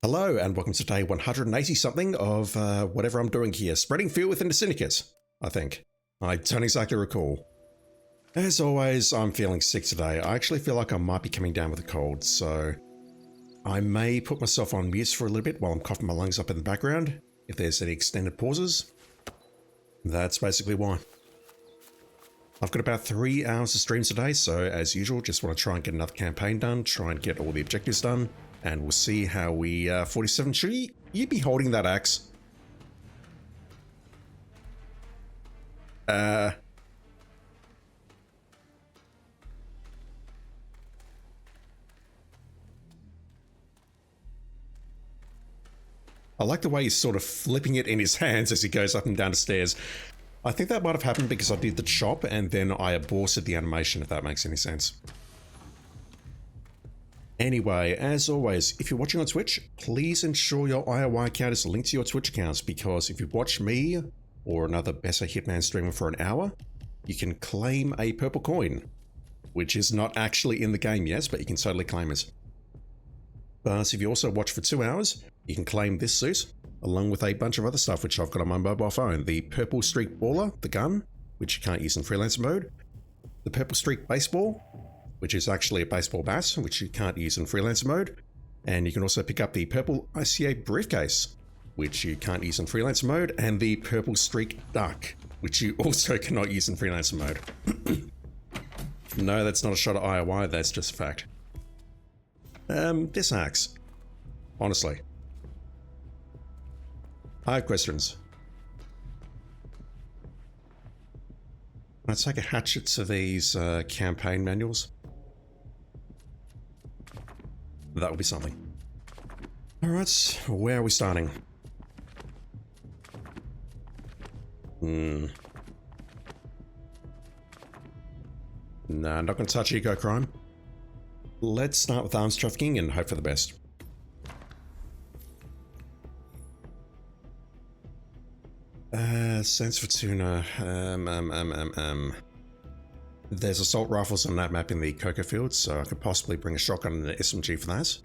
Hello and welcome to day 180 something of whatever I'm doing here. Spreading fear within the Syndicate, I think. I don't exactly recall. As always, I'm feeling sick today. I actually feel like I might be coming down with a cold, so I may put myself on mute for a little bit while I'm coughing my lungs up in the background. If there's any extended pauses, that's basically why. I've got about 3 hours of streams today, so as usual, just want to try and get another campaign done, try and get all the objectives done. And we'll see how we, 47, should you be holding that axe? I like the way he's sort of flipping it in his hands as he goes up and down the stairs. I think that might have happened because I did the chop and then I aborted the animation, if that makes any sense. Anyway, as always, if you're watching on Twitch, please ensure your IOI account is linked to your Twitch accounts, because if you watch me or another better Hitman streamer for an hour, you can claim a purple coin, which is not actually in the game, yes, but you can totally claim it. But if you also watch for 2 hours, you can claim this suit, along with a bunch of other stuff which I've got on my mobile phone. The Purple Streak Baller, the gun, which you can't use in Freelancer Mode. The Purple Streak Baseball, which is actually a baseball bat, which you can't use in Freelancer Mode. And you can also pick up the Purple ICA Briefcase, which you can't use in Freelancer Mode, and the Purple Streak Duck, which you also cannot use in Freelancer Mode. No, that's not a shot at IOI, that's just a fact. This axe. Honestly. I have questions. Let's take a hatchet to these campaign manuals. That would be something. Alright, where are we starting? No, I'm not going to touch eco crime. Let's start with arms trafficking and hope for the best. Sense for tuna. There's assault rifles on that map in the cocoa fields, so I could possibly bring a shotgun and an SMG for that.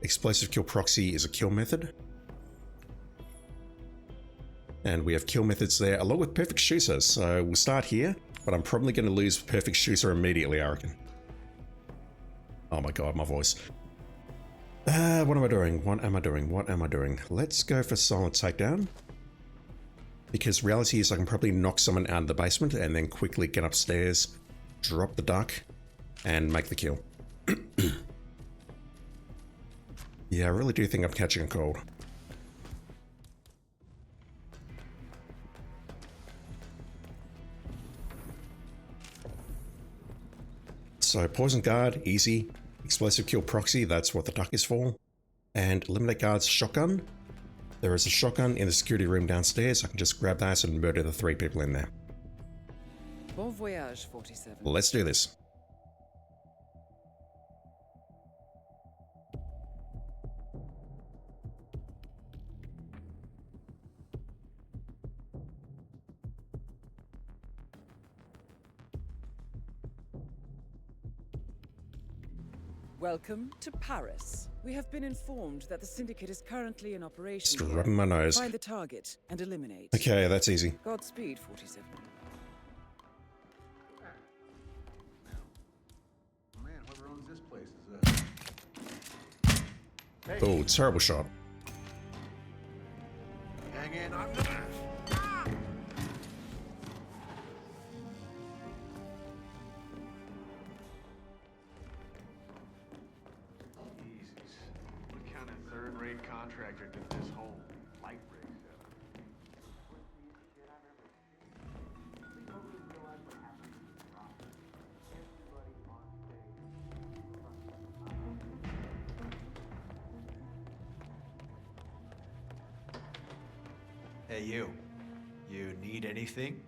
Explosive kill proxy is a kill method. And we have kill methods there, along with perfect shooter, so we'll start here, but I'm probably going to lose perfect shooter immediately, I reckon. Oh my god, my voice. What am I doing? What am I doing? What am I doing? Let's go for silent takedown. Because reality is I can probably knock someone out of the basement and then quickly get upstairs, drop the duck, and make the kill. Yeah, I really do think I'm catching a cold. So poison guard, easy. Explosive kill proxy, that's what the duck is for. And eliminate guard's shotgun. There is a shotgun in the security room downstairs. I can just grab that and murder the 3 people in there. Bon voyage, 47. Let's do this. Welcome to Paris. We have been informed that the Syndicate is currently in operation. Just rubbing my nose. Find the target and eliminate. Okay, that's easy. Godspeed, 47. Man, whoever owns this place is Oh, terrible shot. hang in, I'm gonna. Jesus, what kind of third-rate contractor did this whole light rig setup? Hey, you. You need anything?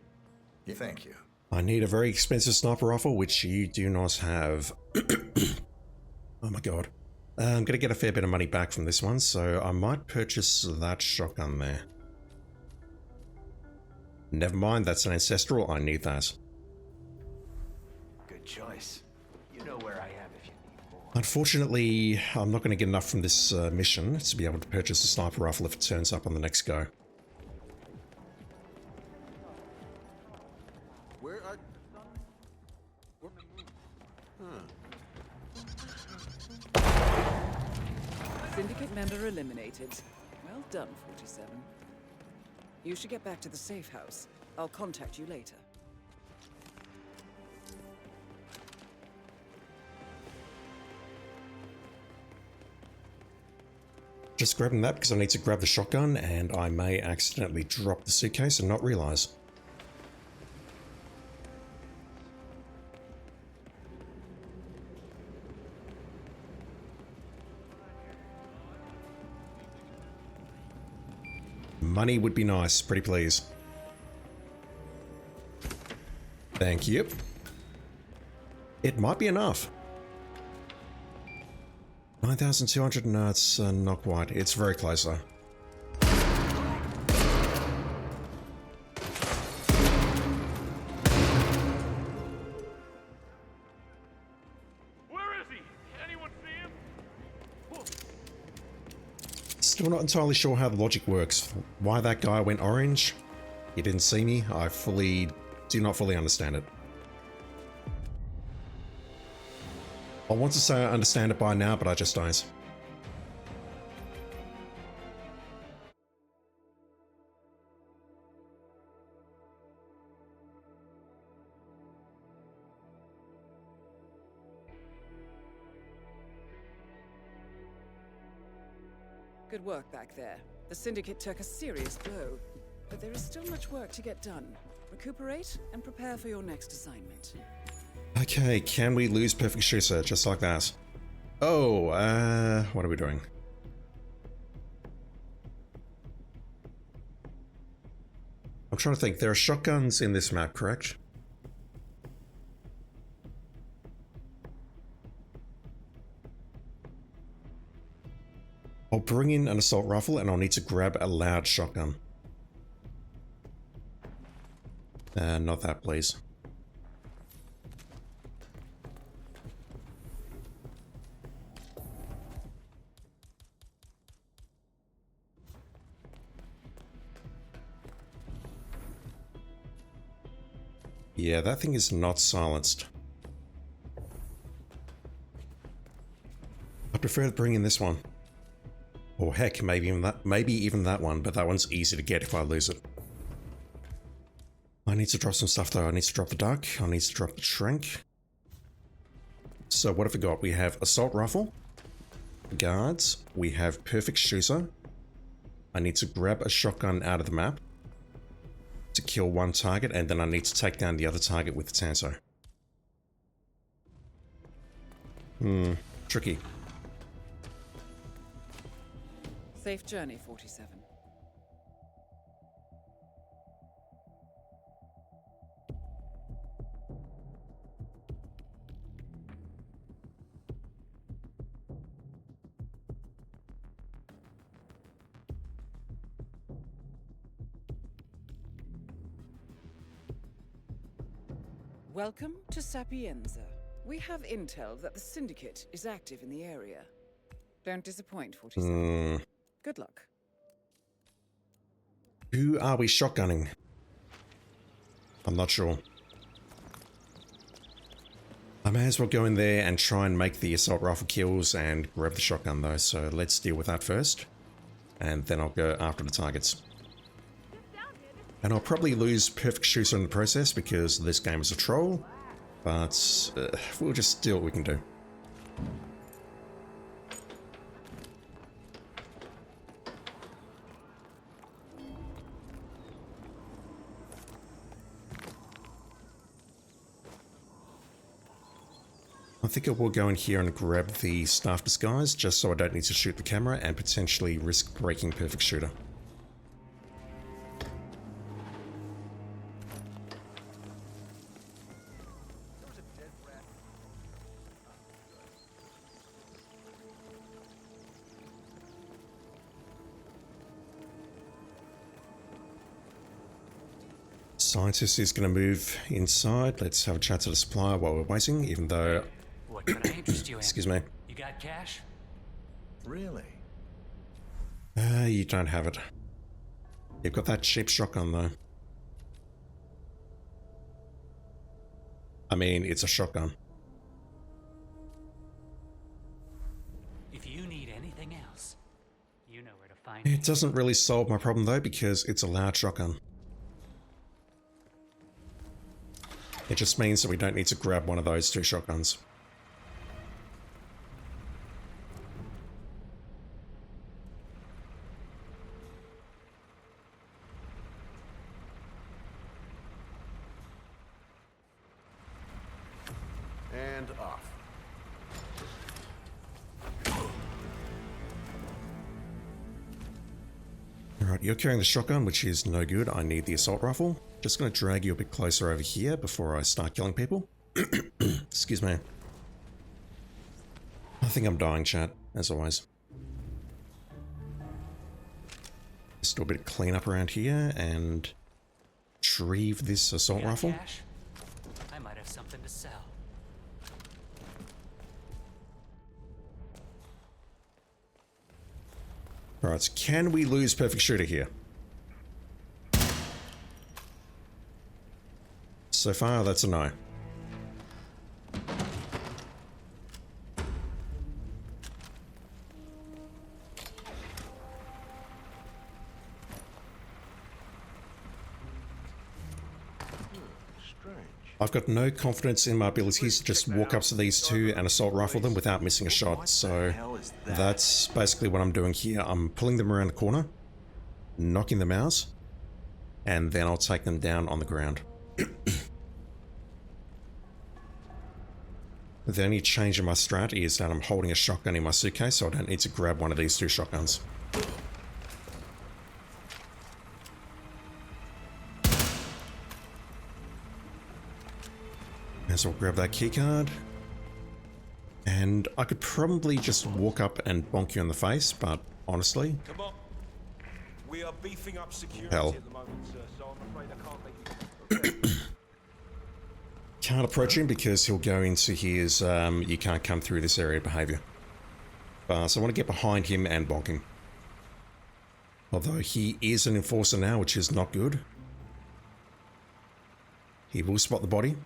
Yeah, thank you. I need a very expensive sniper rifle, which you do not have. Oh my god. I'm going to get a fair bit of money back from this one, so I might purchase that shotgun there. Never mind, that's an ancestral, I need that. Good choice. You know where I am if you need more. Unfortunately, I'm not going to get enough from this mission to be able to purchase a sniper rifle if it turns up on the next go. Where are... Syndicate member eliminated. Well done, 47. You should get back to the safe house. I'll contact you later. Just grabbing that because I need to grab the shotgun and I may accidentally drop the suitcase and not realize. Money would be nice, pretty please. Thank you. It might be enough. 9,200, no, it's not quite. It's very close though. Where is he? Anyone see him? Still not entirely sure how the logic works. Why that guy went orange? He didn't see me. I do not fully understand it. I want to say I understand it by now, but I just don't. Good work back there. The Syndicate took a serious blow, but there is still much work to get done. Recuperate and prepare for your next assignment. Okay, can we lose Perfect Shooter just like that? Oh, what are we doing? I'm trying to think. There are shotguns in this map, correct? I'll bring in an assault rifle and I'll need to grab a loud shotgun. Not that, please. Yeah, that thing is not silenced. I prefer to bring in this one. Or heck, maybe even that one, but that one's easy to get if I lose it. I need to drop some stuff though. I need to drop the duck. I need to drop the shrink. So what have we got? We have assault rifle, guards. We have perfect shooter. I need to grab a shotgun out of the map to kill one target, and then I need to take down the other target with the Tanto. Tricky. Safe journey, 47. Welcome to Sapienza. We have intel that the Syndicate is active in the area. Don't disappoint, 47. Good luck. Who are we shotgunning? I'm not sure. I may as well go in there and try and make the assault rifle kills and grab the shotgun though, so let's deal with that first. And then I'll go after the targets. And I'll probably lose perfect shooter in the process because this game is a troll, but we'll just do what we can do. I think I will go in here and grab the staff disguise just so I don't need to shoot the camera and potentially risk breaking perfect shooter. Scientist is going to move inside. Let's have a chat to the supplier while we're waiting, even though... What can I interest you in? Excuse me. got cash? Really? You don't have it. You've got that cheap shotgun though. I mean, it's a shotgun. If you need anything else, you know where to find me. It doesn't really solve my problem though, because it's a loud shotgun. It just means that we don't need to grab one of those two shotguns. And off. Alright, you're carrying the shotgun, which is no good. I need the assault rifle. Just gonna drag you a bit closer over here before I start killing people. Excuse me. I think I'm dying, chat, as always. Just do a bit of cleanup around here and retrieve this assault Got rifle. cash? I might have something to sell. Alright, so can we lose perfect shooter here? So far, that's a no. Strange. I've got no confidence in my abilities to just walk up to these two and assault rifle them without missing a shot, so hell is that? that's basically what I'm doing here. I'm pulling them around the corner, knocking them out, and then I'll take them down on the ground. The only change in my strat is that I'm holding a shotgun in my suitcase, so I don't need to grab one of these two shotguns. So I'll grab that keycard. And I could probably just walk up and bonk you in the face, but honestly, Come on. We are beefing up security Hell. at the moment, sir, so I'm afraid I can't let you. can't approach him because he'll go into his you can't come through this area behavior. So I want to get behind him and bonk him. Although he is an enforcer now, which is not good. He will spot the body.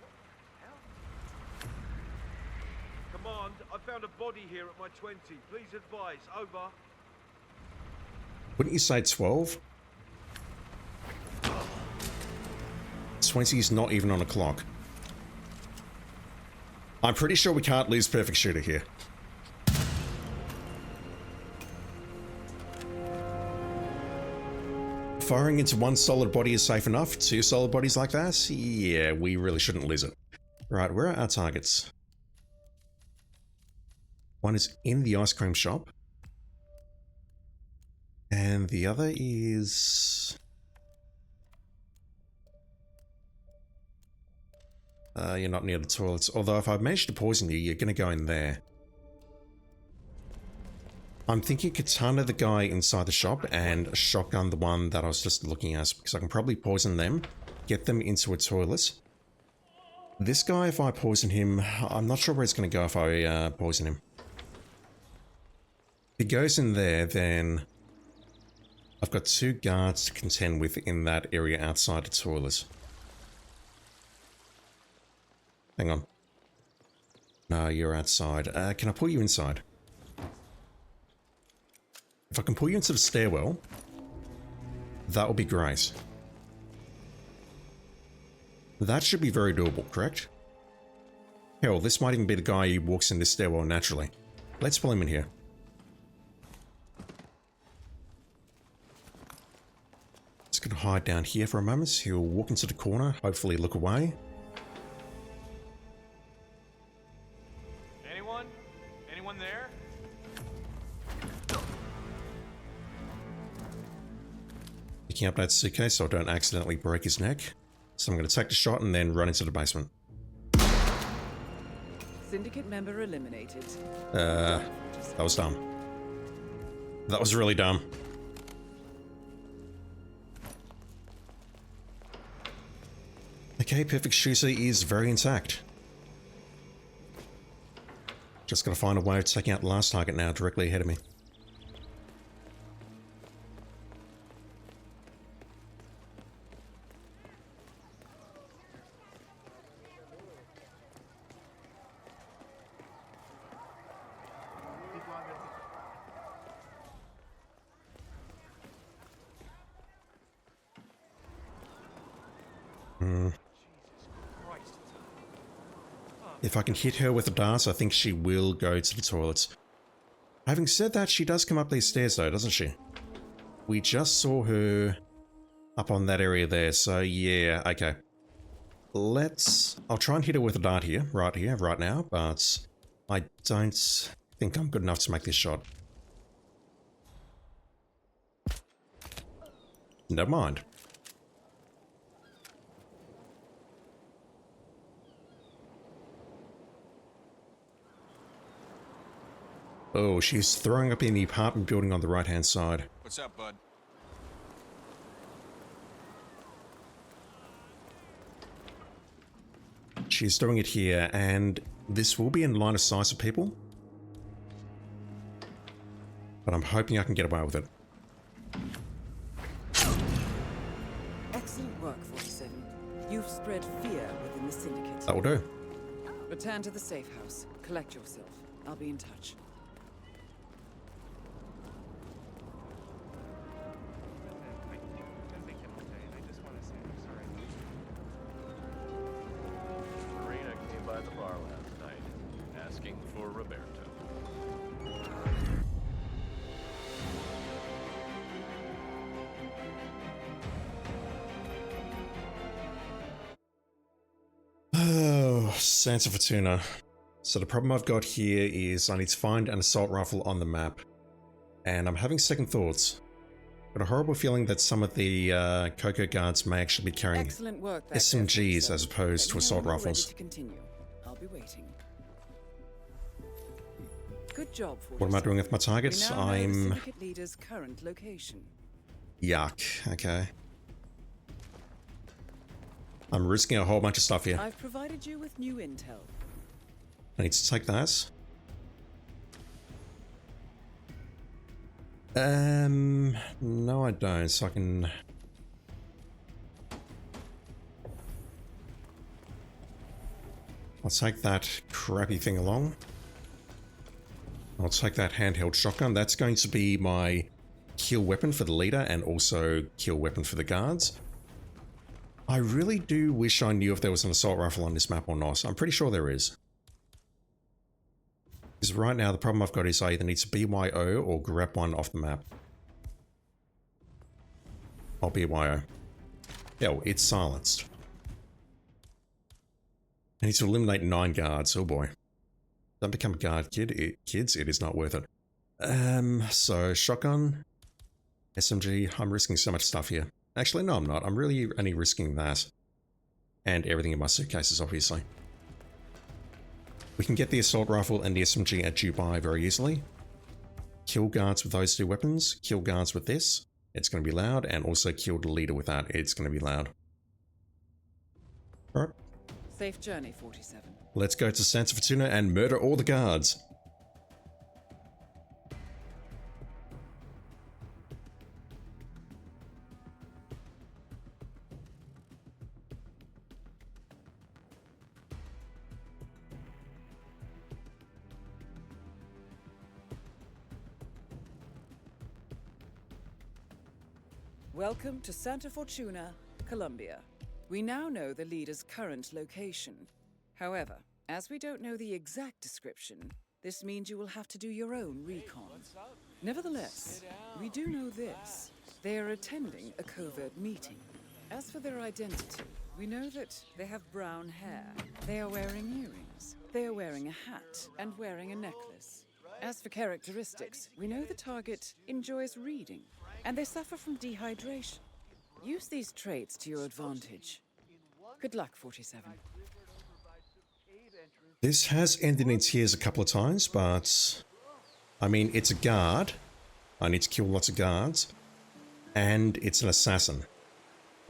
Command, I found a body here at my 20. Please advise. Over. Wouldn't you say 12? 20 is not even on a clock. I'm pretty sure we can't lose perfect shooter here. Firing into one solid body is safe enough. Two solid bodies like that? Yeah, we really shouldn't lose it. Right, where are our targets? One is in the ice cream shop. And the other is... you're not near the toilets. Although if I manage to poison you, you're going to go in there. I'm thinking Katana the guy inside the shop and Shotgun the one that I was just looking at, because I can probably poison them, get them into a toilet. This guy, if I poison him, I'm not sure where it's going to go if I poison him. If he goes in there, then I've got two guards to contend with in that area outside the toilet. Hang on. No, you're outside. Can I pull you inside? If I can pull you into the stairwell, that will be great. That should be very doable, correct? Hell, this might even be the guy who walks in this stairwell naturally. Let's pull him in here. Just gonna hide down here for a moment. He'll walk into the corner, hopefully look away. Anyone? Anyone there? Picking up that suitcase so I don't accidentally break his neck. So I'm going to take the shot and then run into the basement. Syndicate member eliminated. That was dumb. That was really dumb. Okay, perfect shooter is very intact. Just gotta find a way of taking out the last target now, directly ahead of me. If I can hit her with the darts, I think she will go to the toilets. Having said that, she does come up these stairs though, doesn't she? We just saw her up on that area there, so yeah, okay. I'll try and hit her with a dart here, right now, but I don't think I'm good enough to make this shot. Never mind. Oh, she's throwing up in the apartment building on the right-hand side. What's up, bud? She's doing it here, and this will be in line of sight of people. But I'm hoping I can get away with it. Excellent work, 47. You've spread fear within the Syndicate. That will do. Return to the safe house. Collect yourself. I'll be in touch. Marina came by the bar last night, asking for Roberto. Oh, Santa Fortuna. So the problem I've got here is I need to find an assault rifle on the map. And I'm having second thoughts. Got a horrible feeling that some of the Coco guards may actually be carrying Excellent work back SMGs there, as opposed to assault rifles. To continue. I'll be waiting. Good job, 47. What am I doing with my targets? We now know the I'm... Syndicate leader's current location. Yuck. Okay. I'm risking a whole bunch of stuff here. I've provided you with new intel. I need to take that. No I don't, so I can... I'll take that crappy thing along. I'll take that handheld shotgun. That's going to be my kill weapon for the leader and also kill weapon for the guards. I really do wish I knew if there was an assault rifle on this map or not. I'm pretty sure there is. Because right now the problem I've got is I either need to BYO or grab one off the map. I'll BYO. Yeah, well, it's silenced. I need to eliminate 9 guards. Oh boy. Don't become a guard, kids. It is not worth it. So shotgun, SMG. I'm risking so much stuff here. Actually, no, I'm not. I'm really only risking that. And everything in my suitcases, obviously. We can get the assault rifle and the SMG at Dubai very easily. Kill guards with those 2 weapons. Kill guards with this. It's going to be loud. And also kill the leader with that. It's going to be loud. Alright. Safe journey, 47. Let's go to Santa Fortuna and murder all the guards. Welcome to Santa Fortuna, Colombia. We now know the leader's current location. However, as we don't know the exact description, this means you will have to do your own recon. Nevertheless, we do know this. They are attending a covert meeting. As for their identity, we know that they have brown hair. They are wearing earrings. They are wearing a hat and wearing a necklace. As for characteristics, we know the target enjoys reading, and they suffer from dehydration. Use these traits to your advantage. Good luck, 47. This has ended in tears a couple of times, but... I mean, it's a guard. I need to kill lots of guards. And it's an assassin.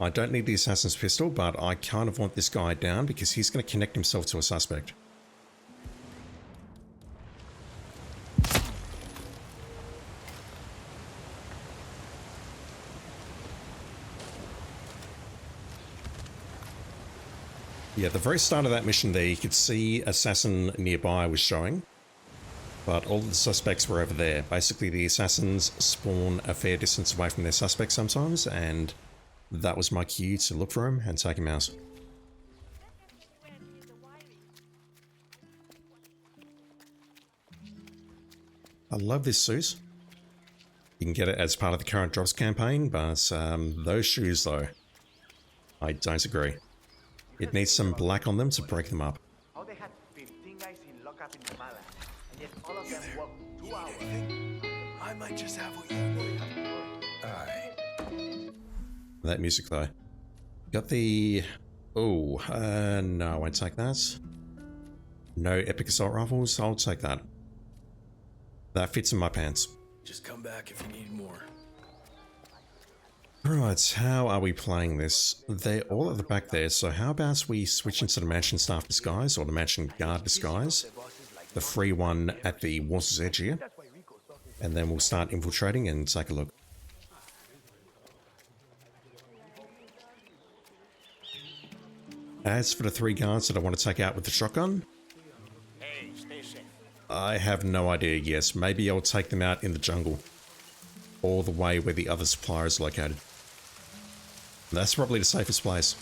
I don't need the assassin's pistol, but I kind of want this guy down because he's going to connect himself to a suspect. Yeah, the very start of that mission there, you could see assassin nearby was showing, but all of the suspects were over there. Basically, the assassins spawn a fair distance away from their suspects sometimes, and that was my cue to look for him and take him out. I love this suit. You can get it as part of the current drops campaign, but those shoes though, I don't agree. It needs some black on them to break them up. How they had 15 guys in lockup in Mala, and yet all of them worked 2 hours. I might just have what you need. Aye. That music though. Got the... Oh, no, I won't take that. No epic assault rifles, I'll take that. That fits in my pants. Just come back if you need more. Right, how are we playing this? They're all at the back there, so how about we switch into the mansion staff disguise, or the mansion guard disguise, the free one at the water's edge here, and then we'll start infiltrating and take a look. As for the 3 guards that I want to take out with the shotgun, I have no idea. Yes, maybe I'll take them out in the jungle, all the way where the other supplier is located. That's probably the safest place.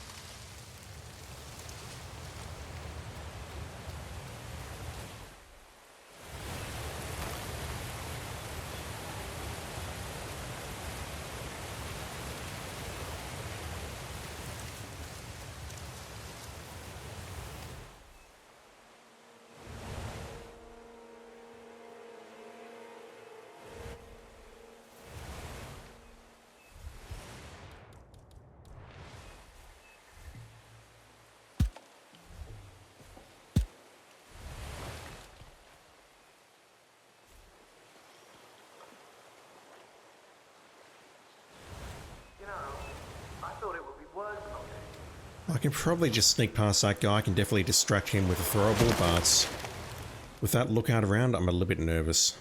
I can probably just sneak past that guy. I can definitely distract him with a throwable, but with that lookout around, I'm a little bit nervous.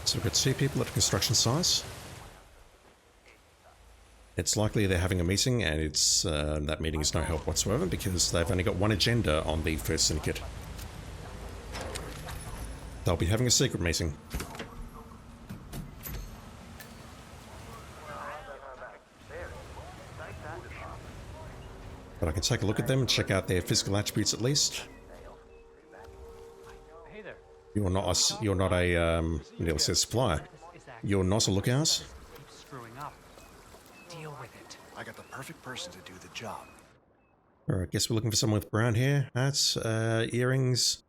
So we've got 2 people at the construction site. It's likely they're having a meeting, and it's that meeting is no help whatsoever because they've only got one agenda on the first syndicate. They'll be having a secret meeting. But I can take a look at them and check out their physical attributes at least. Hey there. You're not a nearly says supplier. You're not a lookout. Keep screwing up. Deal with it. I got the perfect person to do the job. Alright, guess we're looking for someone with brown hair, hats, earrings.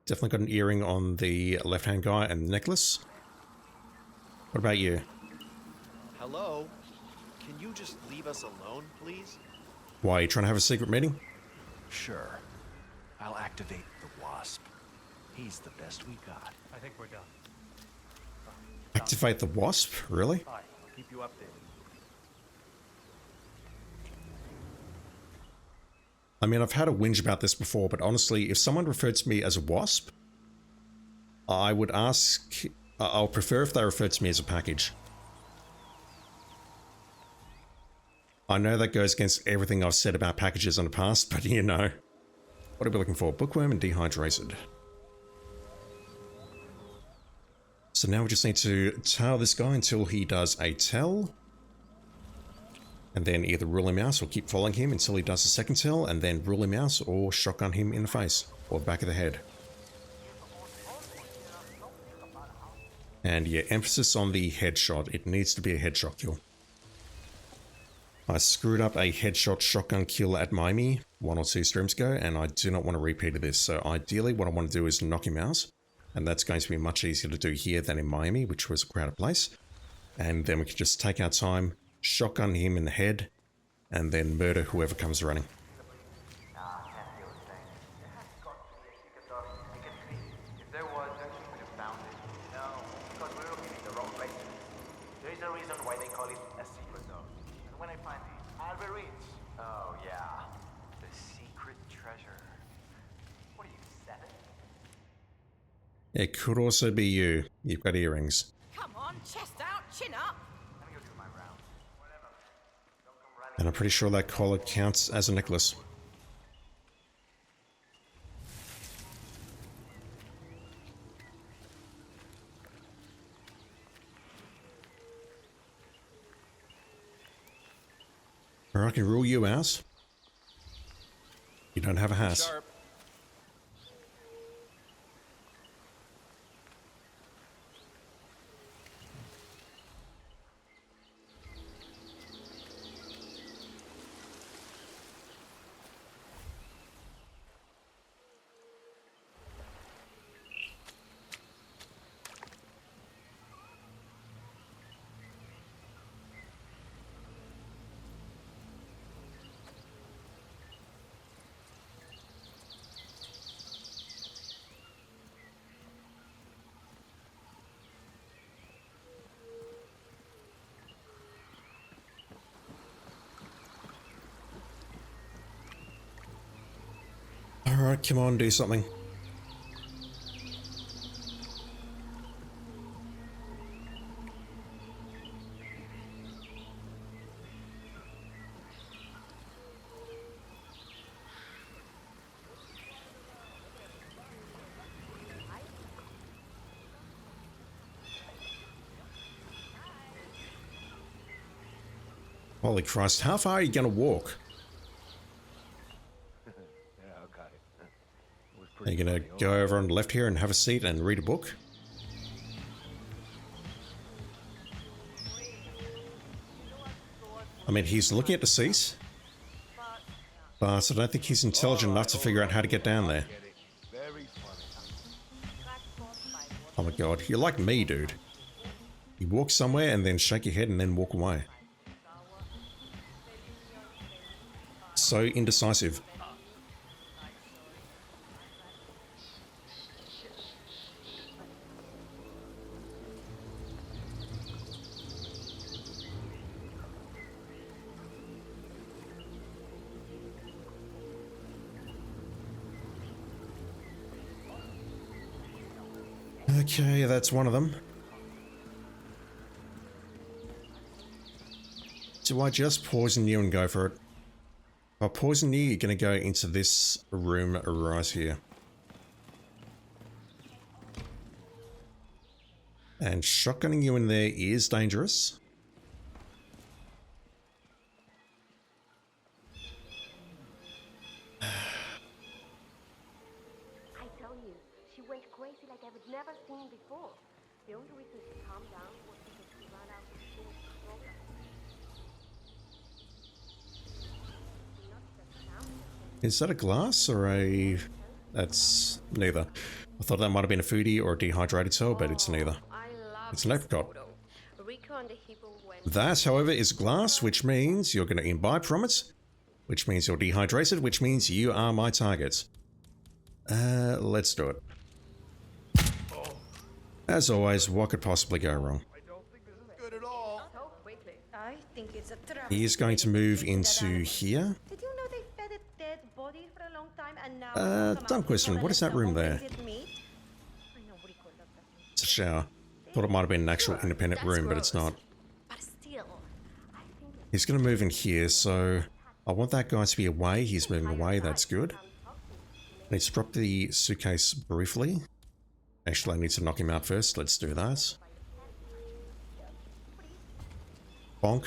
Definitely got an earring on the left-hand guy and the necklace. What about you? Hello? Can you just leave us alone, please? Why, are you trying to have a secret meeting? Sure. I'll activate the Wasp. He's the best we got. I think we're done. Activate the Wasp? Really? I'll keep you updated. I mean, I've had a whinge about this before, but honestly, if someone referred to me as a Wasp, I would ask... I'll prefer if they referred to me as a package. I know that goes against everything I've said about packages in the past, but you know. What are we looking for? Bookworm and dehydrated. So now we just need to tail this guy until he does a tell. And then either rule him out or keep following him until he does a second tell, and then rule him out or shotgun him in the face or the back of the head. And yeah, emphasis on the headshot. It needs to be a headshot kill. I screwed up a headshot shotgun kill at Miami 1 or 2 streams ago, and I do not want to repeat of this. So ideally what I want to do is knock him out, and that's going to be much easier to do here than in Miami, which was a crowded place. And then we can just take our time, shotgun him in the head, and then murder whoever comes running. It could also be you. You've got earrings. Come on, chest out, chin up. And I'm pretty sure that collar counts as a necklace. Or I can rule you out. You don't have a hat. Sharp. Alright, come on, do something. Holy Christ, how far are you gonna walk? Are you gonna go over on the left here and have a seat and read a book? I mean, he's looking at the seat, but I don't think he's intelligent enough to figure out how to get down there. Oh my god, you're like me, dude. You walk somewhere and then shake your head and then walk away. So indecisive. Okay, that's one of them. Do I just poison you and go for it? If I poison you, you're going to go into this room right here. And shotgunning you in there is dangerous. I tell you, she went crazy like I've never seen before. The only reason she calmed down was because she ran out of food program. Is that a glass or a... That's neither. I thought that might have been a foodie or a dehydrated cell, but it's neither. It's an apricot. That, however, is glass, which means you're going to imbibe from it, which means you're dehydrated, which means you are my target. Let's do it. As always, what could possibly go wrong? He is going to move into here. Did you know they fed a dead body for a long time and now Dumb question. What is that room there? It's a shower. Thought it might have been an actual independent room, but it's not. He's going to move in here, so I want that guy to be away. He's moving away. That's good. I need to drop the suitcase briefly. Actually, I need to knock him out first. Let's do that. Bonk.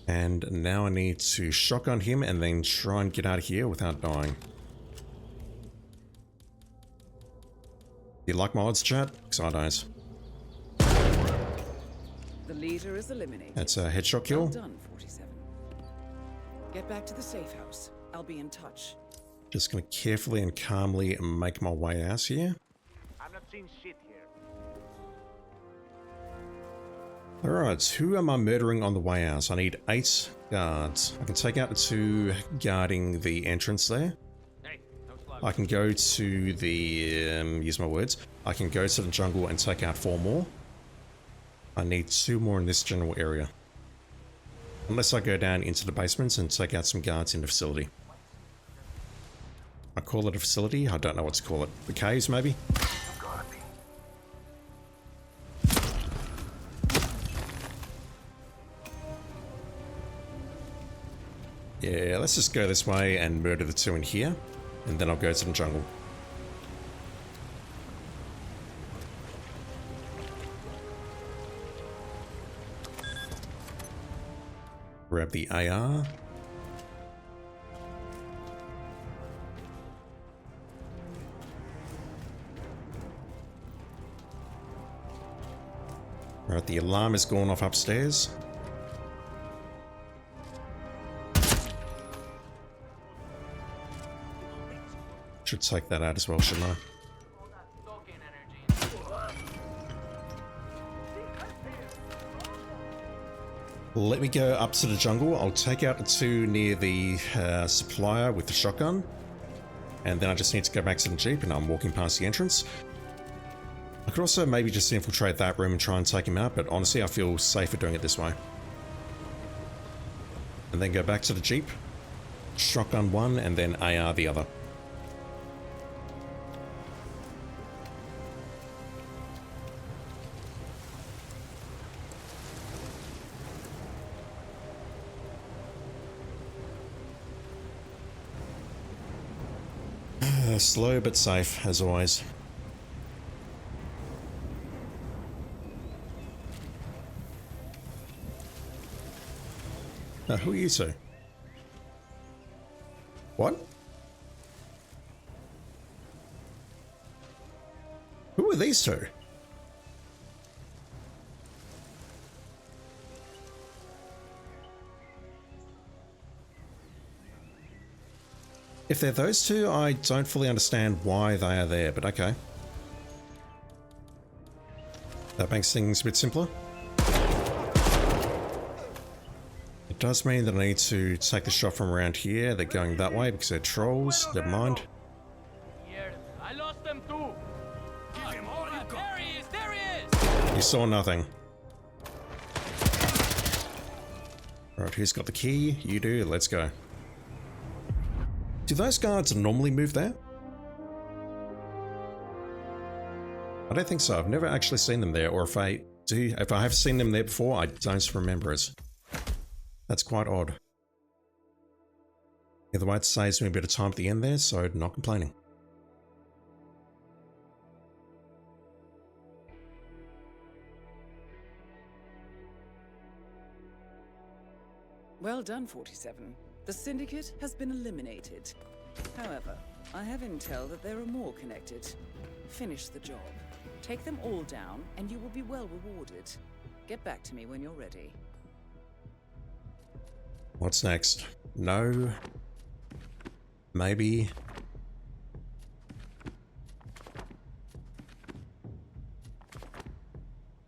And now I need to shotgun him and then try and get out of here without dying. Do you like my odds, chat? Because I don't. The leader is eliminated. That's a headshot kill. Well done, 47. Get back to the safe house. I'll be in touch. Just going to carefully and calmly make my way out here. I'm not seeing shit here. Alright, who am I murdering on the way out? I need 8 guards. I can take out the 2 guarding the entrance there. I can go to the... use my words. I can go to the jungle and take out 4 more. I need 2 more in this general area. Unless I go down into the basements and take out some guards in the facility. I call it a facility? I don't know what to call it. The caves, maybe? Yeah, let's just go this way and murder the two in here, and then I'll go to the jungle. Grab the AR. Right, the alarm is going off upstairs. Should take that out as well, shouldn't I? Let me go up to the jungle. I'll take out the two near the supplier with the shotgun. And then I just need to go back to the Jeep, and I'm walking past the entrance. I could also maybe just infiltrate that room and try and take him out, but honestly I feel safer doing it this way. And then go back to the Jeep. Shotgun one, and then AR the other. Slow but safe, as always. Who are you two? What? Who are these two? If they're those two, I don't fully understand why they are there, but okay. That makes things a bit simpler. It does mean that I need to take the shot from around here. They're going that way because they're trolls. Never mind. I lost them too. There he is! There he is! You saw nothing. Right, who's got the key? You do. Let's go. Do those guards normally move there? I don't think so. I've never actually seen them there, or if I have seen them there before, I don't remember it. That's quite odd. Either way, it saves me a bit of time at the end there, so not complaining. Well done, 47. The Syndicate has been eliminated. However, I have intel that there are more connected. Finish the job. Take them all down, and you will be well rewarded. Get back to me when you're ready. What's next? No. Maybe.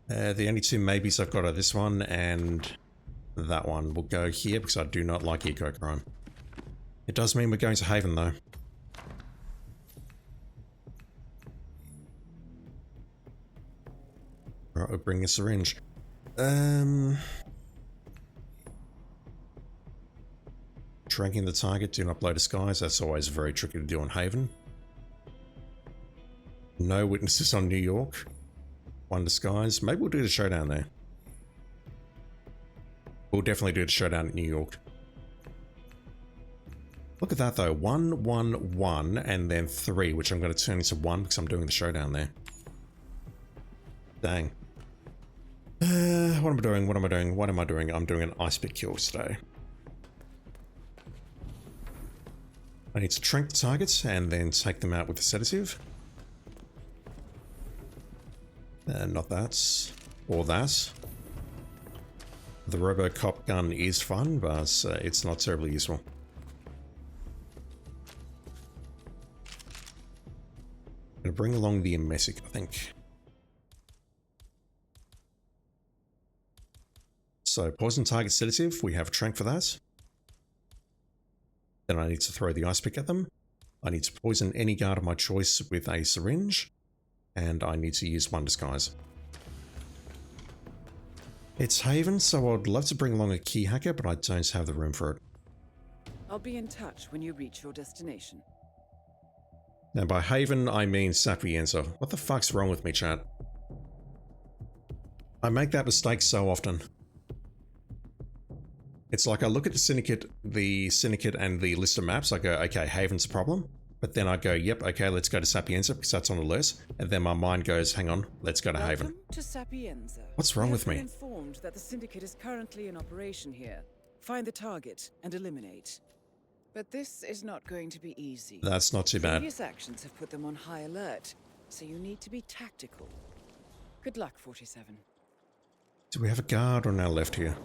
The only two maybes I've got are this one and that one. We'll go here because I do not like eco-crime. It does mean we're going to Haven though. Right, we'll bring a syringe. Tracking the target, do not blow disguise. That's always very tricky to do on Haven. No witnesses on New York. One disguise. Maybe we'll do the showdown there. We'll definitely do the showdown at New York. Look at that though. 1, 1, 1, and then 3, which I'm going to turn into 1 because I'm doing the showdown there. Dang. What am I doing? What am I doing? What am I doing? I'm doing an ice pick kill today. I need to trank the targets and then take them out with a sedative. Not that. Or that. The Robocop gun is fun, but it's not terribly useful. I'm going to bring along the Emetic, I think. So, poison target sedative, we have a trank for that. Then I need to throw the ice pick at them. I need to poison any guard of my choice with a syringe. And I need to use one disguise. It's Haven, so I'd love to bring along a key hacker, but I don't have the room for it. I'll be in touch when you reach your destination. Now by Haven, I mean Sapienza. What the fuck's wrong with me, chat? I make that mistake so often. It's like I look at the Syndicate and the list of maps, I go, okay, Haven's a problem. But then I go, yep, okay, let's go to Sapienza because that's on the list. And then my mind goes, hang on, let's go to Haven. Welcome to Sapienza. What's wrong with me? I've been informed that the Syndicate is currently in operation here. Find the target and eliminate. But this is not going to be easy. That's not too bad. Previous actions have put them on high alert, so you need to be tactical. Good luck, 47. Do we have a guard on our left here?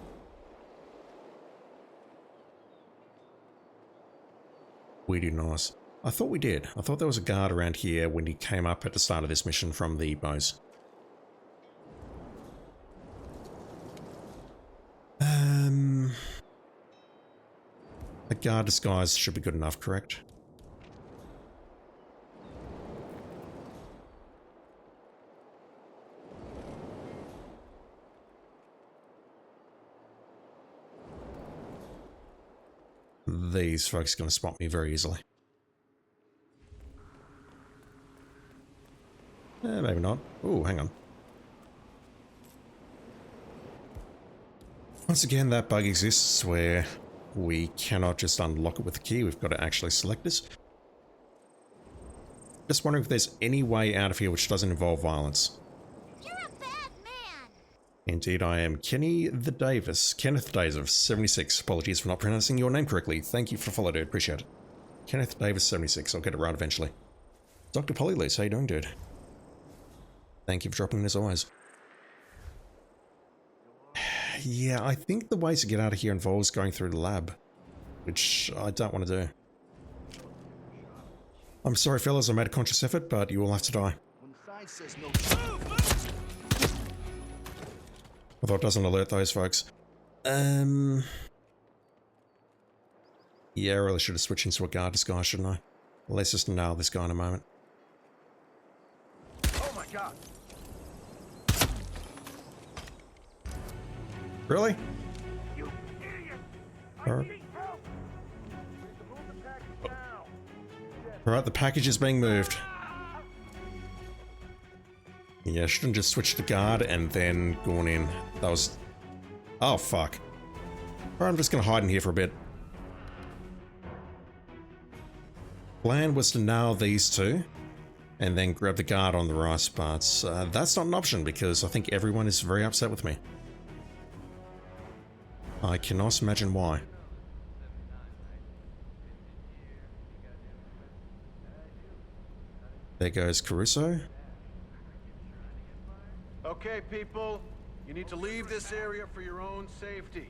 We do not. I thought we did. I thought there was a guard around here when he came up at the start of this mission from the bows. A guard disguise should be good enough, correct? These folks are going to spot me very easily. Maybe not. Oh, hang on. Once again, that bug exists where we cannot just unlock it with the key. We've got to actually select this. Just wondering if there's any way out of here which doesn't involve violence. You're a bad man. Indeed, I am Kenneth Davis, 76. Apologies for not pronouncing your name correctly. Thank you for follow, dude. Appreciate it. Kenneth Davis, 76. I'll get it right eventually. Dr. Polylus, how you doing, dude? Thank you for dropping in as always. Yeah, I think the way to get out of here involves going through the lab, which I don't want to do. I'm sorry, fellas, I made a conscious effort, but you all have to die. Although it doesn't alert those folks. Yeah, I really should have switched into a guard disguise, shouldn't I? Let's just nail this guy in a moment. Oh my god! Really? You idiot! I need help! Alright, the package is being moved. Yeah, I shouldn't just switch to guard and then gone in. That was... Oh, fuck. Alright, I'm just gonna hide in here for a bit. Plan was to nail these two and then grab the guard on the right, but that's not an option because I think everyone is very upset with me. I cannot imagine why. There goes Caruso. Okay, people, you need to leave this area for your own safety.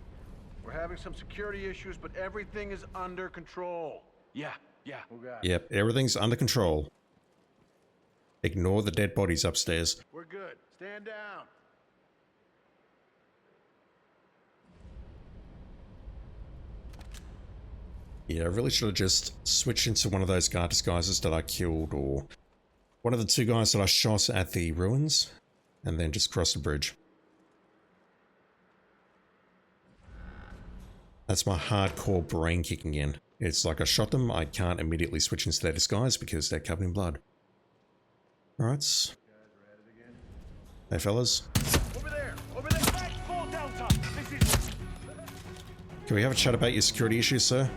We're having some security issues, but everything is under control. Yeah. Yep, everything's under control. Ignore the dead bodies upstairs. We're good. Stand down. Yeah, I really should have just switched into one of those guard disguises that I killed, or one of the two guys that I shot at the ruins, and then just cross the bridge. That's my hardcore brain kicking in. It's like I shot them, I can't immediately switch into their disguise because they're covered in blood. Alright. Hey fellas. Over there! Over there! Back! Fall down, Tom! This is... Can we have a chat about your security issues, sir?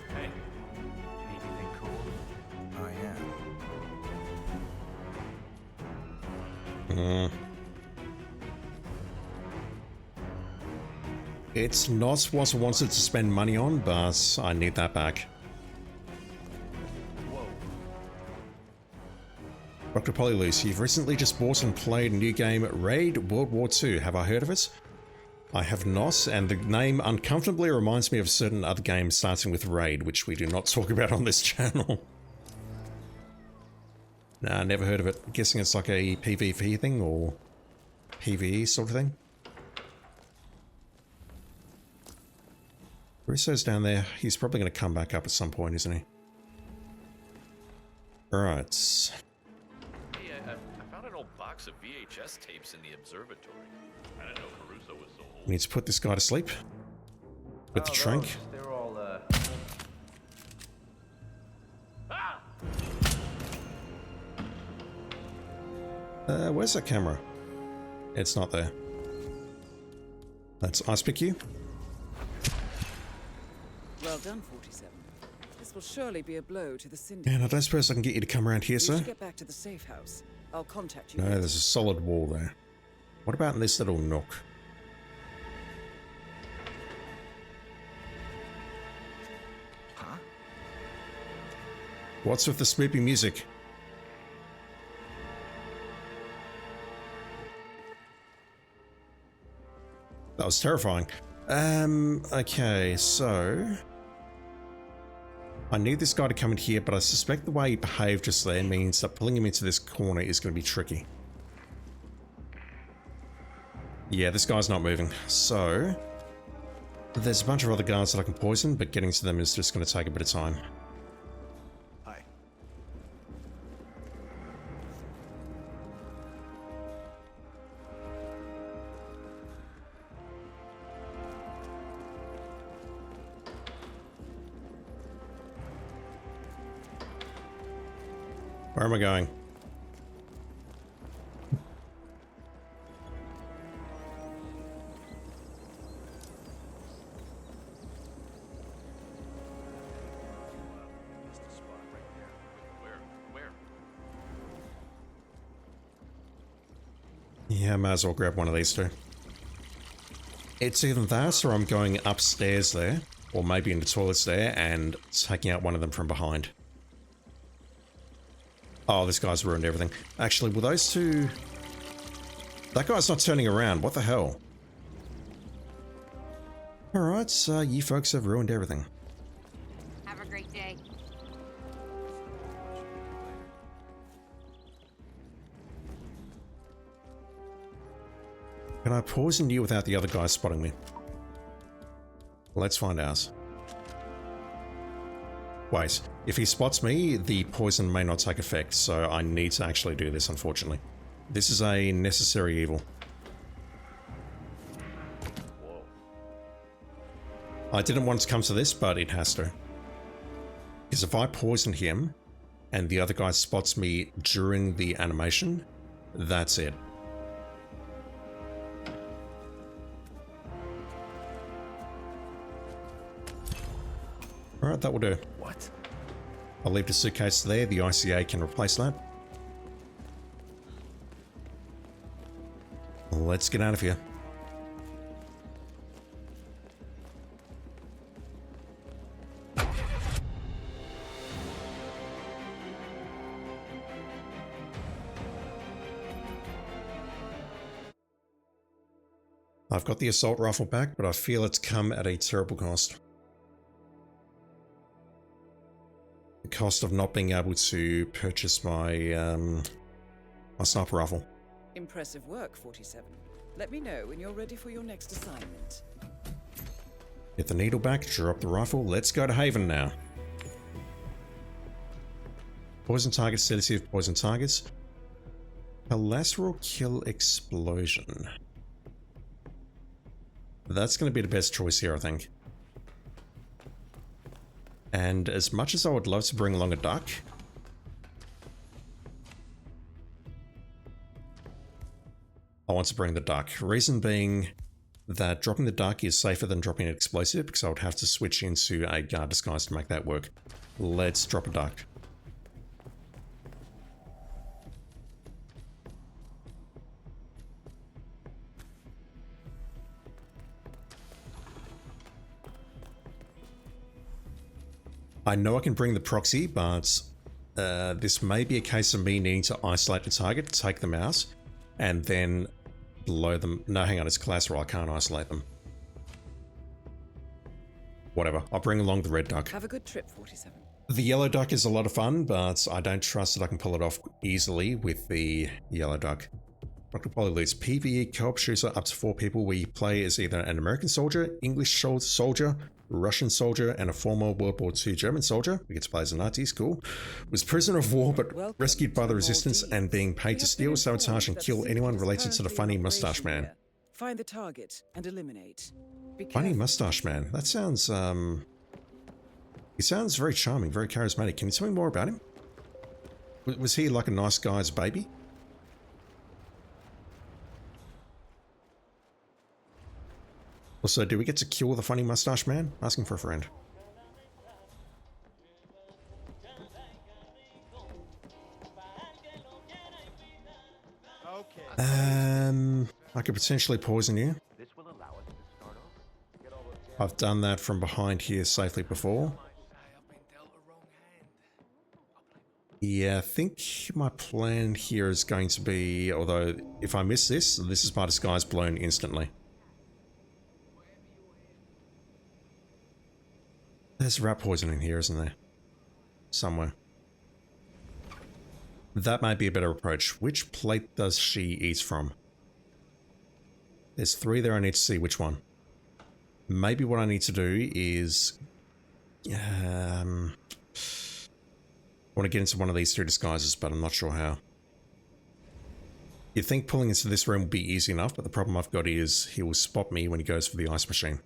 Hey, anything cool? I am. It's not what I wanted to spend money on, but I need that back. Whoa. Dr. Polylus, you've recently just bought and played a new game, Raid World War II. Have I heard of it? I have not, and the name uncomfortably reminds me of certain other games starting with Raid, which we do not talk about on this channel. Nah, never heard of it. I'm guessing it's like a PvP thing, or PvE sort of thing. Russo's down there. He's probably going to come back up at some point, isn't he? Alright. Hey, I found an old box of VHS tapes in the observatory. I didn't know Caruso was so old. We need to put this guy to sleep. With the trank. They're all, Where's that camera? It's not there. Let's ice pick you. Well done, 47. This will surely be a blow to the Syndicate. And I don't suppose I can get you to come around here, We sir? should get back to the safe house. I'll contact you. No, there's a solid wall there. What about in this little nook? Huh? What's with the spoopy music? That was terrifying. Okay, so... I need this guy to come in here, but I suspect the way he behaved just there means that pulling him into this corner is going to be tricky. Yeah, this guy's not moving. So... there's a bunch of other guards that I can poison, but getting to them is just going to take a bit of time. Hi. Where am I going? Missed a spot right there. Where? Yeah, might as well grab one of these two. It's either that or I'm going upstairs there, or maybe in the toilets there, and taking out one of them from behind. Oh, this guy's ruined everything. Actually, will those two... That guy's not turning around. What the hell? Alright, so you folks have ruined everything. Have a great day. Can I poison you without the other guy spotting me? Let's find out. Wait, if he spots me, the poison may not take effect, so I need to actually do this, unfortunately. This is a necessary evil. Whoa. I didn't want it to come to this, but it has to. Because if I poison him, and the other guy spots me during the animation, that's it. Alright, that will do. What? I'll leave the suitcase there, the ICA can replace that. Let's get out of here. I've got the assault rifle back, but I feel it's come at a terrible cost. The cost of not being able to purchase my my sniper rifle. Impressive work, 47. Let me know when you're ready for your next assignment. Get the needle back, drop the rifle, let's go to Haven now. Poison targets, sedative, poison targets. Collateral kill explosion. That's going to be the best choice here, I think. And as much as I would love to bring along a duck, I want to bring the duck. Reason being that dropping the duck is safer than dropping an explosive, because I would have to switch into a guard disguise to make that work. Let's drop a duck. I know I can bring the proxy, but this may be a case of me needing to isolate the target, take them out, and then blow them. No, hang on, it's collateral. I can't isolate them. Whatever. I'll bring along the red duck. Have a good trip, 47. The yellow duck is a lot of fun, but I don't trust that I can pull it off easily with the yellow duck. Dr. Polylute's PvE co-op shooter up to 4 people where you play as either an American soldier, English soldier, Russian soldier, and a former World War II German soldier. We get to play as the Nazis, cool. Was prisoner of war but rescued by the resistance and being paid to steal, sabotage, and kill anyone related to the funny mustache man. Find the target and eliminate. Funny mustache man. That sounds, he sounds very charming, very charismatic. Can you tell me more about him? Was he like a nice guy's baby? Also, do we get to kill the funny mustache man? Asking for a friend. I could potentially poison you. I've done that from behind here safely before. Yeah, I think my plan here is going to be, although if I miss this, this is my disguise blown instantly. There's rat poison in here, isn't there? Somewhere. That might be a better approach. Which plate does she eat from? There's 3 there, I need to see which one. Maybe what I need to do is... I want to get into one of these 2 disguises, but I'm not sure how. You'd think pulling into this room would be easy enough, but the problem I've got is he will spot me when he goes for the ice machine.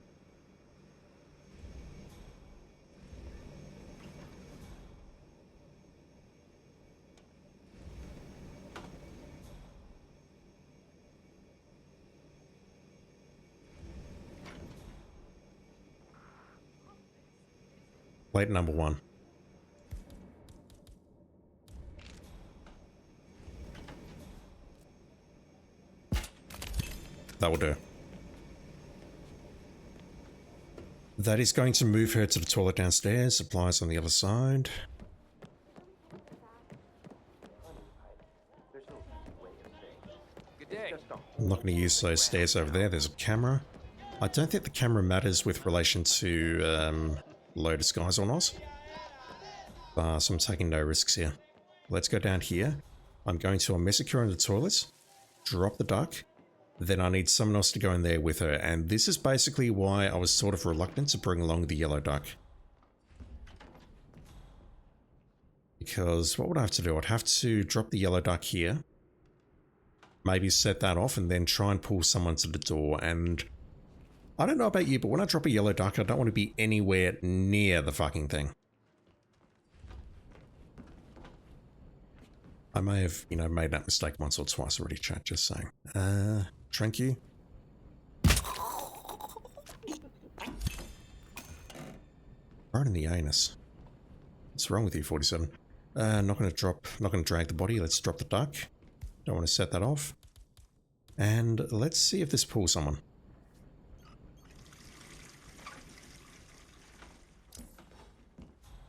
Plate number 1. That will do. That is going to move her to the toilet downstairs. Supplies on the other side. Good day. I'm not going to use those stairs over there. There's a camera. I don't think the camera matters with relation to low disguise or not. So I'm taking no risks here. Let's go down here. I'm going to message her in the toilet. Drop the duck. Then I need someone else to go in there with her. And this is basically why I was sort of reluctant to bring along the yellow duck. Because what would I have to do? I'd have to drop the yellow duck here. Maybe set that off and then try and pull someone to the door. And I don't know about you, but when I drop a yellow duck, I don't want to be anywhere near the fucking thing. I may have, you know, made that mistake once or twice already, chat, just saying. Thank you. Right in the anus. What's wrong with you, 47? Not going to drag the body. Let's drop the duck. Don't want to set that off. And let's see if this pulls someone.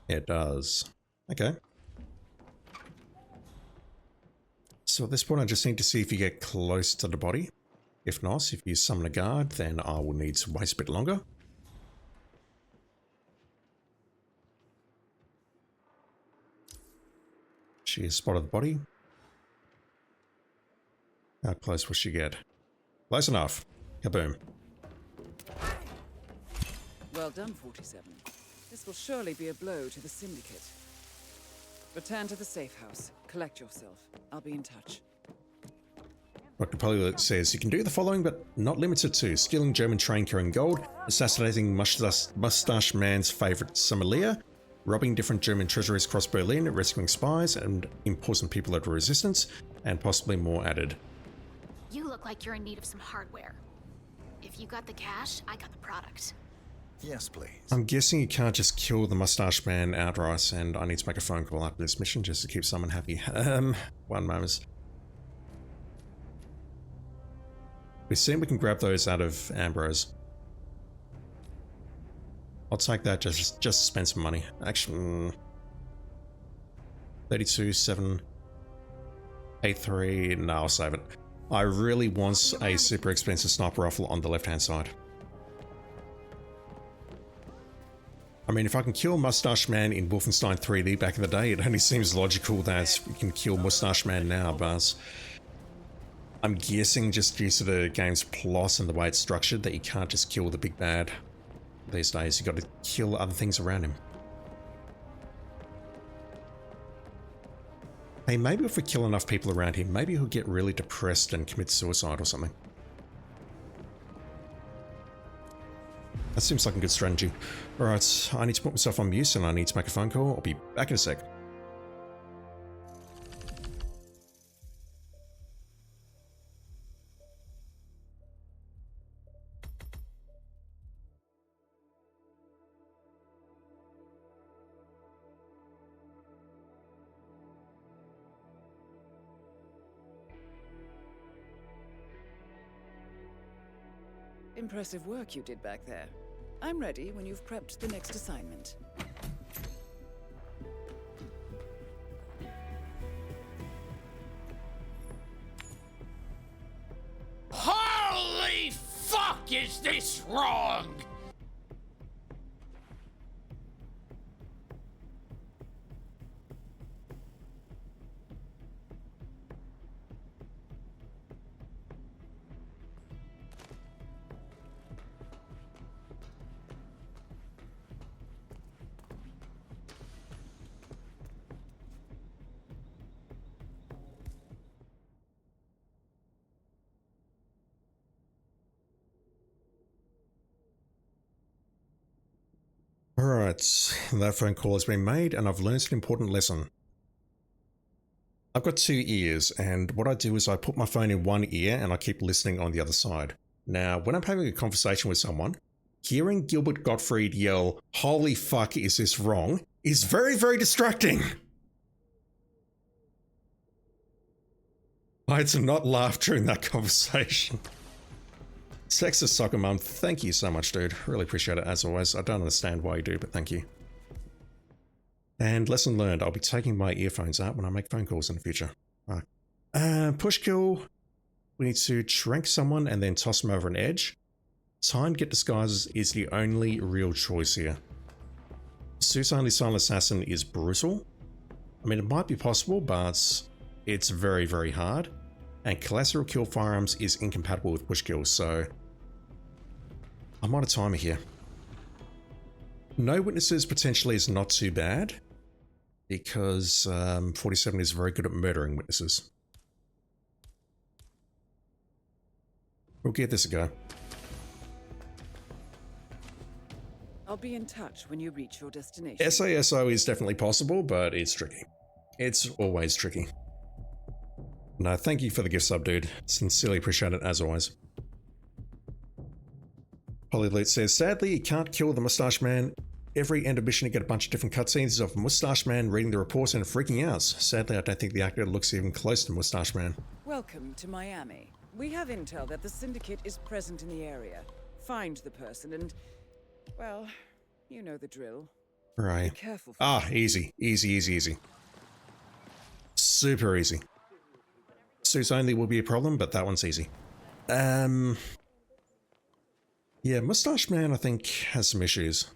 It does. Okay. So at this point, I just need to see if you get close to the body. If not, if you summon a guard, then I will need to wait a bit longer. She has spotted the body. How close will she get? Close enough. Kaboom. Well done, 47. This will surely be a blow to the Syndicate. Return to the safe house. Collect yourself. I'll be in touch. Dr. Polylot says, you can do the following, but not limited to stealing German train carrying gold, assassinating Mustache Man's favorite sommelier, robbing different German treasuries across Berlin, rescuing spies and important people of the resistance, and possibly more added. You look like you're in need of some hardware. If you got the cash, I got the product. Yes, please. I'm guessing you can't just kill the Mustache Man outright, and I need to make a phone call after this mission just to keep someone happy. One moment. We see we can grab those out of Ambrose. I'll take that just to spend some money. Actually, 32, 7, 83. No, I'll save it. I really want a super expensive sniper rifle on the left-hand side. I mean, if I can kill Mustache Man in Wolfenstein 3D back in the day, it only seems logical that we can kill Mustache Man now, but I'm guessing just due to the game's plot and the way it's structured that you can't just kill the big bad these days. You've got to kill other things around him. Hey, maybe if we kill enough people around him, maybe he'll get really depressed and commit suicide or something. That seems like a good strategy. Alright, I need to put myself on mute and I need to make a phone call. I'll be back in a sec. Impressive work you did back there. I'm ready when you've prepped the next assignment. Holy fuck, is this wrong? Alright, that phone call has been made and I've learned an important lesson. I've got 2 ears, and what I do is I put my phone in one ear and I keep listening on the other side. Now, when I'm having a conversation with someone, hearing Gilbert Gottfried yell, "Holy fuck, is this wrong?" is very, very distracting. I had to not laugh during that conversation. Sexist Soccer Mum, thank you so much, dude. Really appreciate it, as always. I don't understand why you do, but thank you. And lesson learned, I'll be taking my earphones out when I make phone calls in the future. Push kill. We need to trank someone and then toss them over an edge. Time get disguises is the only real choice here. Suits only silent assassin is brutal. I mean, it might be possible, but it's very, very hard. And collateral kill firearms is incompatible with push kills, so I'm on a timer here. No witnesses potentially is not too bad, because 47 is very good at murdering witnesses. We'll give this a go. I'll be in touch when you reach your destination. SASO is definitely possible, but it's tricky. It's always tricky. No, thank you for the gift sub, dude. Sincerely appreciate it, as always. Polyloot says, sadly, you can't kill the Mustache Man. Every end of mission you get a bunch of different cutscenes of Mustache Man reading the reports and freaking out. Sadly, I don't think the actor looks even close to Mustache Man. Welcome to Miami. We have intel that the Syndicate is present in the area. Find the person and, well, you know the drill. Right. Be careful. Easy. Easy, easy, easy. Super easy. Suits only will be a problem, but that one's easy. Yeah, Mustache Man, I think, has some issues.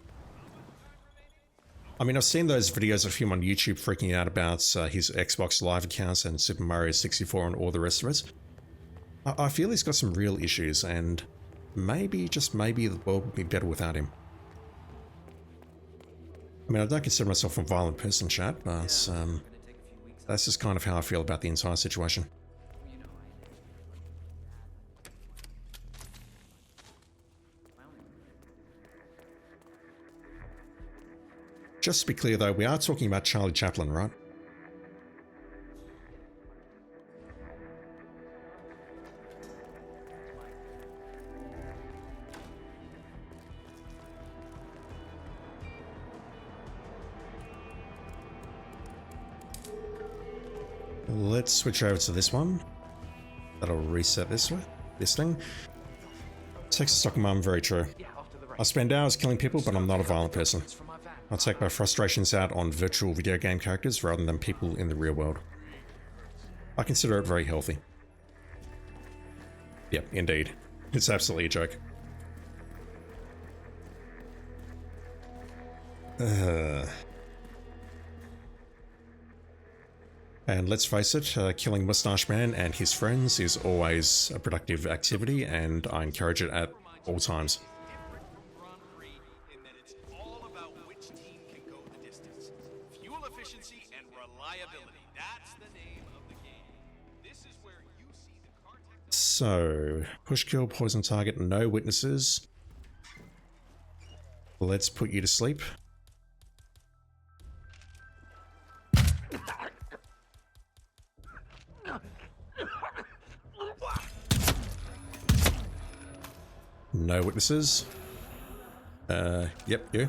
I mean, I've seen those videos of him on YouTube freaking out about his Xbox Live accounts and Super Mario 64 and all the rest of it. I feel he's got some real issues, and maybe, just maybe, the world would be better without him. I mean, I don't consider myself a violent person, chat, but that's just kind of how I feel about the entire situation. Just to be clear though, we are talking about Charlie Chaplin, right? Let's switch over to this one. That'll reset this thing. Texas Soccer Mum, very true. I spend hours killing people, but I'm not a violent person. I take my frustrations out on virtual video game characters rather than people in the real world. I consider it very healthy. Yep, indeed. It's absolutely a joke. And let's face it, killing Mustache Man and his friends is always a productive activity, and I encourage it at all times. So, push kill, poison target, no witnesses. Let's put you to sleep. No witnesses. Yep, you.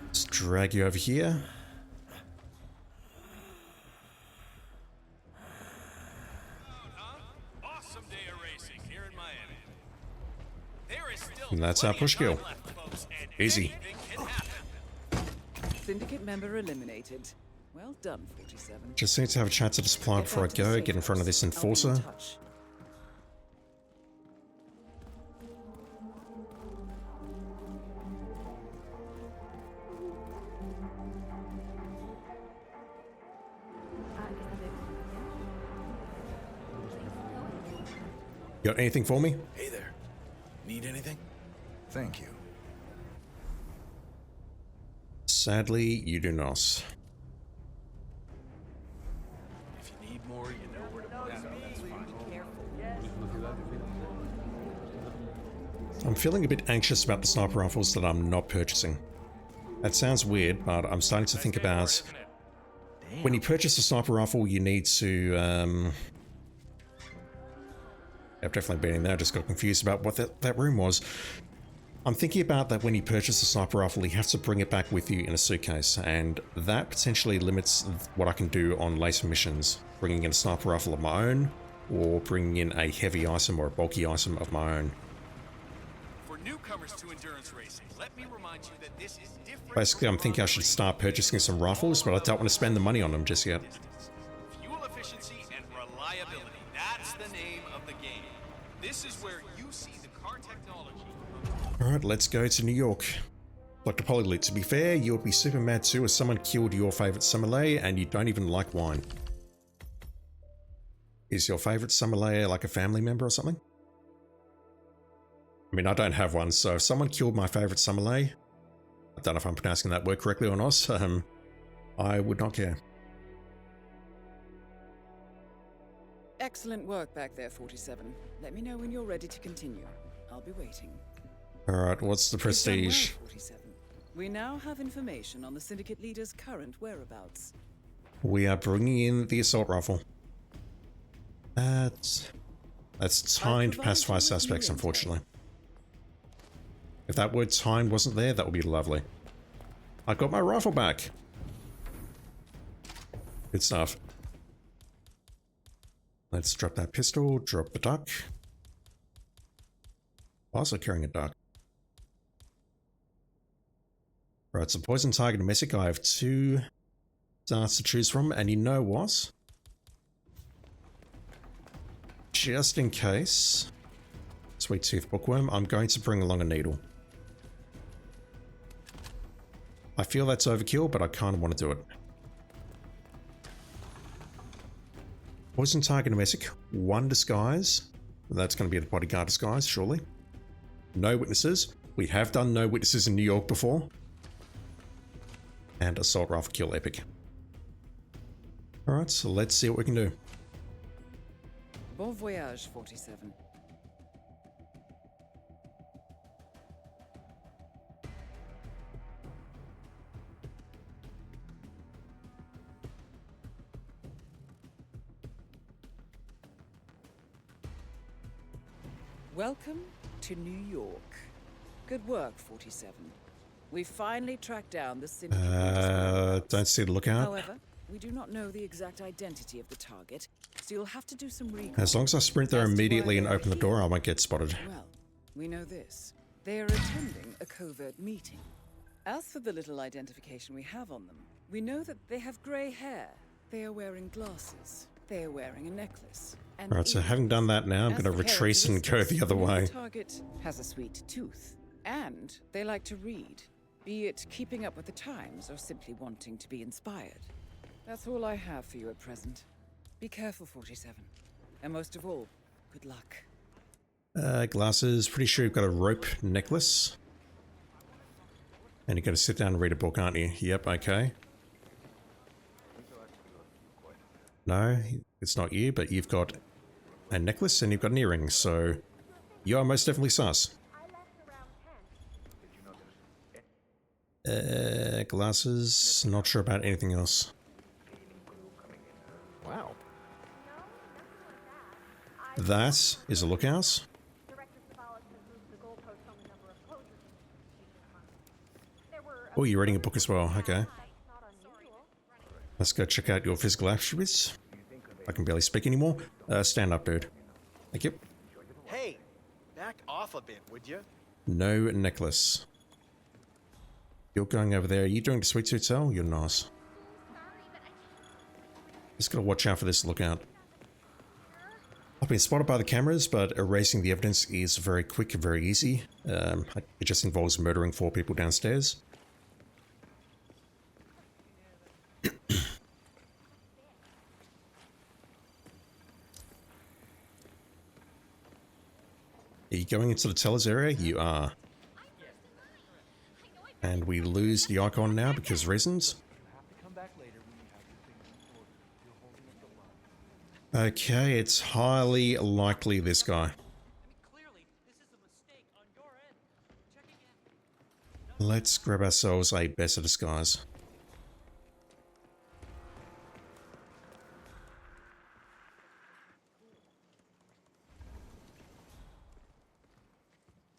Let's drag you over here. And that's our push kill. Easy. Syndicate member eliminated. Well done, 47. Just need to have a chat to the supply before I go, get in front of this enforcer. Got anything for me? Hey there. Need anything? Thank you. Sadly, you do not. If you need more, you know where to put it. That's fine. I'm feeling a bit anxious about the sniper rifles that I'm not purchasing. That sounds weird, but I'm starting to think about when you purchase a sniper rifle, you need to I've definitely been in there, I just got confused about what that room was. I'm thinking about that when you purchase a sniper rifle, you have to bring it back with you in a suitcase, and that potentially limits what I can do on later missions. Bringing in a sniper rifle of my own, or bringing in a heavy item or a bulky item of my own. For newcomers to endurance racing, let me remind you that this is different. Basically, I'm thinking I should start purchasing some rifles, but I don't want to spend the money on them just yet. Fuel efficiency and reliability, that's the name of the game. This is where you see the car technology. Alright, let's go to New York. Dr. Polyleet, to be fair, you'll be super mad too if someone killed your favourite sommelier and you don't even like wine. Is your favourite sommelier like a family member or something? I mean, I don't have one, so if someone killed my favourite sommelier, I don't know if I'm pronouncing that word correctly or not, I would not care. Excellent work back there, 47. Let me know when you're ready to continue. I'll be waiting. Alright, what's the prestige? Well, 47. We now have information on the Syndicate leader's current whereabouts. We are bringing in the assault rifle. That's timed pacify suspects, unfortunately. If that word timed wasn't there, that would be lovely. I got my rifle back. Good stuff. Let's drop that pistol, drop the duck. Also carrying a duck. Right, so poison target domestic. I have 2 darts to choose from, and you know what? Just in case, Sweet Tooth Bookworm, I'm going to bring along a needle. I feel that's overkill, but I kind of want to do it. Poison target domestic, 1 disguise. That's going to be the bodyguard disguise, surely. No witnesses. We have done no witnesses in New York before. And assault rifle kill epic. Alright, so let's see what we can do. Bon voyage, 47. Welcome to New York. Good work, 47. We finally tracked down the Syndicate. Don't see the lookout. However, we do not know the exact identity of the target, so you'll have to do some recon. As long as I sprint there immediately and open the door, I won't get spotted. Well, we know this. They are attending a covert meeting. As for the little identification we have on them, we know that they have grey hair. They are wearing glasses. They are wearing a necklace. Alright, so having done that now, I'm going to retreat and go the other way. The target has a sweet tooth, and they like to read, be it keeping up with the times or simply wanting to be inspired. That's all I have for you at present. Be careful, 47. And most of all, good luck. Glasses. Pretty sure you've got a rope necklace. And you've got to sit down and read a book, aren't you? Yep, okay. No, it's not you, but you've got a necklace and you've got an earring, so you are most definitely sus. Glasses. Not sure about anything else. Wow. That is a lookout. Oh, you're reading a book as well. Okay. Let's go check out your physical attributes. I can barely speak anymore. Stand up, dude. Thank you. Hey, back off a bit, would you? No necklace. You're going over there. Are you doing the sweet suit sell? You're nice. Just gotta watch out for this lookout. I've been spotted by the cameras, but erasing the evidence is very quick and very easy. It just involves murdering 4 people downstairs. Are you going into the tellers area? You are. And we lose the icon now because reasons. Okay, it's highly likely this guy. Let's grab ourselves a better disguise.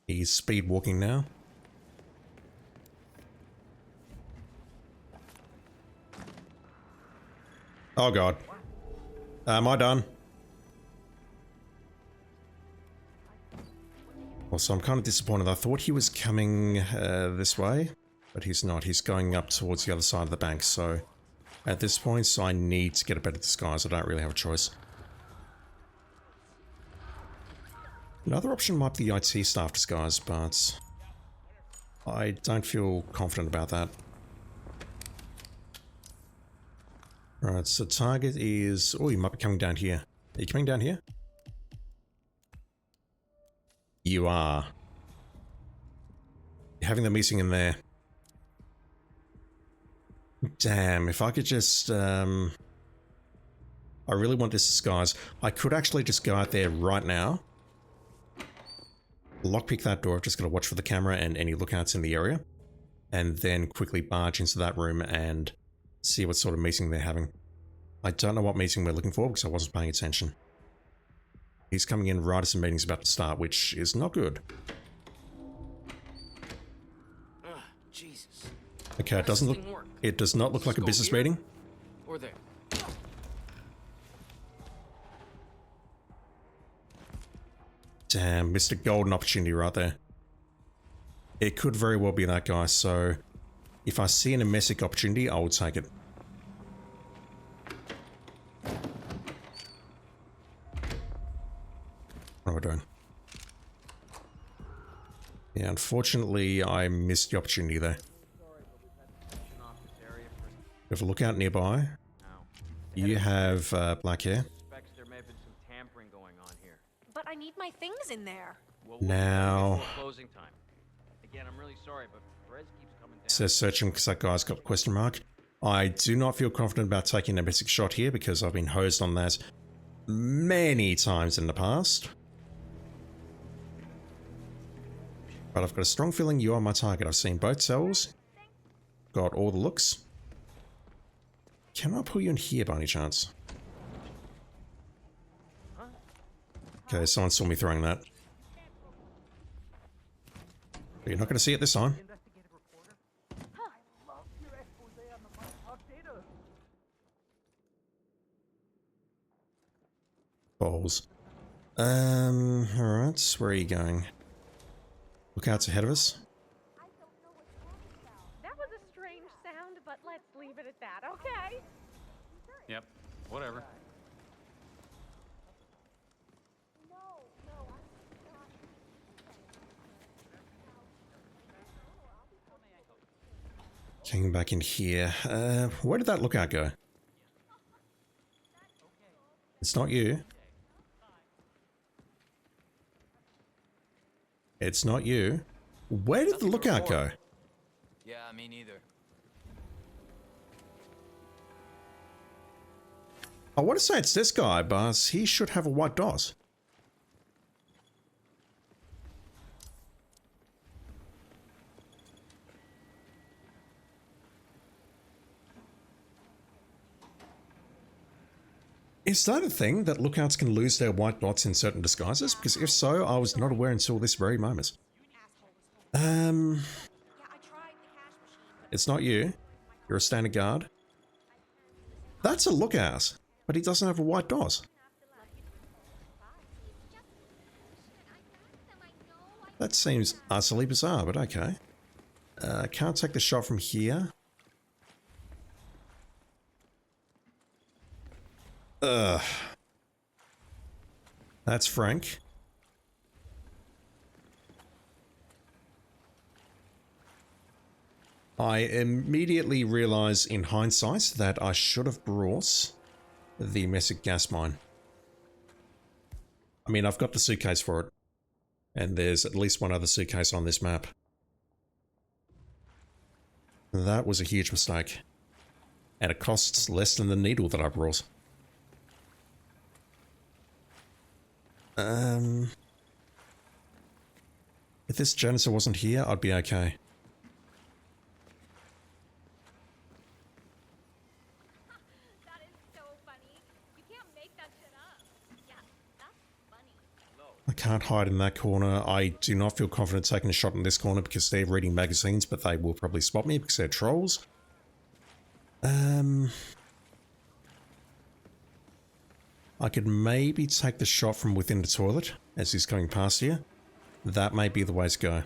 He's speed walking now. Oh god. Am I done? Also, I'm kind of disappointed. I thought he was coming this way, but he's not. He's going up towards the other side of the bank, so at this point, I need to get a better disguise. I don't really have a choice. Another option might be the IT staff disguise, but I don't feel confident about that. Alright, so target is... Oh, you might be coming down here. Are you coming down here? You are. You're having the meeting in there. Damn, if I could just... I really want this disguise. I could actually just go out there right now. Lockpick that door. I've just got to watch for the camera and any lookouts in the area. And then quickly barge into that room and see what sort of meeting they're having. I don't know what meeting we're looking for because I wasn't paying attention. He's coming in right as the meeting's about to start, which is not good. Jesus. Okay, it doesn't look... It does not look like a business meeting. Or there. Damn, missed a golden opportunity right there. It could very well be that guy, so if I see an emesic opportunity, I will take it. What am I doing? Yeah, unfortunately, I missed the opportunity there. We have a lookout nearby. You have black hair. But I need my things in there. Now, Closing time. Again, I'm really sorry, but Perez keeps coming down. says searching because that guy's got a question mark. I do not feel confident about taking a basic shot here because I've been hosed on that many times in the past. But I've got a strong feeling you are my target. I've seen both cells. Got all the looks. Can I pull you in here by any chance? Okay, someone saw me throwing that. But you're not going to see it this time. Balls. Alright, where are you going? Lookouts ahead of us. That was a strange sound, but let's leave it at that, okay? Yep, whatever. Getting back in here. Where did that lookout go? It's not you. It's not you. Where did the lookout go? Yeah, me neither. I want to say it's this guy, but he should have a white dot. Is that a thing, that lookouts can lose their white dots in certain disguises? Because if so, I was not aware until this very moment. It's not you. You're a standard guard. That's a lookout, but he doesn't have a white dot. That seems utterly bizarre, but okay. Can't take the shot from here. Ugh. That's frank. I immediately realise in hindsight that I should have brought the Messick gas mine. I mean, I've got the suitcase for it. And there's at least one other suitcase on this map. That was a huge mistake. And it costs less than the needle that I brought. If this janitor wasn't here, I'd be okay. That is so funny. You can't make that shit up. Yeah, that's funny. I can't hide in that corner. I do not feel confident taking a shot in this corner because they're reading magazines, but they will probably spot me because they're trolls. I could maybe take the shot from within the toilet as he's coming past here. That may be the way to go.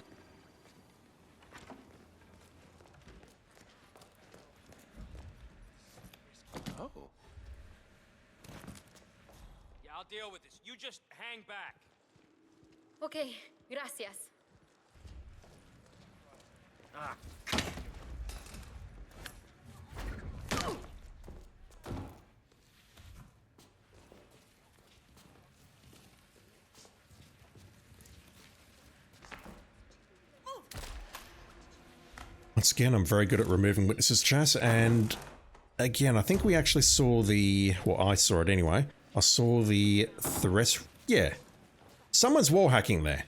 Oh. Yeah, I'll deal with this. You just hang back. Okay, gracias. Ah. Once again, I'm very good at removing witnesses chat, and again, I think we actually saw the... well, I saw it anyway. I saw the threat... yeah. Someone's wall hacking there.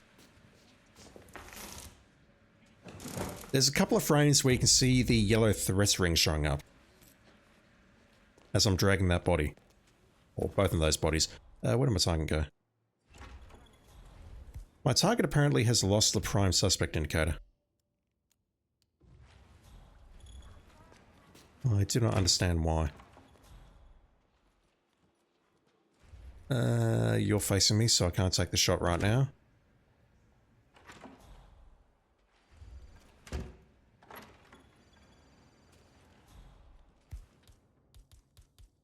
There's a couple of frames where you can see the yellow threat ring showing up. As I'm dragging that body. Or both of those bodies. Where did my target go? My target apparently has lost the prime suspect indicator. I do not understand why. You're facing me, so I can't take the shot right now.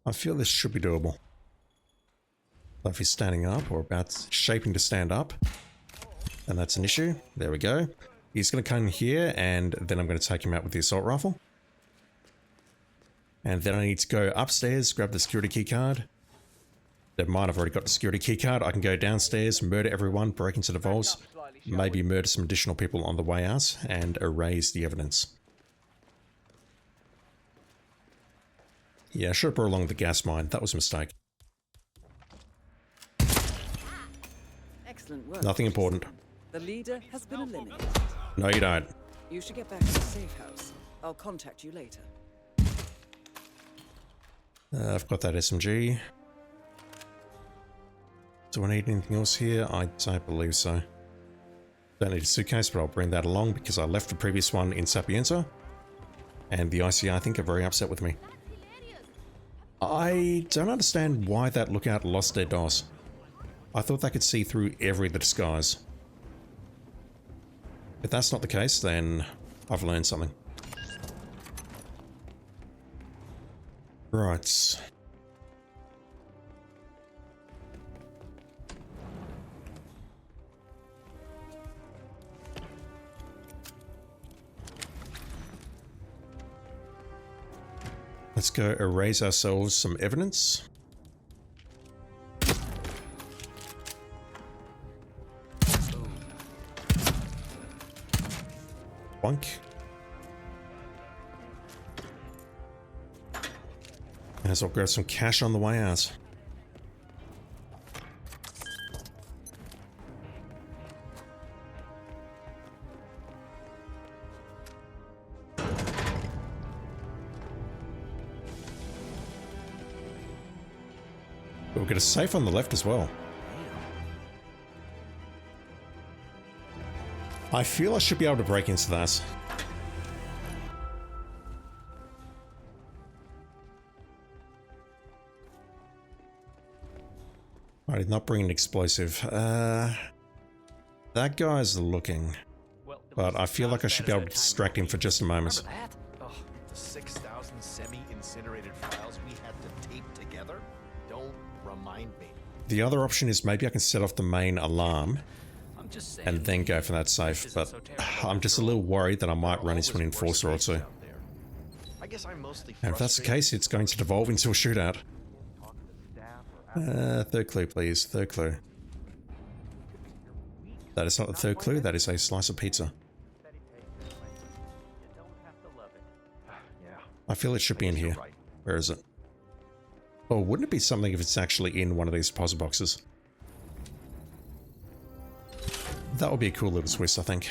I feel this should be doable. But if he's standing up or about shaping to stand up, then that's an issue. There we go. He's going to come here, and then I'm going to take him out with the assault rifle. And then I need to go upstairs, grab the security key card. Never mind, I've already got the security key card. I can go downstairs, murder everyone, break into the vaults, maybe murder some additional people on the way out, and erase the evidence. Yeah, I should have brought along the gas mine. That was a mistake. Excellent work. Nothing important. The leader has been eliminated. No, you don't. You should get back to the safe house. I'll contact you later. I've got that SMG. Do I need anything else here? I don't believe so. Don't need a suitcase, but I'll bring that along because I left the previous one in Sapienza. And the ICI, I think, are very upset with me. I don't understand why that lookout lost their DOS. I thought they could see through every disguise. If that's not the case, then I've learned something. Right. Let's go erase ourselves some evidence. Bonk. As I'll grab some cash on the way out. We'll get a safe on the left as well. I feel I should be able to break into that. I did not bring an explosive. That guy's looking. But I feel like I should be able to distract him for just a moment. Remember that? Oh, the 6,000 semi-incinerated files we had to tape together? Don't remind me. The other option is maybe I can set off the main alarm and then go for that safe, but I'm just a little worried that I might run into an enforcer or two. I guess I'm mostly And if that's the case, it's going to devolve into a shootout. Third clue, please. Third clue. That is not the third clue, that is a slice of pizza. I feel it should be in here. Where is it? Or wouldn't it be something if it's actually in one of these deposit boxes? That would be a cool little twist, I think.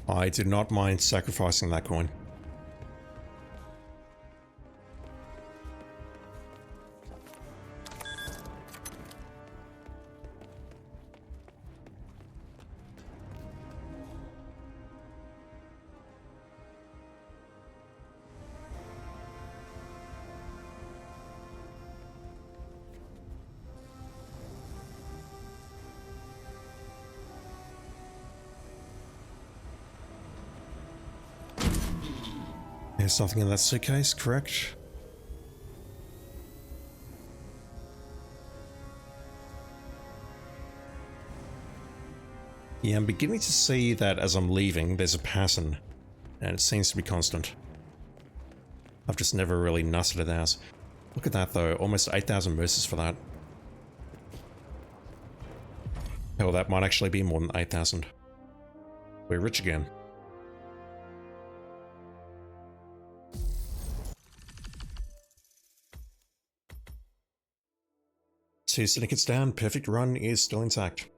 I did not mind sacrificing that coin. There's nothing in that suitcase, correct? Yeah, I'm beginning to see that as I'm leaving, there's a pattern, and it seems to be constant. I've just never really nutted it out. Look at that though, almost 8,000 merces for that. Hell, that might actually be more than 8,000. We're rich again. Two syndicates down, perfect run is still intact.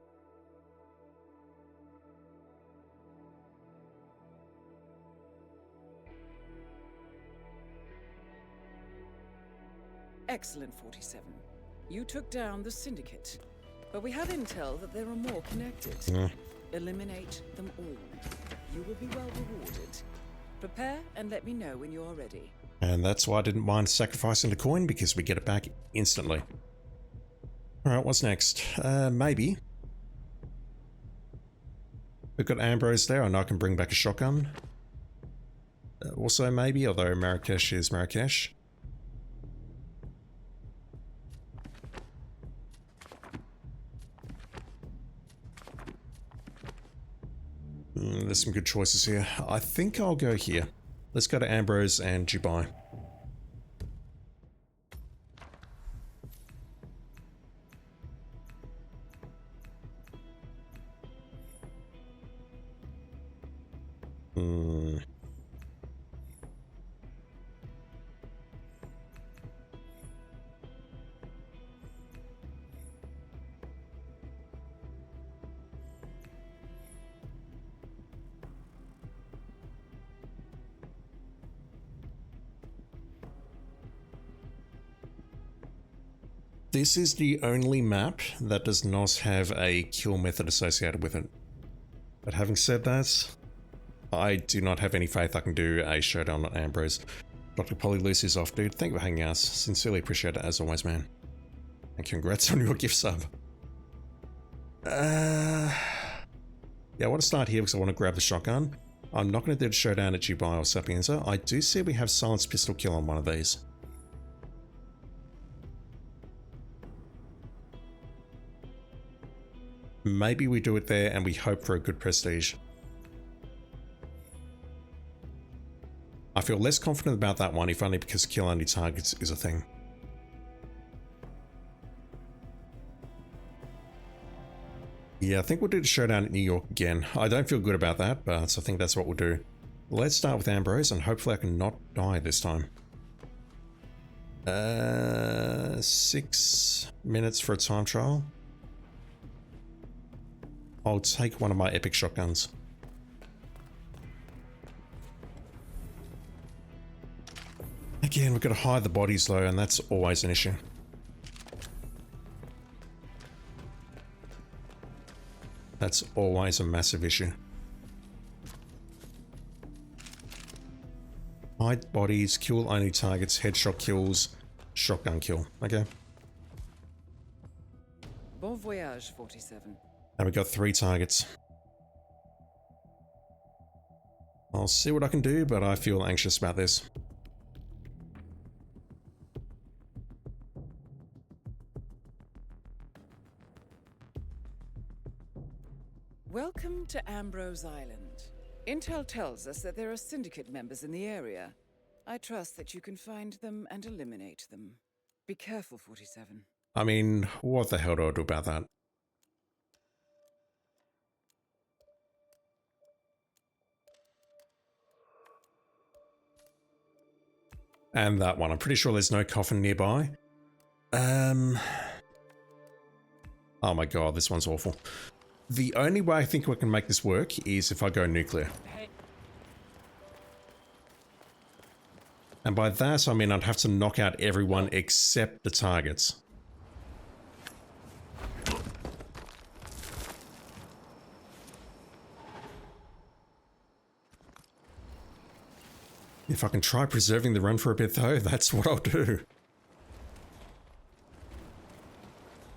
Excellent, 47. You took down the Syndicate, but we have intel that there are more connected. Eliminate them all. You will be well rewarded. Prepare and let me know when you're ready. And that's why I didn't mind sacrificing the coin, because we get it back instantly. Alright, what's next? Maybe. We've got Ambrose there, I know I can bring back a shotgun. Also maybe, although Marrakesh is Marrakesh. There's some good choices here. I think I'll go here. Let's go to Ambrose and Dubai. This is the only map that does not have a kill method associated with it. But having said that, I do not have any faith I can do a showdown on Ambrose. Dr. Polyloose is off, dude. Thank you for hanging out. Sincerely appreciate it as always, man. And congrats on your gift sub. Yeah, I want to start here because I want to grab the shotgun. I'm not going to do the showdown at Dubai or Sapienza. I do see we have silenced pistol kill on one of these. Maybe we do it there and we hope for a good prestige. I feel less confident about that one, if only because kill only targets is a thing. Yeah, I think we'll do the showdown at New York again. I don't feel good about that, but I think that's what we'll do. Let's start with Ambrose and hopefully I can not die this time. 6 minutes for a time trial. I'll take one of my epic shotguns. Again, we've got to hide the bodies though, and that's always an issue. That's always a massive issue. Hide bodies, kill only targets, headshot kills, shotgun kill. Okay. Bon voyage, 47. And we got 3 targets. I'll see what I can do, but I feel anxious about this. Welcome to Ambrose Island. Intel tells us that there are Syndicate members in the area. I trust that you can find them and eliminate them. Be careful, 47. I mean, what the hell do I do about that? And that one. I'm pretty sure there's no coffin nearby. Oh my god, this one's awful. The only way I think we can make this work is if I go nuclear. And by that, I mean I'd have to knock out everyone except the targets. If I can try preserving the run for a bit though, that's what I'll do.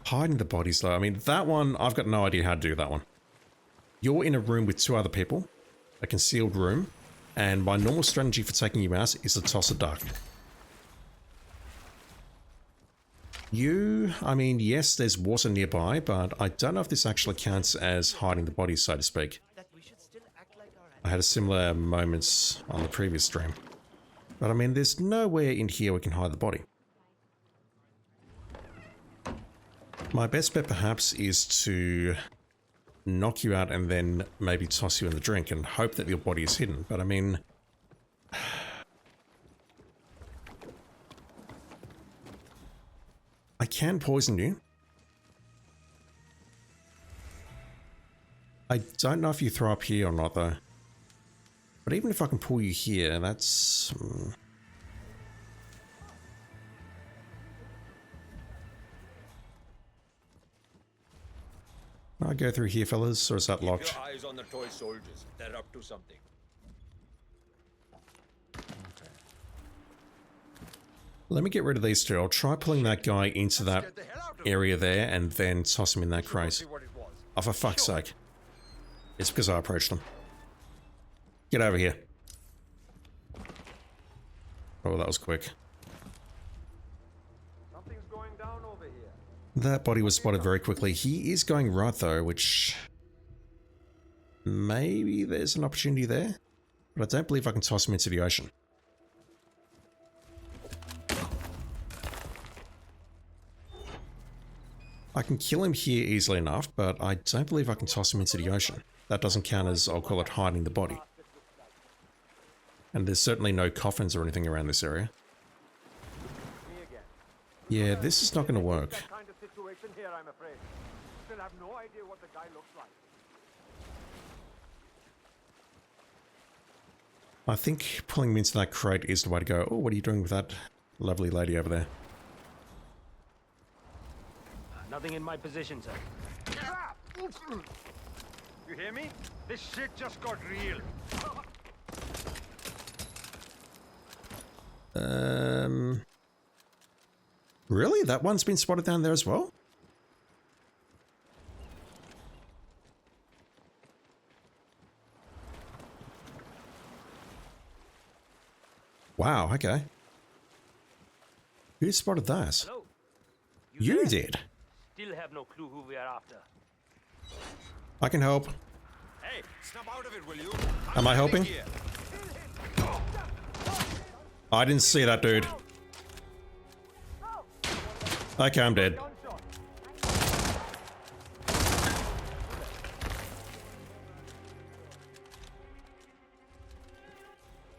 Hiding the bodies though, I mean that one, I've got no idea how to do that one. You're in a room with 2 other people, a concealed room, and my normal strategy for taking you out is to toss a duck. You, I mean yes there's water nearby, but I don't know if this actually counts as hiding the bodies so to speak. I had a similar moments on the previous stream. But I mean, there's nowhere in here we can hide the body. My best bet perhaps is to knock you out and then maybe toss you in the drink and hope that your body is hidden. But I mean... I can poison you. I don't know if you throw up here or not though. But even if I can pull you here, that's... I'll go through here, fellas, or is that locked? Keep your eyes on the toy soldiers. They're up to something. Let me get rid of these 2. I'll try pulling that guy into that area there and then toss him in that crate. Oh, for fuck's sake. It's because I approached them. Get over here. Oh, that was quick. Something's going down over here. That body was spotted very quickly. He is going right though, which... maybe there's an opportunity there? But I don't believe I can toss him into the ocean. I can kill him here easily enough, but I don't believe I can toss him into the ocean. That doesn't count as, I'll call it, hiding the body. And there's certainly no coffins or anything around this area. Yeah, this is not going to work. That kind of situation here, I'm afraid. Still have no idea what the guy looks like. I think pulling him into that crate is the way to go. Oh, what are you doing with that lovely lady over there? Nothing in my position, sir. You hear me? This shit just got real. Really? That one's been spotted down there as well? Wow, okay. Who spotted that? Hello? You did. Still have no clue who we are after. I can help. Hey, snap out of it, will you? Am I helping? I didn't see that dude. Okay, I'm dead.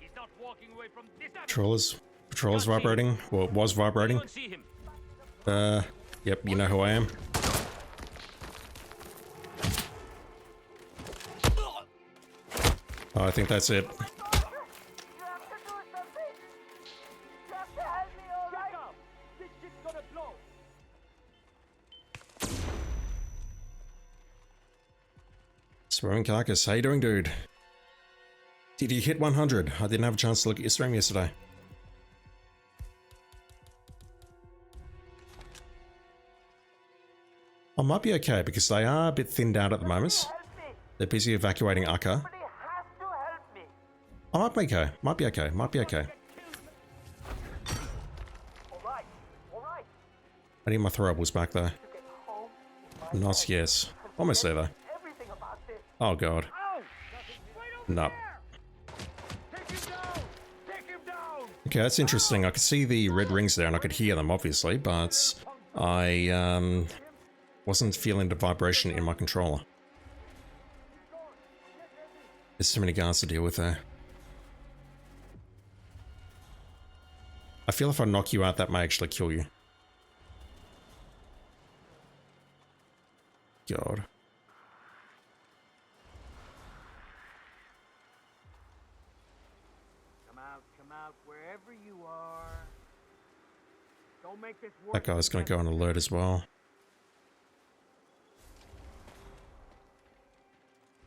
He's not walking away from this. Patroller's vibrating. Well, it was vibrating. Yep, you know who I am. Oh, I think that's it. Carcass. How you doing, dude? Did you hit 100? I didn't have a chance to look at your stream yesterday. I might be okay because they are a bit thinned out at the moment. They're busy evacuating Akka. I might be okay. Might be okay. Might be okay. I need my throwables back though. Not yet. Almost there though. Oh god. No. Okay, that's interesting. I could see the red rings there and I could hear them obviously, but I wasn't feeling the vibration in my controller. There's too many guards to deal with there. I feel if I knock you out that may actually kill you. God. Come out, wherever you are. Don't make this work. That guy's gonna go on alert as well.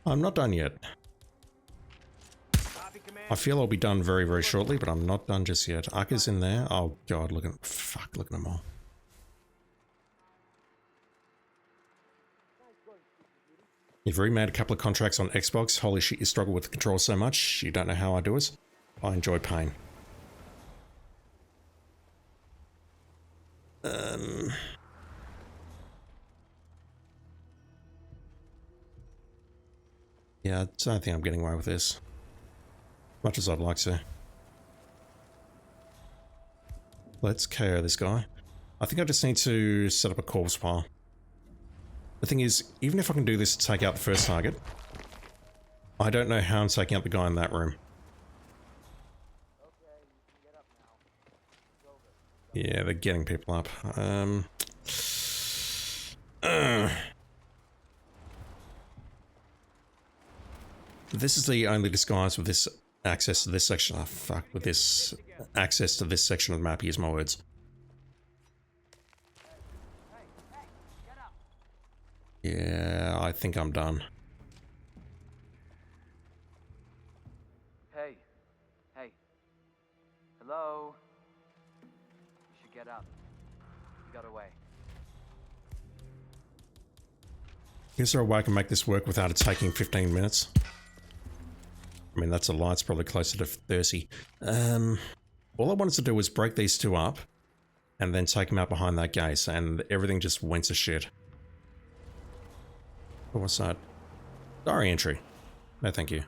I'm not done yet. I feel I'll be done very, very shortly, but I'm not done just yet. Akka's in there. Oh god, look at fuck, look at them all. You've remade a couple of contracts on Xbox. Holy shit, you struggle with the controls so much. You don't know how I do it. I enjoy pain. Yeah, I don't think I'm getting away with this. Much as I'd like to. Let's KO this guy. I think I just need to set up a corpse pile. The thing is, even if I can do this to take out the first target, I don't know how I'm taking out the guy in that room. Yeah, they're getting people up. This is the only disguise with this access to this section. Oh fuck, with this access to this section of the map, use my words. Yeah, I think I'm done. Hey. Hello? You should get up. You got away. Is there a way I can make this work without it taking 15 minutes? I mean, that's a lie. It's probably closer to 30. All I wanted to do was break these two up and then take them out behind that gate, and everything just went to shit. Oh, what's that? Diary entry. No, thank you.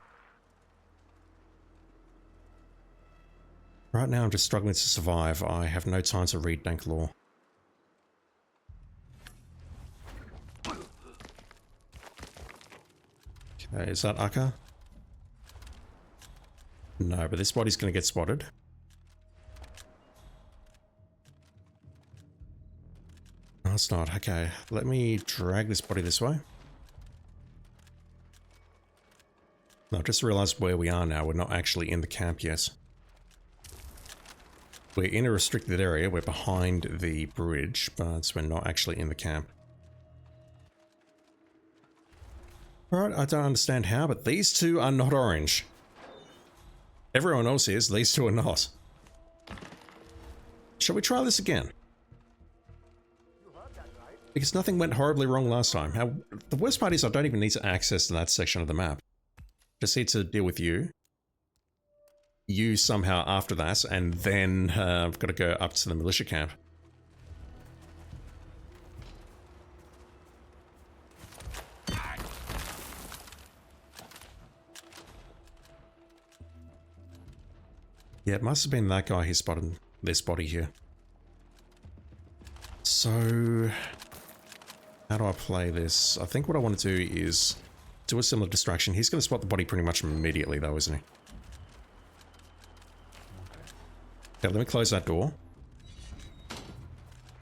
Right now, I'm just struggling to survive. I have no time to read dank lore. Okay, is that Akka? No, but this body's going to get spotted. No, it's not. Okay, let me drag this body this way. No, I just realized where we are now. We're not actually in the camp yet. We're in a restricted area. We're behind the bridge, but we're not actually in the camp. Alright, I don't understand how, but these two are not orange. Everyone else is, these two are not. Shall we try this again? Because nothing went horribly wrong last time. Now, the worst part is I don't even need to access that section of the map. Just need to deal with you. You somehow after that, and then I've got to go up to the militia camp. Yeah, it must have been that guy who spotted this body here. So, how do I play this? I think what I want to do is do a similar distraction. He's going to spot the body pretty much immediately though, isn't he? Okay, let me close that door.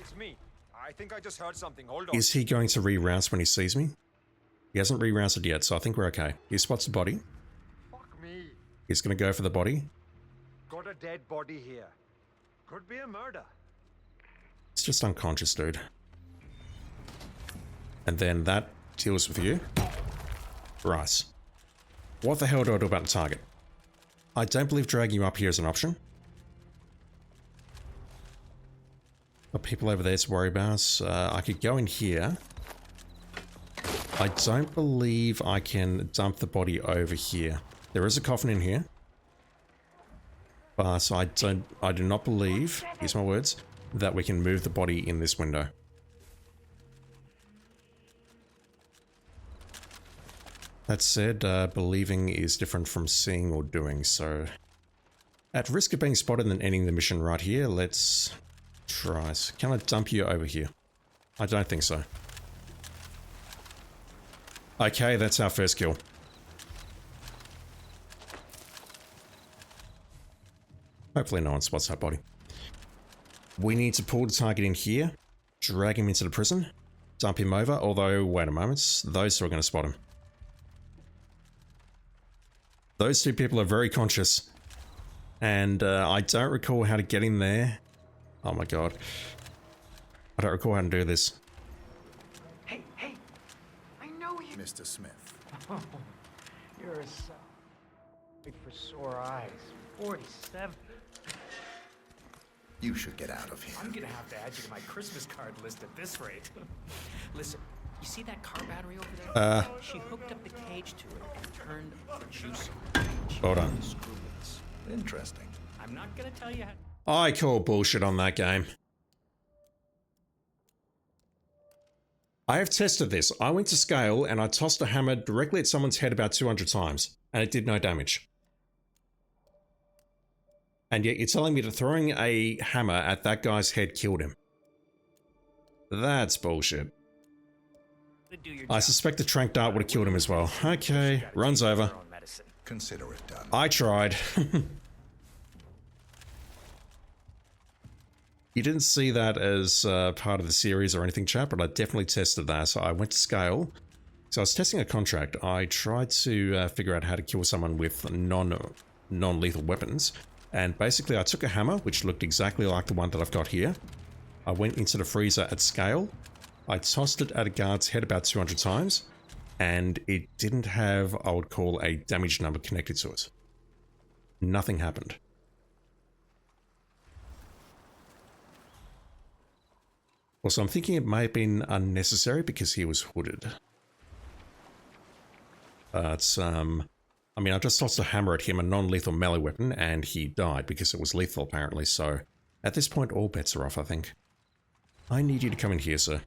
It's me. I think I just heard something. Hold on. Is he going to re-rouse when he sees me? He hasn't re-roused yet, so I think we're okay. He spots the body. Fuck me. He's going to go for the body. Got a dead body here. Could be a murder. It's just unconscious, dude. And then that deals with you. Right. What the hell do I do about the target? I don't believe dragging you up here is an option. Got people over there to worry about. I could go in here. I don't believe I can dump the body over here. There is a coffin in here. But I do not believe, here's my words, that we can move the body in this window. That said, believing is different from seeing or doing, so... At risk of being spotted and ending the mission right here, let's try. Can I dump you over here? I don't think so. Okay, that's our first kill. Hopefully no one spots that body. We need to pull the target in here, drag him into the prison, dump him over, although, wait a moment, those two are going to spot him. Those two people are very conscious, and I don't recall how to get in there. Oh my god. I don't recall how to do this. Hey, I know you. Mr. Smith. Oh, you're a son. Wait for sore eyes. 47. You should get out of here. I'm gonna have to add you to my Christmas card list at this rate. Listen, you see that car battery over there? She hooked up the cage to it and turned the juice on. Hold on. Interesting. I'm not gonna tell you how. I call bullshit on that game. I have tested this. I went to scale and I tossed a hammer directly at someone's head about 200 times, and it did no damage. And yet you're telling me that throwing a hammer at that guy's head killed him. That's bullshit. I suspect the trank dart would have killed him as well. Okay, runs over. Consider it done. I tried. You didn't see that as part of the series or anything, chat, but I definitely tested that. So I went to scale. So I was testing a contract. I tried to figure out how to kill someone with non-lethal weapons. And basically I took a hammer, which looked exactly like the one that I've got here. I went into the freezer at scale. I tossed it at a guard's head about 200 times. And it didn't have, I would call, a damage number connected to it. Nothing happened. Also, I'm thinking it may have been unnecessary because he was hooded. But, I mean, I just tossed a hammer at him, a non-lethal melee weapon, and he died because it was lethal, apparently. So, at this point, all bets are off, I think. I need you to come in here, sir.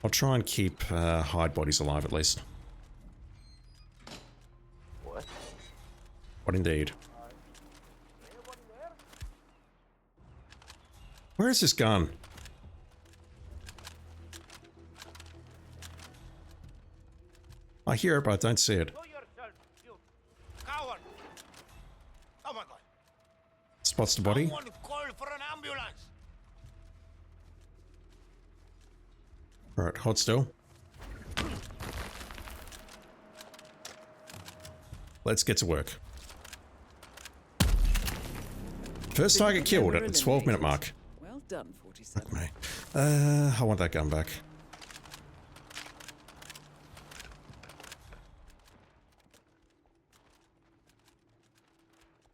I'll try and keep hide bodies alive, at least. What? What indeed? Where is this gun? I hear it, but I don't see it. Coward! Oh my god. Spots the body. Someone call for an ambulance. Alright, hold still. Let's get to work. First target killed at the 12-minute mark. Well done, 47. Fuck me. I want that gun back.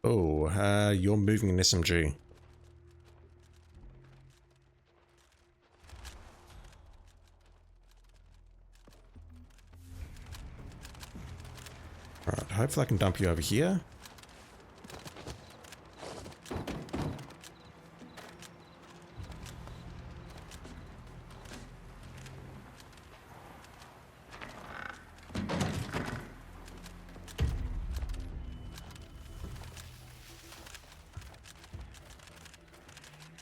Oh, you're moving an SMG. Alright, hopefully I can dump you over here.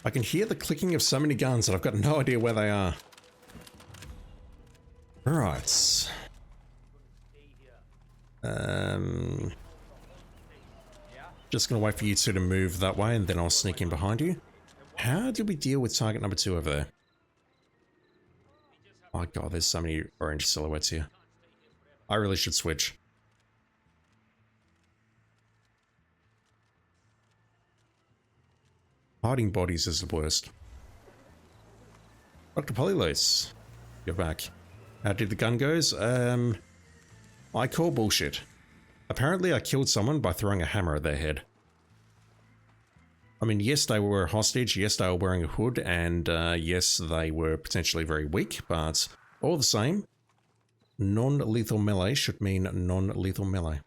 I can hear the clicking of so many guns that I've got no idea where they are. Right. Just gonna wait for you two to move that way and then I'll sneak in behind you. How do we deal with target number 2 over there? Oh god, there's so many orange silhouettes here. I really should switch. Hiding bodies is the worst. Dr. Polylos, you're back. How did the gun goes? I call bullshit. Apparently I killed someone by throwing a hammer at their head. I mean, yes, they were hostage, yes, they were wearing a hood, and yes, they were potentially very weak, but all the same, non-lethal melee should mean non-lethal melee.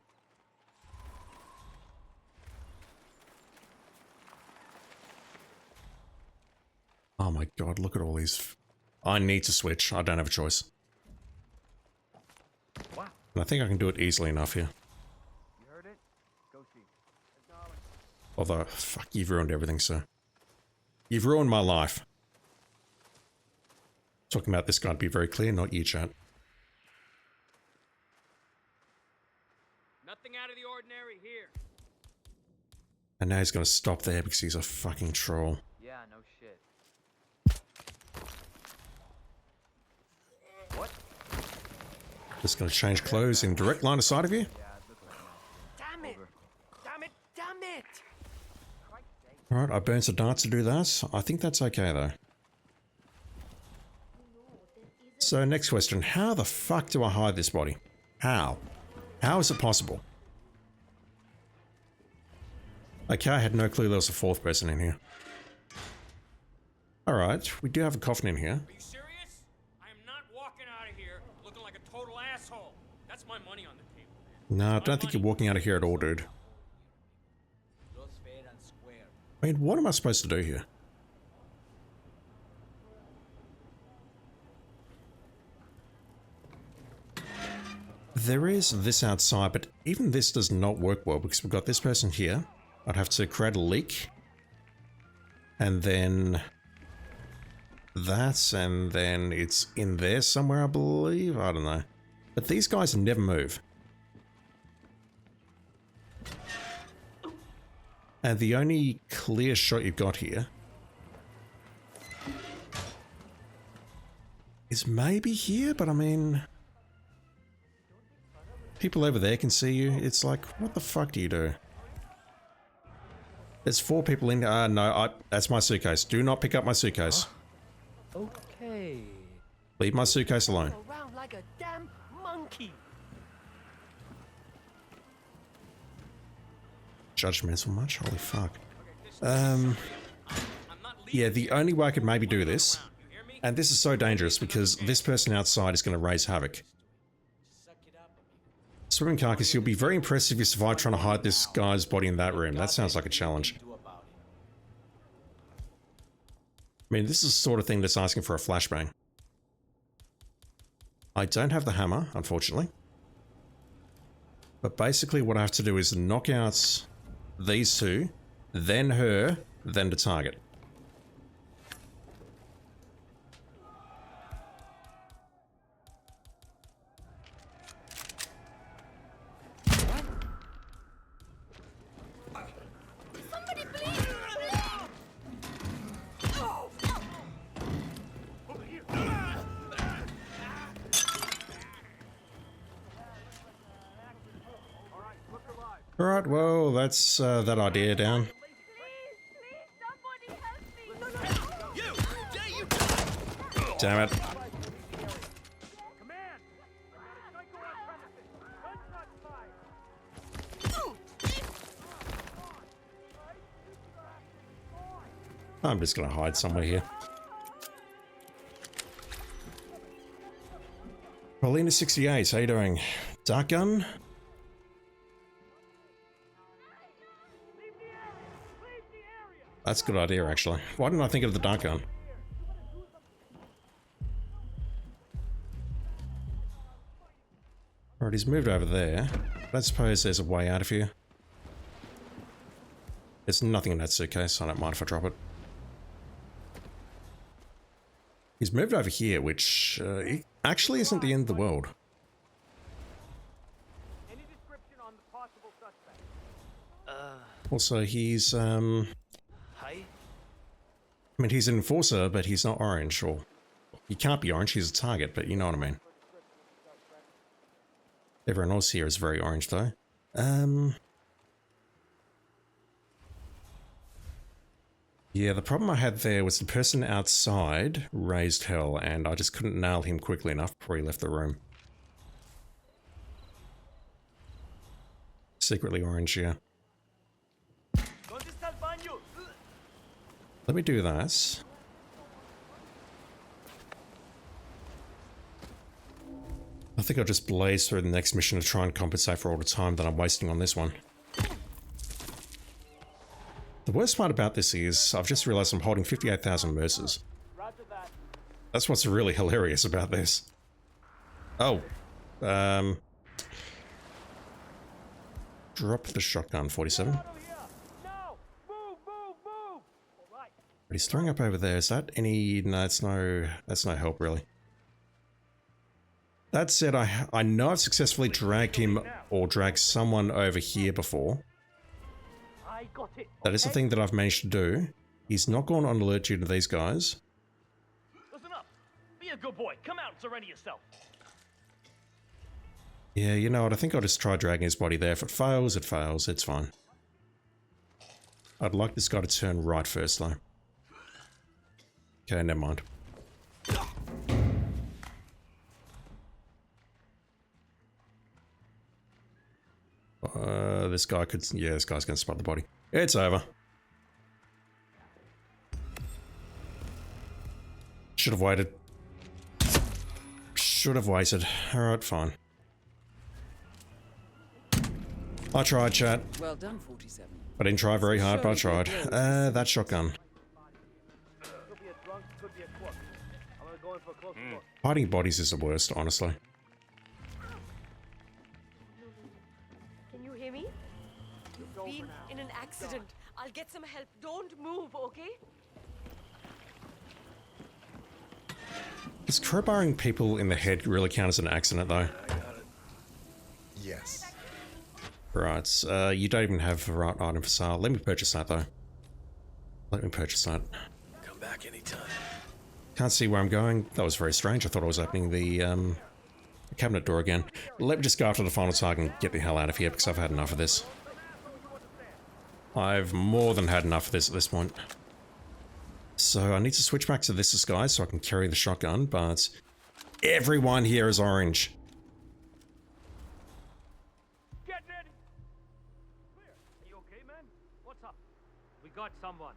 Oh my god, look at all these. I need to switch. I don't have a choice. Wow. And I think I can do it easily enough here. You heard it? Go see. Although, fuck, you've ruined everything, sir. You've ruined my life. Talking about this guy to be very clear, not you, chat. Nothing out of the ordinary here. And now he's going to stop there because he's a fucking troll. Yeah, no shit. What? Just going to change clothes in direct line of sight of you. Damn it! Damn it! Damn it! Alright, I burned some darts to do that. I think that's okay, though. So, next question. How the fuck do I hide this body? How? How is it possible? Okay, I had no clue there was a fourth person in here. Alright, we do have a coffin in here. Are you serious? I am not walking out of here looking like a total asshole. That's my money on the table. No, I don't think you're walking out of here at all, dude. I mean, what am I supposed to do here? There is this outside, but even this does not work well because we've got this person here. I'd have to create a leak. And then that, and then it's in there somewhere, I believe. I don't know. But these guys never move. And the only clear shot you've got here is maybe here, but I mean, people over there can see you. It's like, what the fuck do you do? There's 4 people in there. No, that's my suitcase. Do not pick up my suitcase. Okay. Leave my suitcase alone. Around like a damn monkey. Judgmental much? Holy fuck. Yeah, the only way I could maybe do this, and this is so dangerous because this person outside is going to raise havoc. Swimming Carcass, you'll be very impressed if you survive trying to hide this guy's body in that room. That sounds like a challenge. I mean, this is the sort of thing that's asking for a flashbang. I don't have the hammer, unfortunately. But basically what I have to do is knock out these 2, then her, then the target. Alright, well, that's that idea down. Damn it. I'm just gonna hide somewhere here. Paulina68, how you doing? Dark gun? That's a good idea, actually. Why didn't I think of the dark gun? Alright, he's moved over there. Let's suppose there's a way out of here. There's nothing in that suitcase. I don't mind if I drop it. He's moved over here, which actually isn't the end of the world. Any description on the possible suspect? Also, he's, Hi? I mean, he's an enforcer, but he's not orange, or... He can't be orange, he's a target, but you know what I mean. Everyone else here is very orange, though. Yeah, the problem I had there was the person outside raised hell, and I just couldn't nail him quickly enough before he left the room. secretly orange, yeah. Let me do that. I think I'll just blaze through the next mission to try and compensate for all the time that I'm wasting on this one. The worst part about this is, I've just realized I'm holding 58,000 mercers. That's what's really hilarious about this. Oh. Drop the shotgun, 47. But he's throwing up over there. Is that any... No, that's no help, really. That said, I know I've successfully dragged him or dragged someone over here before. That is the thing that I've managed to do. He's not gone on alert due to these guys. Listen up. Be a good boy. Come out and surrender yourself. Yeah, you know what? I think I'll just try dragging his body there. If it fails, it fails. It's fine. I'd like this guy to turn right first, though. Okay, never mind. This guy could... Yeah, this guy's gonna spot the body. It's over. Should have waited. Should have waited. Alright, fine. I tried, chat. Well done, 47. I didn't try very hard, but I tried. That shotgun. Hiding bodies is the worst, honestly. Can you hear me? You've been in an accident. I'll get some help. Don't move, okay? Does crowbarring people in the head really count as an accident, though? Yes. Right, you don't even have the right item for sale. Let me purchase that, though. Let me purchase that. Come back anytime. Can't see where I'm going. That was very strange. I thought I was opening the cabinet door again. Let me just go after the final target and get the hell out of here, because I've had enough of this. I've more than had enough of this at this point. So I need to switch back to this disguise so I can carry the shotgun, but everyone here is orange. Get ready. Where? Are you okay, man? What's up? We got someone.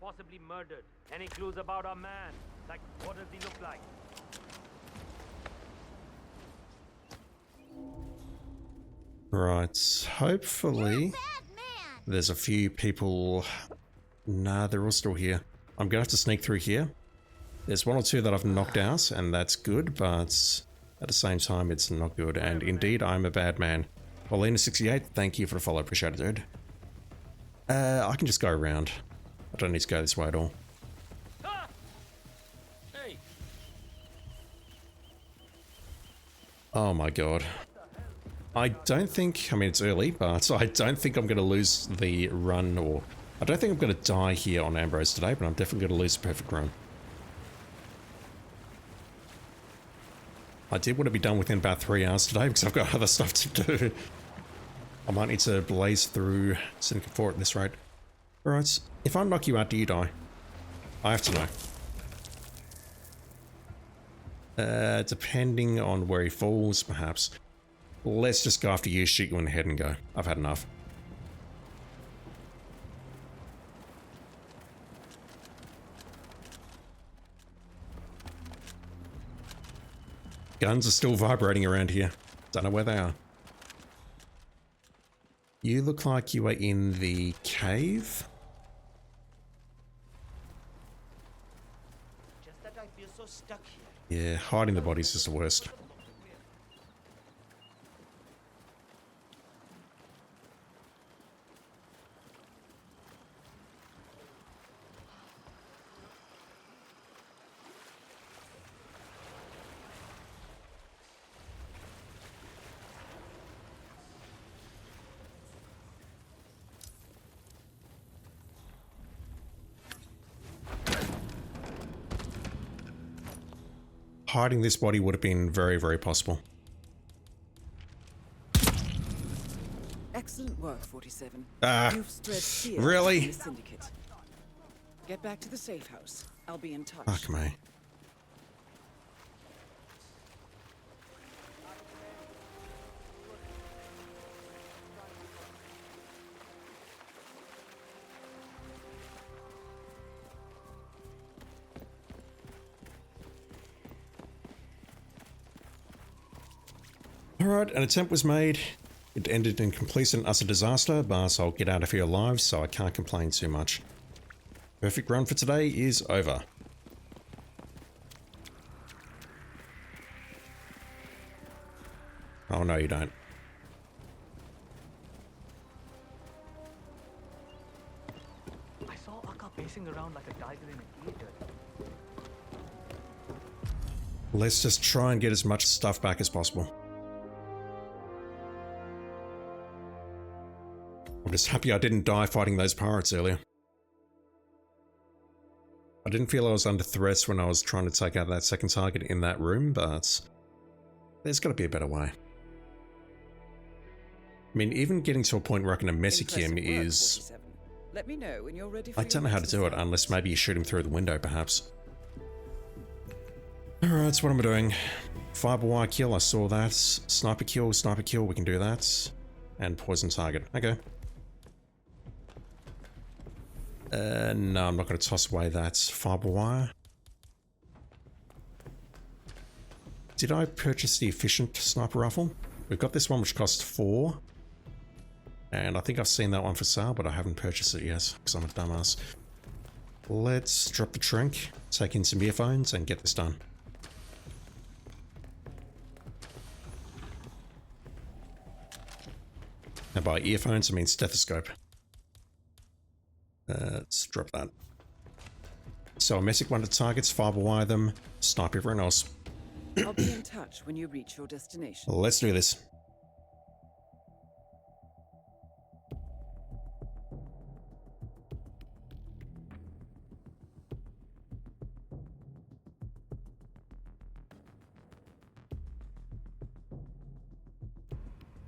Possibly murdered. Any clues about our man? Like, what does he look like? Right, hopefully there's a few people... Nah, they're all still here. I'm gonna have to sneak through here. There's one or two that I've knocked out, and that's good, but at the same time, it's not good. And indeed, I'm a bad man. Paulina68, thank you for the follow, appreciate it, dude. I can just go around. I don't need to go this way at all. Hey. Oh my god. I don't think, I mean it's early, but I don't think I'm going to lose the run, or I don't think I'm going to die here on Ambrose today, but I'm definitely going to lose the perfect run. I did want to be done within about 3 hours today because I've got other stuff to do. I might need to blaze through Syndicate 4 at this rate. Alright, if I knock you out, do you die? I have to know. Depending on where he falls, perhaps. Let's just go after you, shoot you in the head and go. I've had enough. Guns are still vibrating around here. Don't know where they are. You look like you are in the cave. Just that I feel so stuck here. Yeah, hiding the bodies is the worst. Hiding this body would have been very, very possible. Excellent work, 47. Ah, You've spread fear really? in the Syndicate. Get back to the safe house. I'll be in touch. Fuck me. Alright, an attempt was made. It ended in complete and utter disaster, but I'll get out of here alive, so I can't complain too much. Perfect run for today is over. Oh no, you don't. I saw Akka pacing around like a tiger in a cage. Let's just try and get as much stuff back as possible. I'm just happy I didn't die fighting those pirates earlier. I didn't feel I was under threat when I was trying to take out that second target in that room, but there's got to be a better way. I mean, even getting to a point where I can message him is... Let me know when you're ready for I don't know how to do it unless maybe you shoot him through the window, perhaps. Alright, so what am I doing? Fiber wire kill, I saw that. Sniper kill, we can do that. And poison target, okay. No, I'm not going to toss away that fiber wire. Did I purchase the efficient sniper rifle? We've got this one which costs 4. And I think I've seen that one for sale, but I haven't purchased it yet because I'm a dumbass. Let's drop the trunk, take in some earphones, and get this done. And by earphones, I mean stethoscope. Let's drop that. So, messic one of the targets, fiber wire them, snipe everyone else. I'll be in touch when you reach your destination. Let's do this.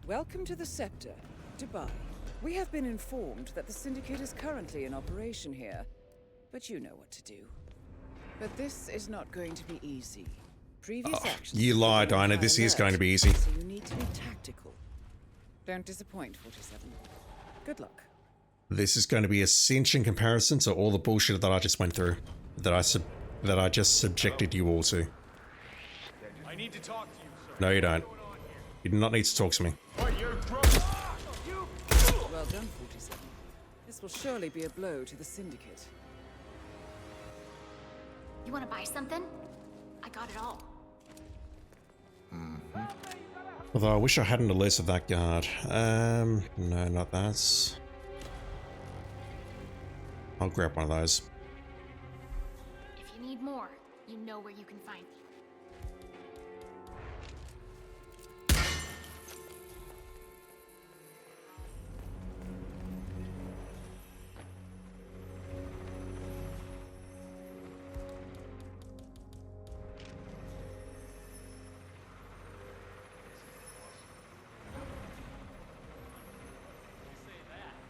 Welcome to the Scepter, Dubai. We have been informed that the Syndicate is currently in operation here, but you know what to do. But this is not going to be easy. Previous actions... You lied, Dinah. This is going to be easy. So you need to be tactical. Don't disappoint, 47. Good luck. This is going to be a cinch in comparison to all the bullshit that I just went through. That I just subjected you all to. I need to talk to you, sir. No, you don't. You do not need to talk to me. Well done, 47. This will surely be a blow to the Syndicate. You want to buy something? I got it all. Although I wish I hadn't alerted that guard. No, not that. I'll grab one of those. If you need more, you know where you can find me.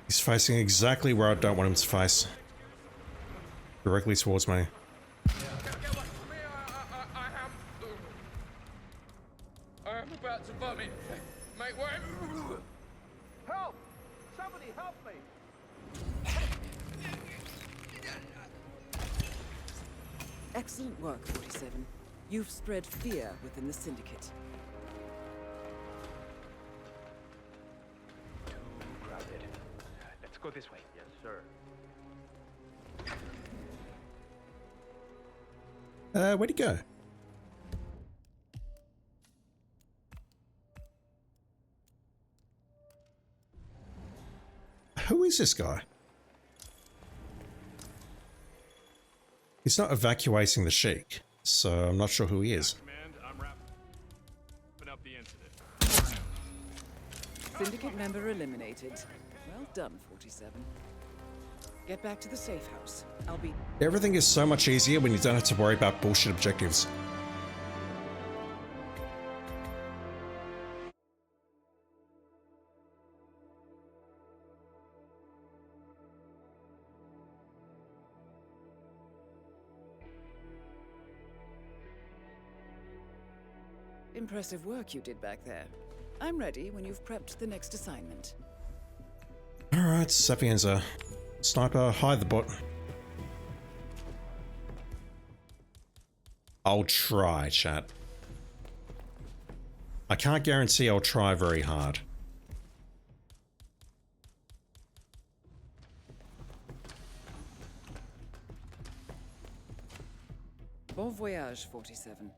He's facing exactly where I don't want him to face. Directly towards me. I'm about to vomit. Mate, where? Help! Somebody help me! Excellent work, 47. You've spread fear within the Syndicate. Let's go this way. Yes, sir. Where'd he go? Who is this guy? He's not evacuating the Sheik, so I'm not sure who he is. Command, I'm wrapping up the incident. Syndicate member eliminated. Well done, 47. Get back to the safe house. I'll be... Everything is so much easier when you don't have to worry about bullshit objectives. Impressive work you did back there. I'm ready when you've prepped the next assignment. Alright, Sapienza. Sniper, hide the bot. I'll try, chat. I can't guarantee I'll try very hard. Bon voyage, 47.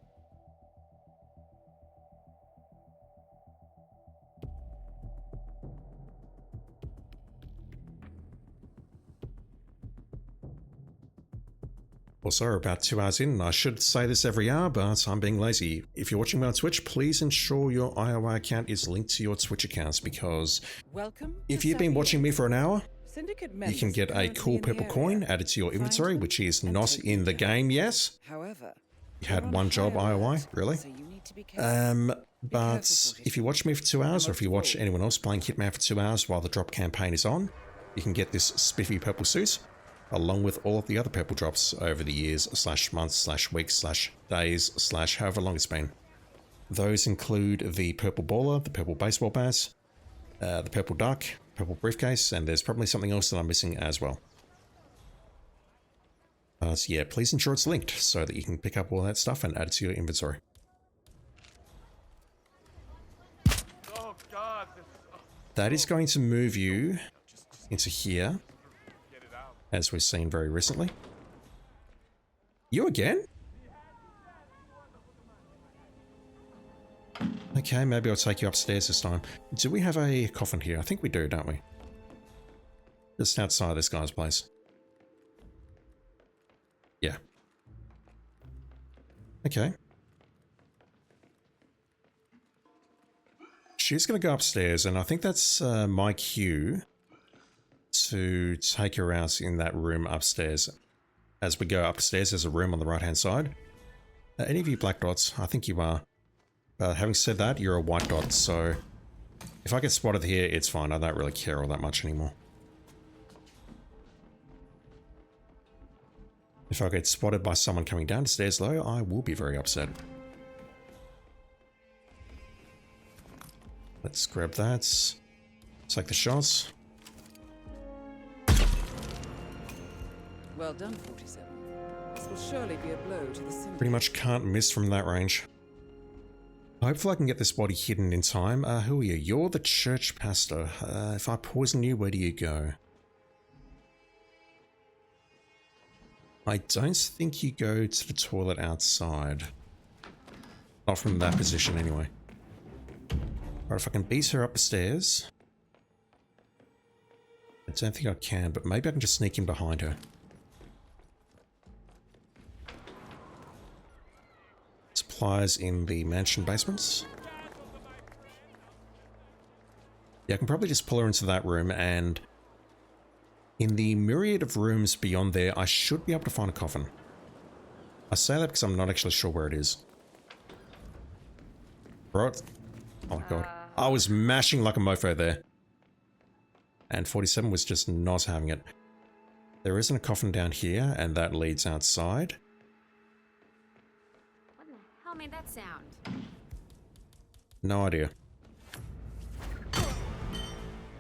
Also, we're about 2 hours in, and I should say this every hour, but I'm being lazy. If you're watching me on Twitch, please ensure your IOI account is linked to your Twitch accounts, because if you've been watching me for an hour, you can get a cool purple coin added to your inventory, which is not in the game yet. However, you had one job IOI, really? But if you watch me for 2 hours, or if you watch anyone else playing Hitman for 2 hours while the drop campaign is on, you can get this spiffy purple suit, along with all of the other purple drops over the years, / months, / weeks, / days, / however long it's been. Those include the purple baller, the purple baseball bat, the purple duck, purple briefcase, and there's probably something else that I'm missing as well. So yeah, please ensure it's linked so that you can pick up all that stuff and add it to your inventory. Oh God! That is going to move you into here, as we've seen very recently. You again? Okay, maybe I'll take you upstairs this time. Do we have a coffin here? I think we do, don't we? Just outside this guy's place. Yeah. Okay. She's going to go upstairs, and I think that's my cue to take her out in that room upstairs. As we go upstairs, there's a room on the right hand side. Any of you black dots? I think you are. Having said that, you're a white dot, so if I get spotted here, it's fine. I don't really care all that much anymore. If I get spotted by someone coming down the stairs though, I will be very upset. Let's grab that. Take the shots. Well done, 47. This will surely be a blow to the Syndicate. Pretty much can't miss from that range. Hopefully I can get this body hidden in time. Who are you? You're the church pastor. If I poison you, where do you go? I don't think you go to the toilet outside. Not from that position anyway. Alright, if I can beat her up the stairs. I don't think I can, but maybe I can just sneak in behind her. Supplies in the mansion basements. Yeah, I can probably just pull her into that room, and in the myriad of rooms beyond there, I should be able to find a coffin. I say that because I'm not actually sure where it is. Right. Oh my god. I was mashing like a mofo there. And 47 was just not having it. There isn't a coffin down here, and that leads outside. What the hell made that sound? No idea.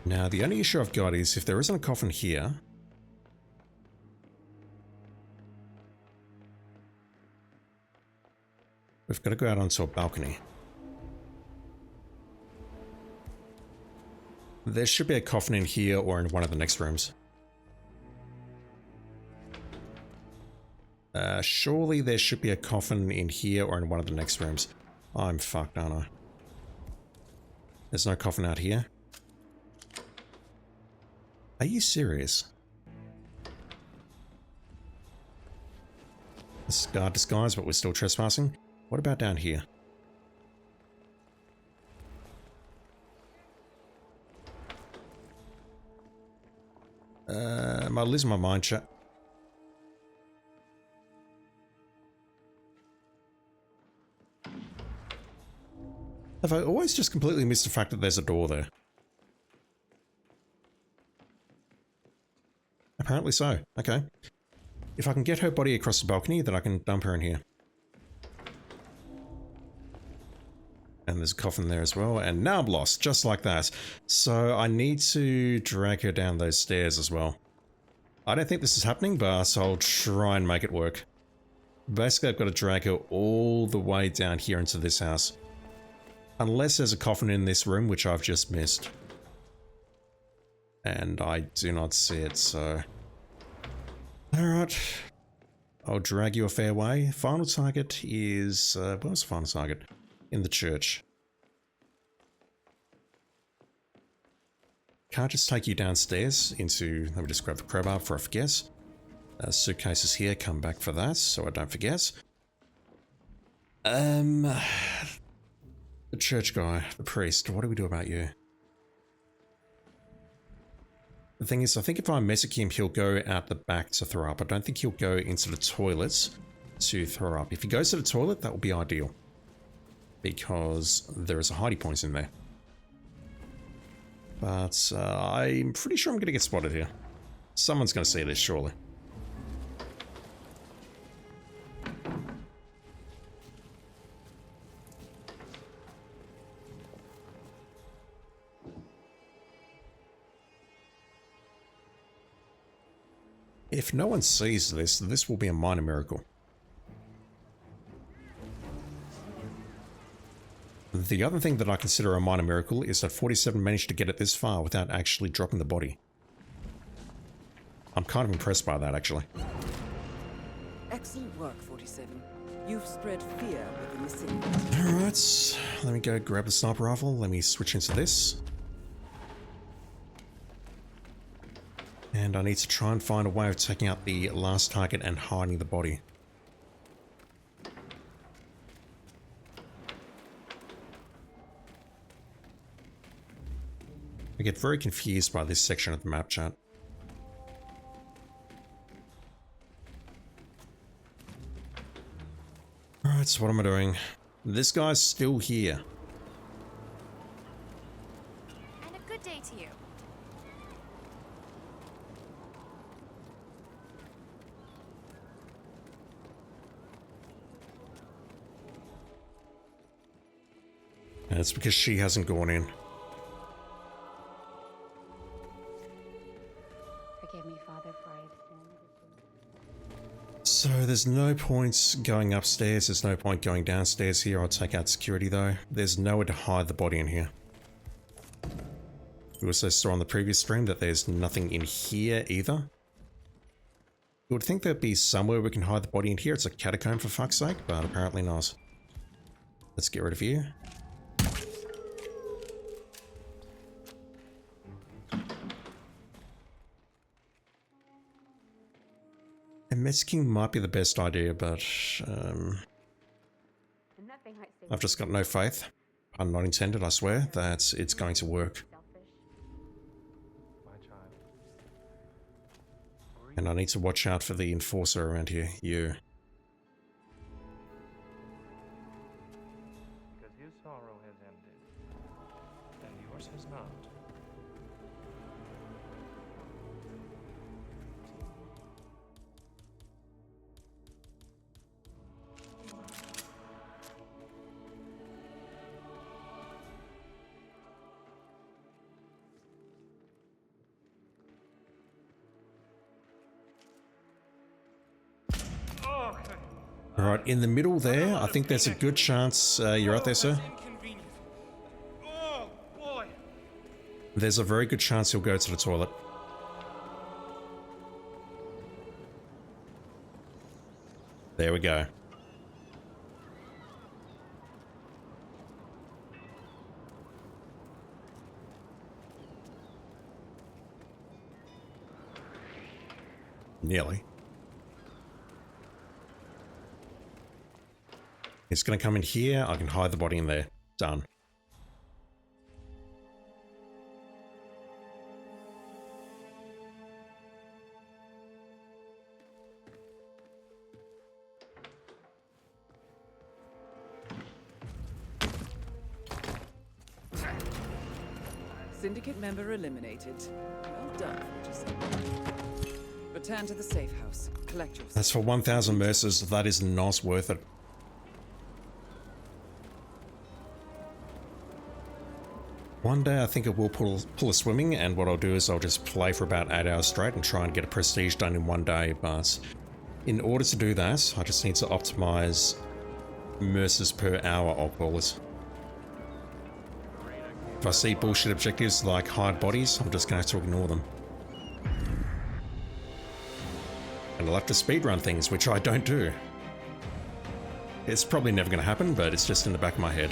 Now, the only issue I've got is if there isn't a coffin here, we've got to go out onto a balcony. There should be a coffin in here or in one of the next rooms. Surely there should be a coffin in here or in one of the next rooms. I'm fucked, aren't I? There's no coffin out here. Are you serious? Disguise, disguise, but we're still trespassing. What about down here? Am I losing my mind, chat? Have I always just completely missed the fact that there's a door there? Apparently so. Okay. If I can get her body across the balcony, then I can dump her in here. And there's a coffin there as well. And now I'm lost, just like that. So I need to drag her down those stairs as well. I don't think this is happening, but I'll try and make it work. Basically, I've got to drag her all the way down here into this house. Unless there's a coffin in this room, which I've just missed. And I do not see it, so... Alright. I'll drag you a fair way. Final target is... where's the final target? In the church. Can't just take you downstairs into... Let me just grab the crowbar before I forget. Suitcases here, come back for that, so I don't forget. The church guy, the priest, what do we do about you? The thing is, I think if I message him, he'll go out the back to throw up. I don't think he'll go into the toilets to throw up. If he goes to the toilet, that would be ideal. Because there is a hiding point in there. But I'm pretty sure I'm going to get spotted here. Someone's going to see this, surely. If no one sees this, this will be a minor miracle. The other thing that I consider a minor miracle is that 47 managed to get it this far without actually dropping the body. I'm kind of impressed by that, actually. Excellent work, 47. You've spread fear within the city. Alright, let me go grab the sniper rifle. Let me switch into this. And I need to try and find a way of taking out the last target and hiding the body. I get very confused by this section of the map, chat. Alright, so what am I doing? This guy's still here. And a good day to you. And it's because she hasn't gone in. Forgive me, Father, for I have sinned. So there's no point going upstairs, there's no point going downstairs here. I'll take out security though. There's nowhere to hide the body in here. We also saw on the previous stream that there's nothing in here either. You would think there'd be somewhere we can hide the body in here. It's a catacomb for fuck's sake, but apparently not. Let's get rid of you. And messaging might be the best idea, but I've just got no faith, pun not intended, I swear, that it's going to work. And I need to watch out for the enforcer around here, you. Because his sorrow has ended, and yours has not. Alright, in the middle there, I think there's a good chance you're out there, sir. There's a very good chance he'll go to the toilet. There we go. Nearly. It's going to come in here. I can hide the body in there. Done. Syndicate member eliminated. Well done, 47. Return to the safe house. Collect your... That's for 1,000 mercers. That is not worth it. One day I think it will pull a swimming, and what I'll do is I'll just play for about 8 hours straight and try and get a prestige done in one day, but in order to do that, I just need to optimize mercers per hour, I'll call it. If I see bullshit objectives like hide bodies, I'm just going to have to ignore them. And I'll have to speedrun things, which I don't do. It's probably never going to happen, but it's just in the back of my head.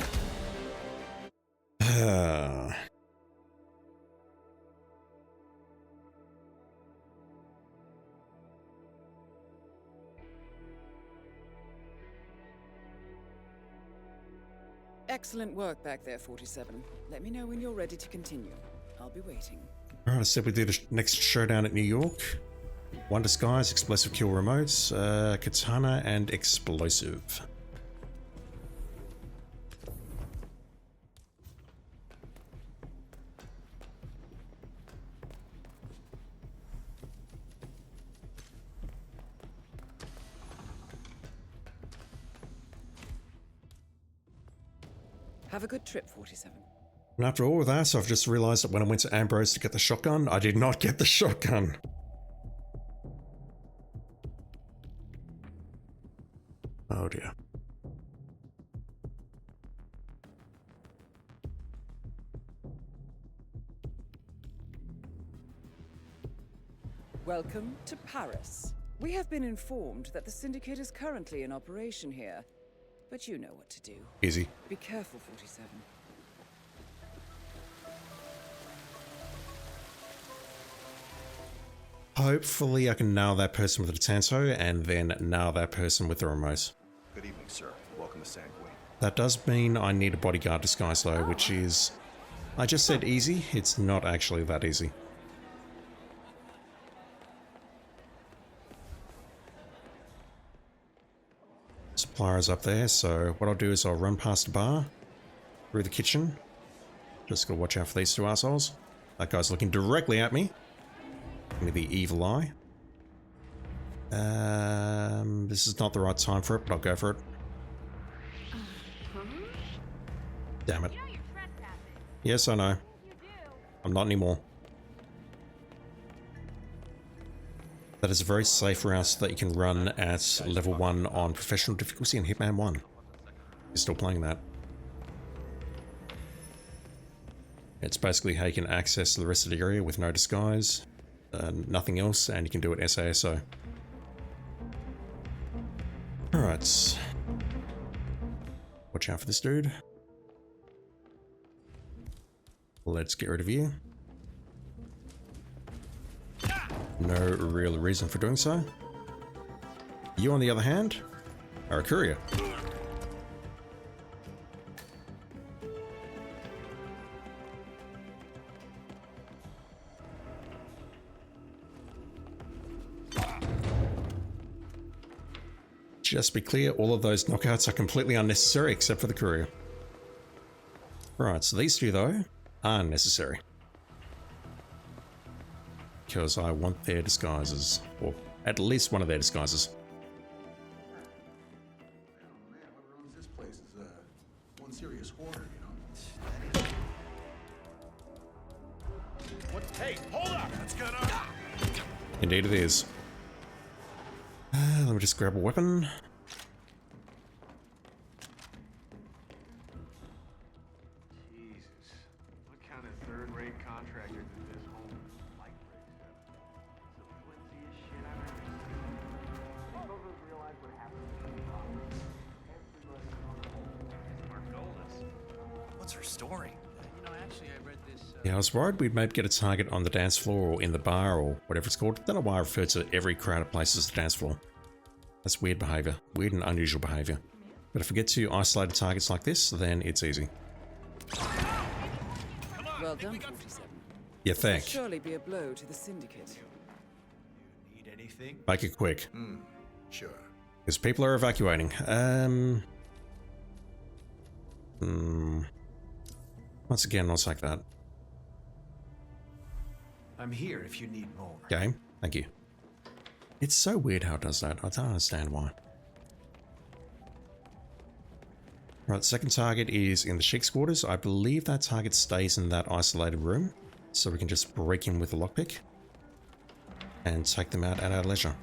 Excellent work back there, 47. Let me know when you're ready to continue. I'll be waiting. Alright, I said we do the next showdown at New York. One disguise, explosive kill remotes, katana, and explosive. Have a good trip, 47. And after all of that, I've just realized that when I went to Ambrose to get the shotgun, I did not get the shotgun. Oh dear. Welcome to Paris. We have been informed that the Syndicate is currently in operation here, but you know what to do. Easy. Be careful, 47. Hopefully I can nail that person with the Tanto and then nail that person with the remote. Good evening, sir. Welcome to Sandway. That does mean I need a bodyguard disguise though, which is... I just said easy, it's not actually that easy. Supplier is up there, so what I'll do is I'll run past the bar, through the kitchen. Just gotta watch out for these two assholes. That guy's looking directly at me. Give me the evil eye. This is not the right time for it, but I'll go for it. Damn it. Yes, I know. I'm not anymore. That is a very safe route so that you can run at level 1 on professional difficulty in Hitman 1. You're still playing that. It's basically how you can access the rest of the area with no disguise, nothing else, and you can do it SASO. Alright. Watch out for this dude. Let's get rid of you. No real reason for doing so. You, on the other hand, are a courier. Just be clear, all of those knockouts are completely unnecessary except for the courier. Right, so these two, though, are necessary. Because I want their disguises, or at least one of their disguises. This place is one serious hoarder, you know. What? Hey, hold up! That's gonna. Indeed it is. Let me just grab a weapon. Jesus, what kind of third-rate contractor did this whole light break stuff? It's the flimsiest shit I've ever seen. All of us realize what happened to the What's her story? You know, actually, I read this. Yeah, I was worried we'd maybe get a target on the dance floor or in the bar or whatever it's called. Don't know why I refer to every crowded place as the dance floor. That's weird behavior. Weird and unusual behavior. But if we get to isolated targets like this, then it's easy. Well done, 47. You think? This will surely be a blow to the Syndicate. Need anything? Make it quick. Sure. Because people are evacuating. Once again, not like that. I'm here if you need more. Game, thank you. It's so weird how it does that. I don't understand why. Right, second target is in the Sheik's quarters. I believe that target stays in that isolated room, so we can just break in with a lockpick and take them out at our leisure.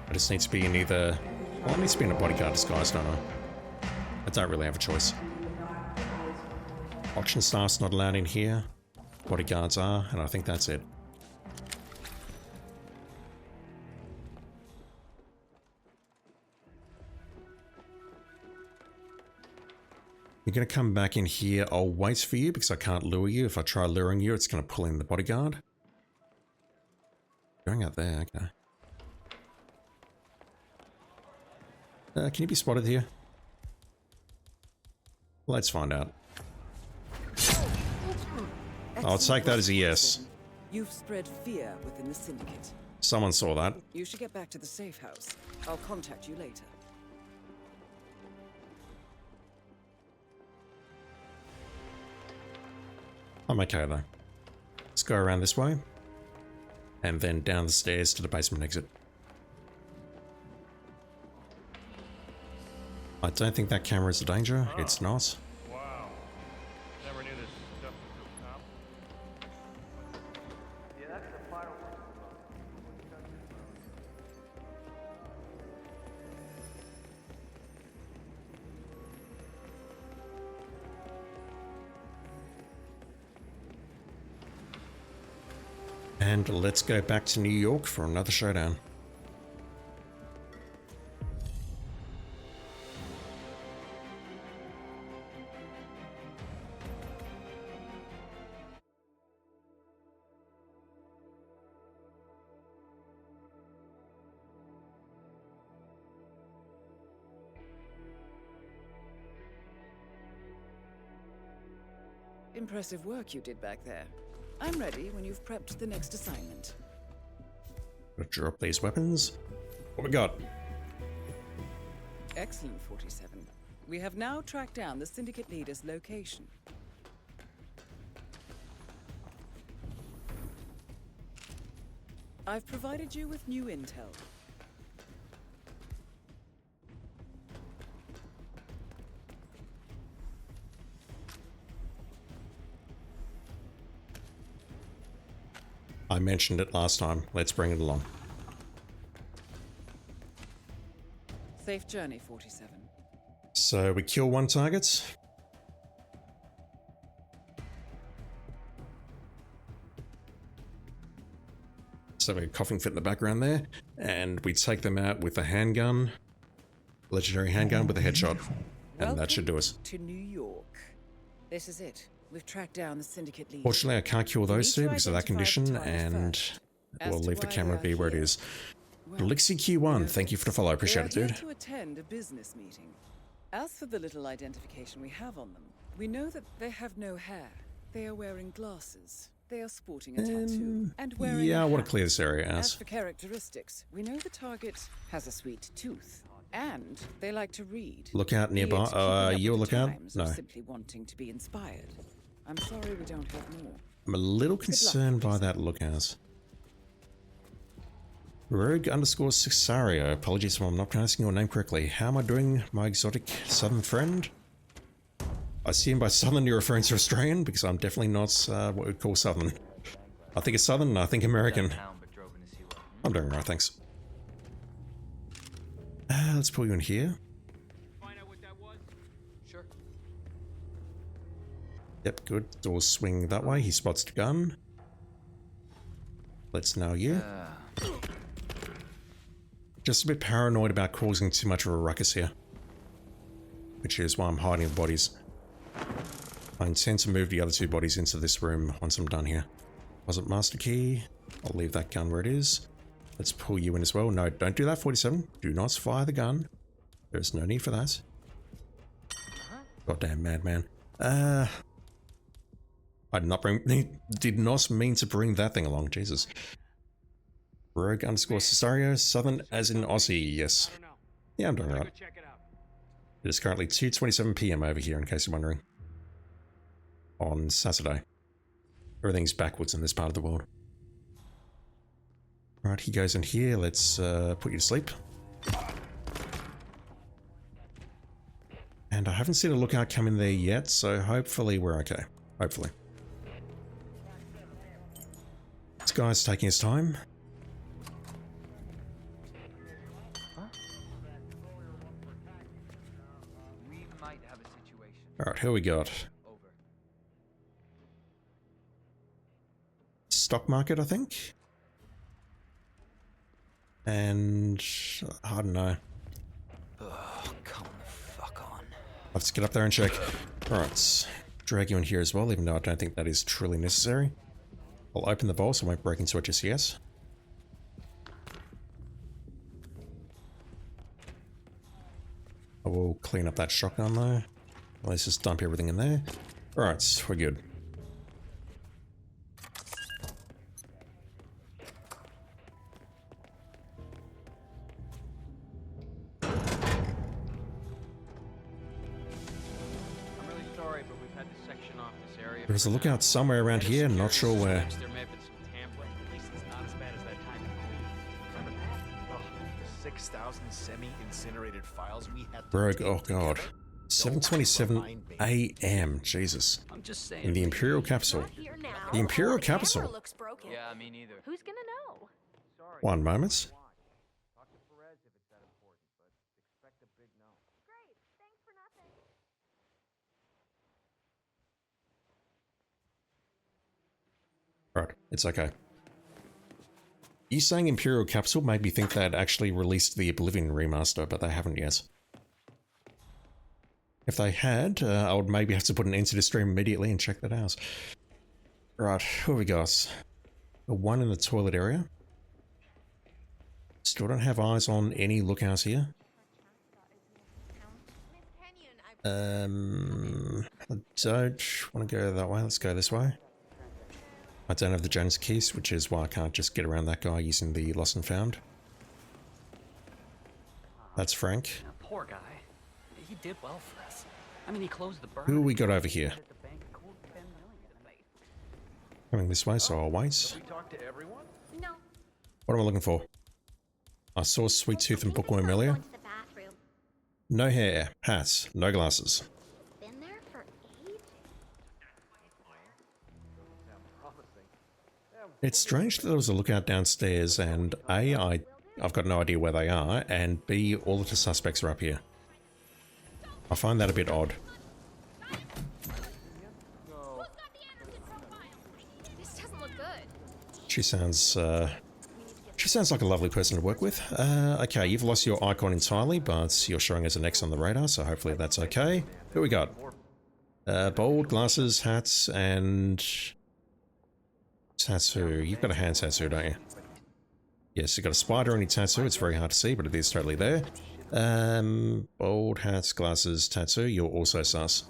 I just need to be in either... Well, I need to be in a bodyguard disguise, don't I? I don't really have a choice. Auction staff's not allowed in here. Bodyguards are, and I think that's it. You're going to come back in here. I'll wait for you because I can't lure you. If I try luring you, it's going to pull in the bodyguard. Going out there, okay. Can you be spotted here? Let's find out. I'll take that as a yes. You've spread fear within the Syndicate. Someone saw that. You should get back to the safe house. I'll contact you later. I'm okay though. Let's go around this way. And then down the stairs to the basement exit. I don't think that camera is a danger. It's not. Wow. Never knew this stuff was so complicated. Yeah, that's the fireworks. And let's go back to New York for another showdown. Impressive work you did back there. I'm ready when you've prepped the next assignment. Gonna drop these weapons. What we got? Excellent, 47. We have now tracked down the Syndicate leader's location. I've provided you with new intel. I mentioned it last time. Let's bring it along. Safe journey, 47. So we kill one target. So we're coughing fit in the background there. And we take them out with a handgun. Legendary handgun with a headshot. And that should do us. To New York. This is it. We've tracked down the Syndicate leader. Fortunately, I can't kill those two because of that condition, and we'll leave the camera be where it is. Elixir Q1, thank you for the follow. I appreciate it, dude. To attend a business meeting. As for the little identification we have on them, we know that they have no hair. They are wearing glasses. They are sporting a tattoo and wearing Yeah, I want hat. to clear this area out. As for characteristics, we know the target has a sweet tooth, and they like to read. Look out Be it nearby. keeping up You with look the out? times or No. simply wanting to be inspired. I'm sorry we don't have more. I'm a little concerned by that lookout. Rogue _ Cesario. Apologies if I'm not pronouncing your name correctly. How am I doing, my exotic southern friend? I assume by southern you're referring to Australian, because I'm definitely not what we'd call southern. I think it's southern, I think American. I'm doing right, thanks. Let's pull you in here. Sure. Yep, good. Doors swing that way. He spots the gun. Let's nail you. Just a bit paranoid about causing too much of a ruckus here. Which is why I'm hiding the bodies. I intend to move the other two bodies into this room once I'm done here. Deposit master key. I'll leave that gun where it is. Let's pull you in as well. No, don't do that, 47. Do not fire the gun. There's no need for that. Goddamn madman. I did not mean to bring that thing along, Jesus. Rogue _ Cesario, southern as in Aussie, yes. Yeah, I'm doing right. It is currently 2:27 PM over here, in case you're wondering. On Saturday. Everything's backwards in this part of the world. Right, he goes in here. Let's put you to sleep. And I haven't seen a lookout come in there yet, so hopefully we're okay. Hopefully. This guy's taking his time. Alright, who we got? stock market, I think. And I don't know. Oh, come the fuck on. Let's get up there and check. Alright, drag you in here as well, even though I don't think that is truly necessary. I'll open the vault so I won't break into it just yet. I will clean up that shotgun though. Let's just dump everything in there. Alright, we're good. There's a lookout somewhere around here, not sure where. There may have been some tampering. At least it's not as bad as that time in Remember that? The 6,000 semi-incinerated files we had to Rogue, tape oh god. together? 7:27 AM, Jesus. I'm just saying. In the Imperial Capsule. The Imperial Capsule. Yeah, me neither. Who's gonna know? One moment. Talk to Perez if it's that important, but expect a big no. Great. Thanks for nothing. Right, it's okay. You saying Imperial Capsule made me think they had actually released the Oblivion remaster, but they haven't yet. If they had, I would maybe have to put an end to the stream immediately and check that out. Right, who have we got? The one in the toilet area. Still don't have eyes on any lookouts here. I don't want to go that way. Let's go this way. I don't have the Jones keys, which is why I can't just get around that guy using the lost and found. That's Frank. Poor guy. He did well for us. I mean, he closed the burn. Who we got over here? Coming this way, so I'll wait. No. What am I looking for? I saw Sweet Tooth and Bookworm earlier. No hair, hat, no glasses. Been there for ages. It's strange that there was a lookout downstairs and A, I've got no idea where they are, and B, all of the suspects are up here. I find that a bit odd. This doesn't look good. She sounds like a lovely person to work with. Okay, you've lost your icon entirely, but you're showing as an X on the radar, so hopefully that's okay. Who we got? Bald, glasses, hats, and... tattoo. You've got a hand tattoo, don't you? Yes, you've got a spider on your tattoo. It's very hard to see, but it is totally there. Bald, hats, glasses, tattoo. You're also sus.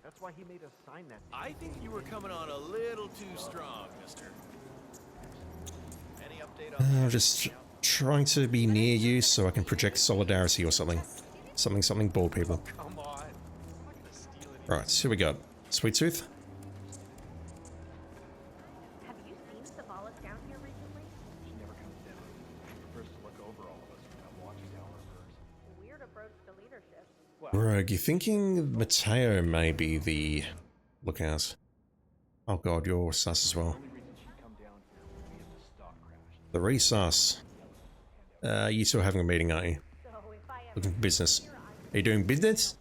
That's why he made us sign that. I think you were coming on a little too strong, mister. Any update on I'm just trying to be near you so I can project solidarity or something. Something bald people. Come on. Right, here we go. Sweet Tooth. Have you seen Savalas down here recently? She never comes down. Prefers to look over all of us without watching down our first. Weird approach to leadership. Rogue, you're thinking Mateo may be the lookout. Oh god, you're sus as well. The re-sus. You two are having a meeting, aren't you? Looking for business. Are you doing business?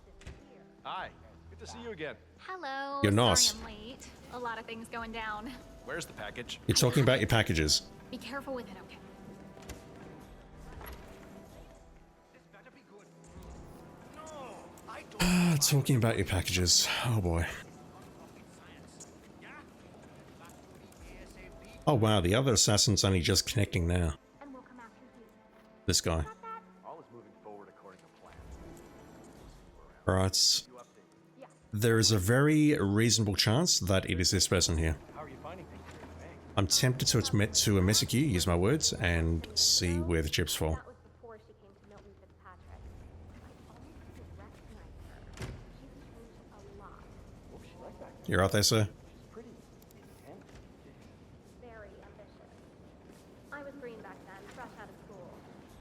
Hi. Good to see you again. Hello. You're Sorry nice. I'm late. A lot of things going down. Where's the package? You're talking about your packages. Be careful with it, okay? Talking about your packages. Oh boy. Oh wow, the other assassin's only just connecting now. This guy. All is moving forward according to plan. Right. There is a very reasonable chance that it is this person here. How are you finding things here in the bank? I'm tempted to admit to a message you, use my words, and see where the chips fall. Before she came to Milton Fitzpatrick. I almost recognized her. She's changed a lot. What was she like back then? You're out there, sir? She's pretty intense. Very ambitious. I was green back then, fresh out of school.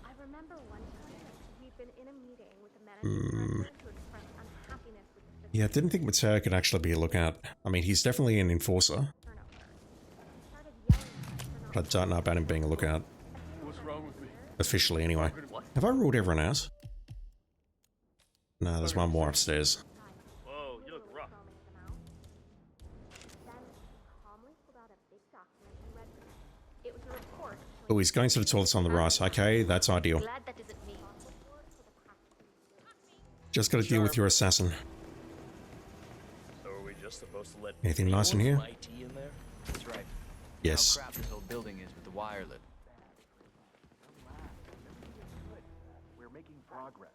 I remember one time we'd been in a meeting with the managing director who expressed unhappiness with the Yeah, I didn't think Mateo could actually be a lookout. I mean, he's definitely an enforcer. But I don't know about him being a lookout. What's wrong with me? Officially, anyway. Have I ruled everyone out? No, there's one more upstairs. Whoa, you look rough. Oh, he's going to the toilets on the right. Okay, that's ideal. Glad that isn't me. Just got to deal with your assassin. So are we just supposed to let Anything nice in here? IT in there? That's right. Yes. How crap this old building is with the wire loop. We're making progress.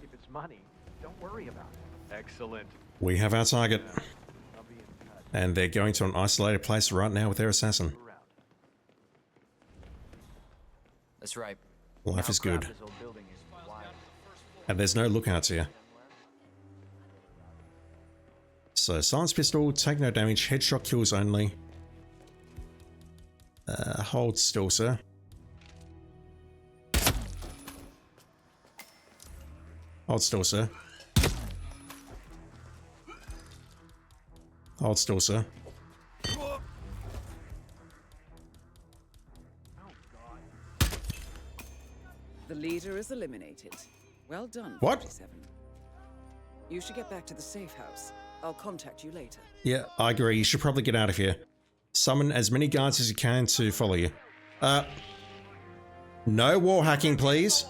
If it's money, don't worry about it. Excellent. We have our target. I'll be in touch. And they're going to an isolated place right now with their assassin. That's right. Life How is crap good. this old building is with the wire. And there's no lookouts here. So, silence pistol, take no damage, headshot kills only. Hold still, sir. Hold still, sir. Hold still, sir. The leader is eliminated. Well done, What? 47. You should get back to the safe house. I'll contact you later. Yeah, I agree. You should probably get out of here. Summon as many guards as you can to follow you. No wall hacking, please.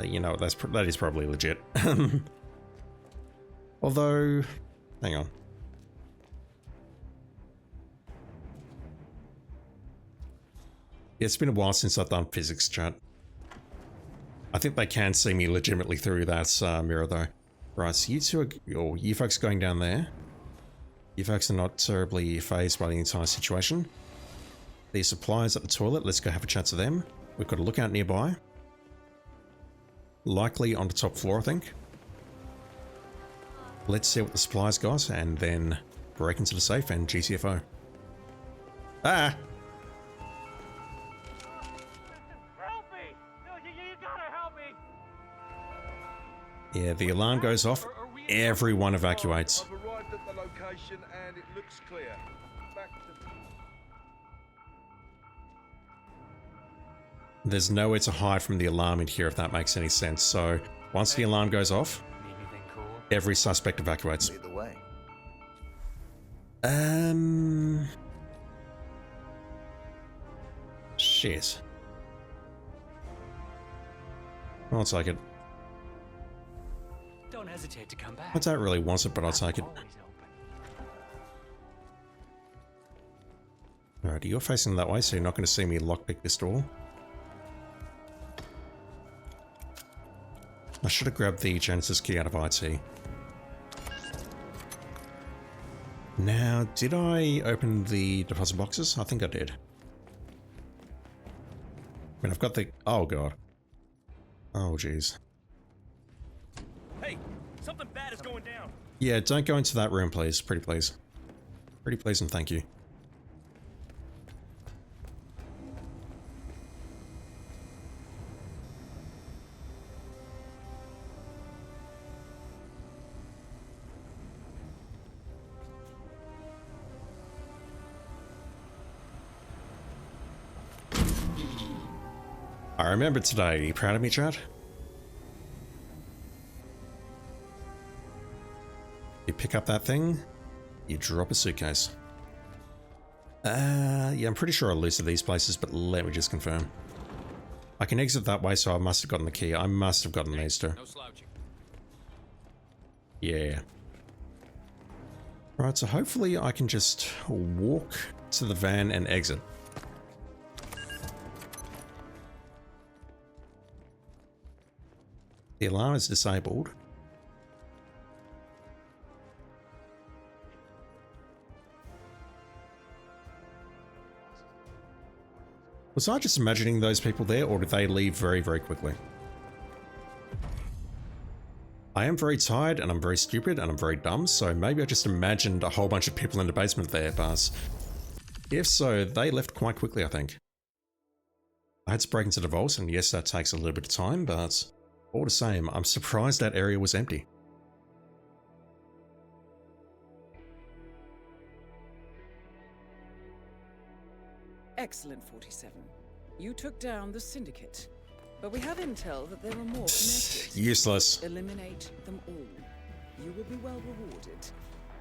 You know, that is probably legit. Although, hang on. It's been a while since I've done physics chat. I think they can see me legitimately through that mirror though. Right, so you two are, or you folks are going down there. You folks are not terribly phased by the entire situation. The suppliers at the toilet, let's go have a chat to them. We've got a lookout nearby. Likely on the top floor, I think. Let's see what the suppliers got and then break into the safe and GTFO. Ah! Help me! No, you gotta help me! Yeah, the alarm goes off. Everyone evacuates. I've arrived at the location and it looks clear. Back to... There's nowhere to hide from the alarm in here, if that makes any sense. So once the alarm goes off, every suspect evacuates. Lead the way. Shit. I'll take it. Don't hesitate to come back. I don't really want it, but I'll take it. Alright, you're facing that way, so you're not going to see me lockpick this door. I should have grabbed the Genesis key out of IT. Now, did I open the deposit boxes? I think I did. I mean, I've got the... Oh, God. Oh, jeez. Hey, something bad is going down. Yeah, don't go into that room, please. Pretty please. Pretty please and thank you. I remember today. Are you proud of me, Chad? You pick up that thing, you drop a suitcase. Yeah, I'm pretty sure I listed these places, but let me just confirm. I can exit that way, so I must have gotten the key. I must have gotten these two. No slouching. Yeah. Right, so hopefully I can just walk to the van and exit. The alarm is disabled. Was I just imagining those people there, or did they leave very, very quickly? I am very tired, and I'm very stupid, and I'm very dumb, so maybe I just imagined a whole bunch of people in the basement there, but if so, they left quite quickly, I think. I had to break into the vault, and yes, that takes a little bit of time, but all the same, I'm surprised that area was empty. Excellent, 47. You took down the Syndicate, but we have intel that there are more connected. Useless. Eliminate them all. You will be well rewarded.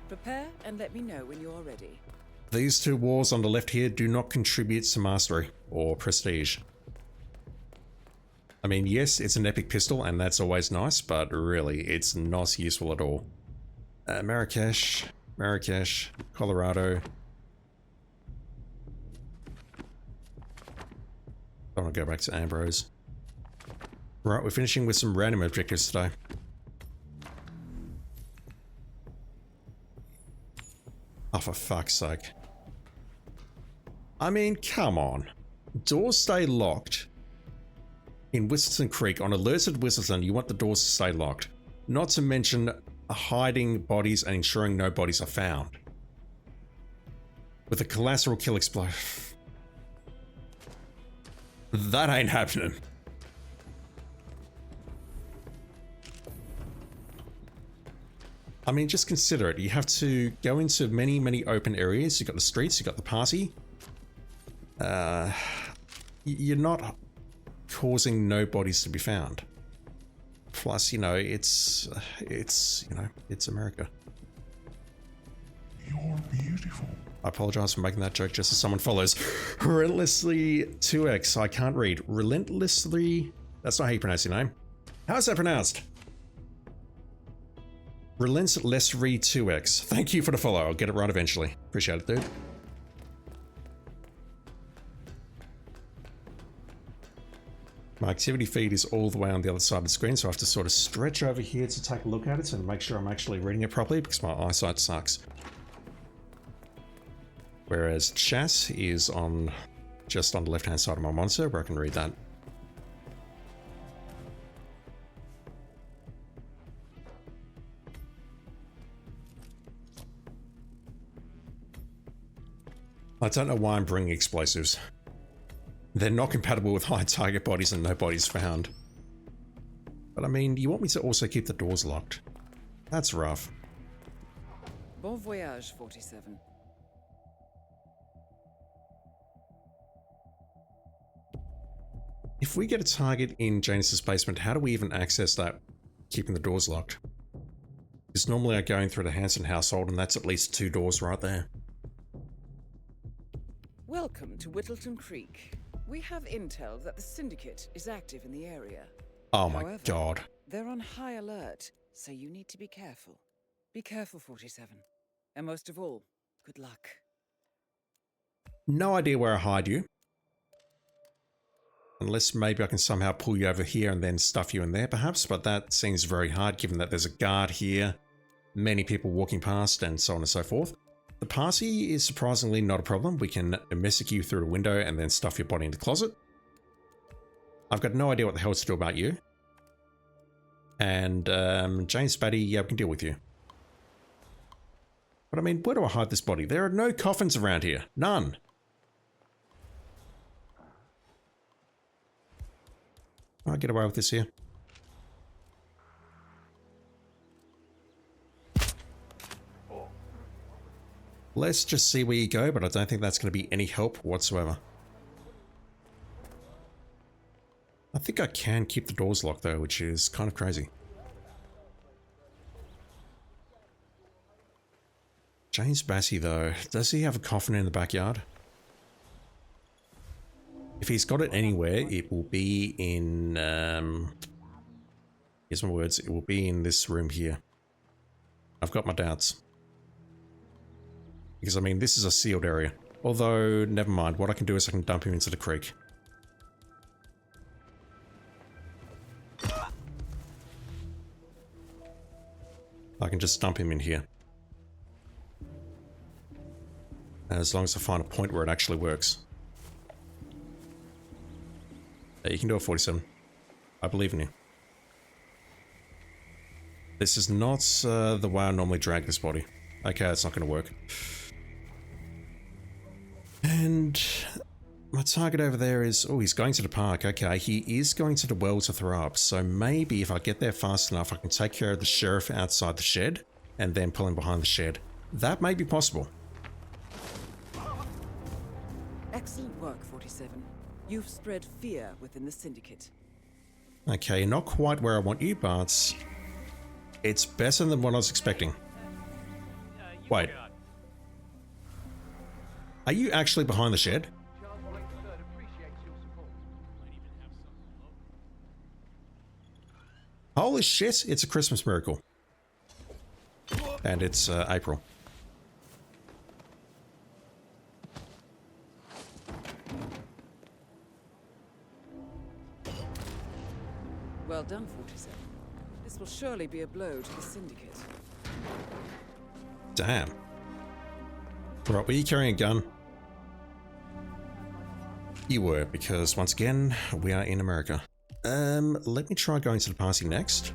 Prepare and let me know when you are ready. These two walls on the left here do not contribute to mastery or prestige. I mean, yes, it's an epic pistol and that's always nice, but really, it's not useful at all. Marrakesh, Colorado. I want to go back to Ambrose. Right, we're finishing with some random objectives today. Oh, for fuck's sake. I mean, come on. Doors stay locked. In Whistleton Creek, on alerted Whistleton, you want the doors to stay locked. Not to mention hiding bodies and ensuring no bodies are found. With a collateral kill explosion. That ain't happening. I mean, just consider it. You have to go into many, many open areas. You've got the streets, you've got the party. You're not causing no bodies to be found. Plus, you know, it's America. You're beautiful. I apologize for making that joke just as someone follows. Relentlessly 2x. I can't read. Relentlessly... That's not how you pronounce your name. How is that pronounced? Relentlessly 2x. Thank you for the follow. I'll get it right eventually. Appreciate it, dude. My activity feed is all the way on the other side of the screen, so I have to sort of stretch over here to take a look at it and make sure I'm actually reading it properly because my eyesight sucks. Whereas chat is on just on the left-hand side of my monitor where I can read that. I don't know why I'm bringing explosives. They're not compatible with high target bodies and no bodies found. But I mean, you want me to also keep the doors locked? That's rough. Bon voyage, 47. If we get a target in Janus's basement, how do we even access that, keeping the doors locked? Because normally I'm going through the Hanson household and that's at least 2 doors right there. Welcome to Whittleton Creek. We have intel that the Syndicate is active in the area. Oh my However, god. They're on high alert, so you need to be careful. Be careful, 47. And most of all, good luck. No idea where I hide you. Unless maybe I can somehow pull you over here and then stuff you in there perhaps, but that seems very hard given that there's a guard here, many people walking past, and so on and so forth. The party is surprisingly not a problem. We can domestic you through a window and then stuff your body in the closet. I've got no idea what the hell to do about you. And James Spatty, yeah, we can deal with you. But I mean, where do I hide this body? There are no coffins around here. None. I'll get away with this here. Let's just see where you go, but I don't think that's going to be any help whatsoever. I think I can keep the doors locked though, which is kind of crazy. James Bassey though, does he have a coffin in the backyard? If he's got it anywhere, it will be in, here's my words, it will be in this room here. I've got my doubts. Because, I mean, this is a sealed area. Although, never mind. What I can do is I can dump him into the creek. I can just dump him in here. As long as I find a point where it actually works. You can do it, 47. I believe in you. This is not the way I normally drag this body. Okay, that's not going to work. And my target over there is... Oh, he's going to the park. Okay, he is going to the well to throw up. So maybe if I get there fast enough, I can take care of the sheriff outside the shed and then pull him behind the shed. That may be possible. Excellent work, 47. You've spread fear within the Syndicate. Okay, not quite where I want you, but it's better than what I was expecting. Wait. Are you actually behind the shed? Holy shit, it's a Christmas miracle. And it's April. Well done, 47. This will surely be a blow to the Syndicate. Damn. Right, were you carrying a gun? You were, because once again, we are in America. Let me try going to the party next.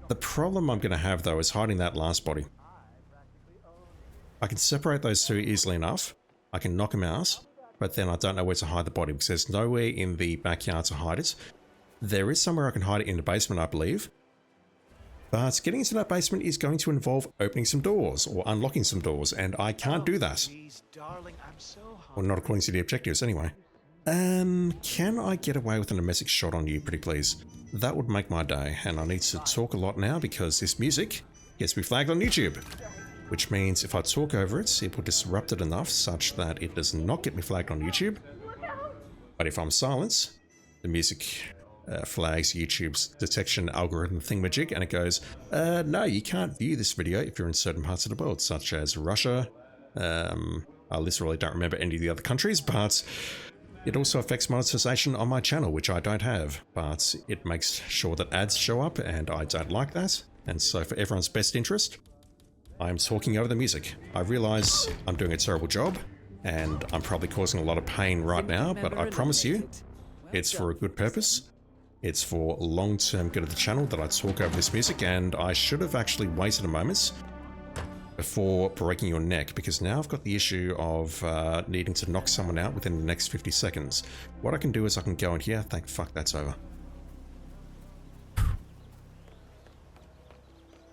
The problem I'm going to have, though, is hiding that last body. I can separate those two easily enough. I can knock him out, but then I don't know where to hide the body because there's nowhere in the backyard to hide it. There is somewhere I can hide it in the basement, I believe. But getting into that basement is going to involve opening some doors or unlocking some doors, and I can't do that. Well, not according to the objectives, anyway. Can I get away with an domestic shot on you, pretty please? That would make my day, and I need to talk a lot now because this music gets me flagged on YouTube. Which means if I talk over it, it will disrupt it enough such that it does not get me flagged on YouTube. But if I'm silent, the music flags YouTube's detection algorithm thingamajig, and it goes, no, you can't view this video if you're in certain parts of the world, such as Russia. I literally don't remember any of the other countries, but it also affects monetization on my channel, which I don't have, but it makes sure that ads show up, and I don't like that. And so for everyone's best interest, I'm talking over the music. I realize I'm doing a terrible job, and I'm probably causing a lot of pain right now, but I promise you, it's for a good purpose. It's for long-term good of the channel that I talk over this music, and I should have actually waited a moment before breaking your neck, because now I've got the issue of needing to knock someone out within the next 50 seconds. What I can do is I can go in here, thank fuck that's over.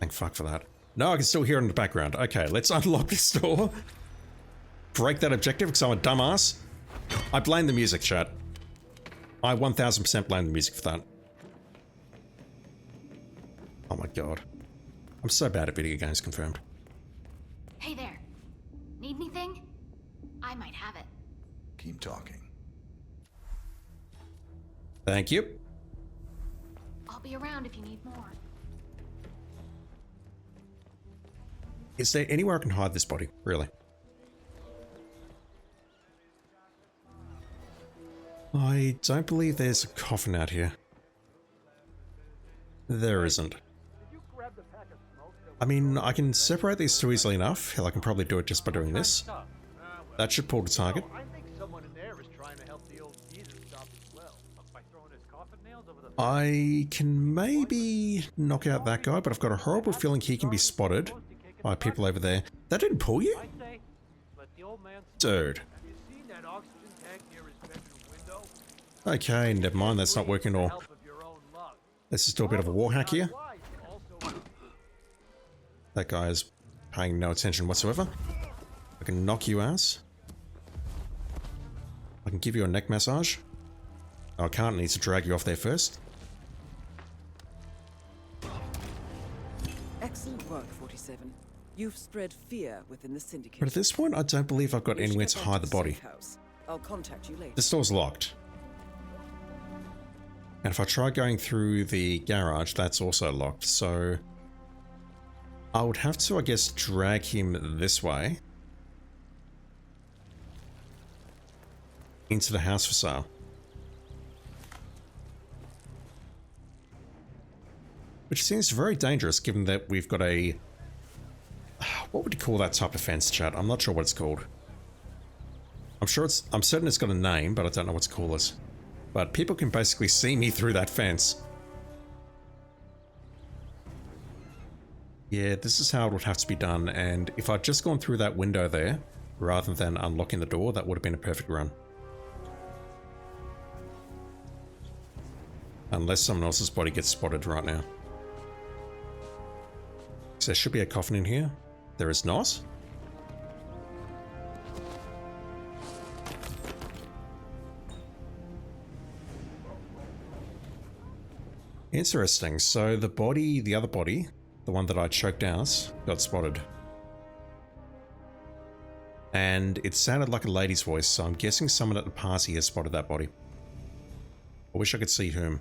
Thank fuck for that. No, I can still hear it in the background. Okay, let's unlock this door. Break that objective because I'm a dumbass. I blame the music, chat. I 1000% blame the music for that. Oh my god. I'm so bad at video games, confirmed. Hey there. Need anything? I might have it. Keep talking. Thank you. I'll be around if you need more. Is there anywhere I can hide this body? Really? I don't believe there's a coffin out here. There isn't. I mean, I can separate these two easily enough. Hell, I can probably do it just by doing this. That should pull the target. I can maybe knock out that guy, but I've got a horrible feeling he can be spotted by people over there. That didn't pull you? Dude. Okay, never mind, that's not working at all. Let's just do a bit of a wall hack here. That guy is paying no attention whatsoever. I can knock you out. I can give you a neck massage. Oh, I can't, need to drag you off there first. Excellent work, 47. You've spread fear within the Syndicate. But at this point, I don't believe I've got anywhere to hide the body. I'll contact you later. The store's locked. And if I try going through the garage, that's also locked, so I would have to, I guess, drag him this way into the house for sale. Which seems very dangerous given that we've got a... What would you call that type of fence, chat? I'm not sure what it's called. I'm certain it's got a name, but I don't know what to call it. But people can basically see me through that fence. Yeah, this is how it would have to be done, and if I'd just gone through that window there, rather than unlocking the door, that would have been a perfect run. Unless someone else's body gets spotted right now. So there should be a coffin in here. There is not. Interesting. So the body, the other body, the one that I choked out, got spotted. And it sounded like a lady's voice, so I'm guessing someone at the party has spotted that body. I wish I could see whom.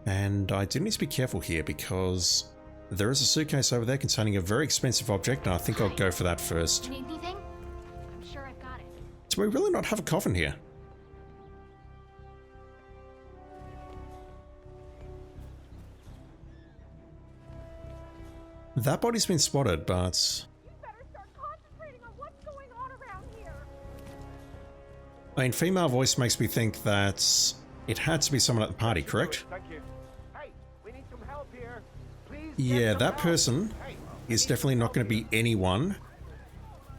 And I do need to be careful here because there is a suitcase over there containing a very expensive object, and I think I'll go for that first. Need anything? I'm sure I've got it. Do we really not have a coffin here? That body's been spotted, but... I mean, female voice makes me think that it had to be someone at the party, correct? Thank you. Hey, we need some help here. Please. Yeah, that person is definitely not going to be anyone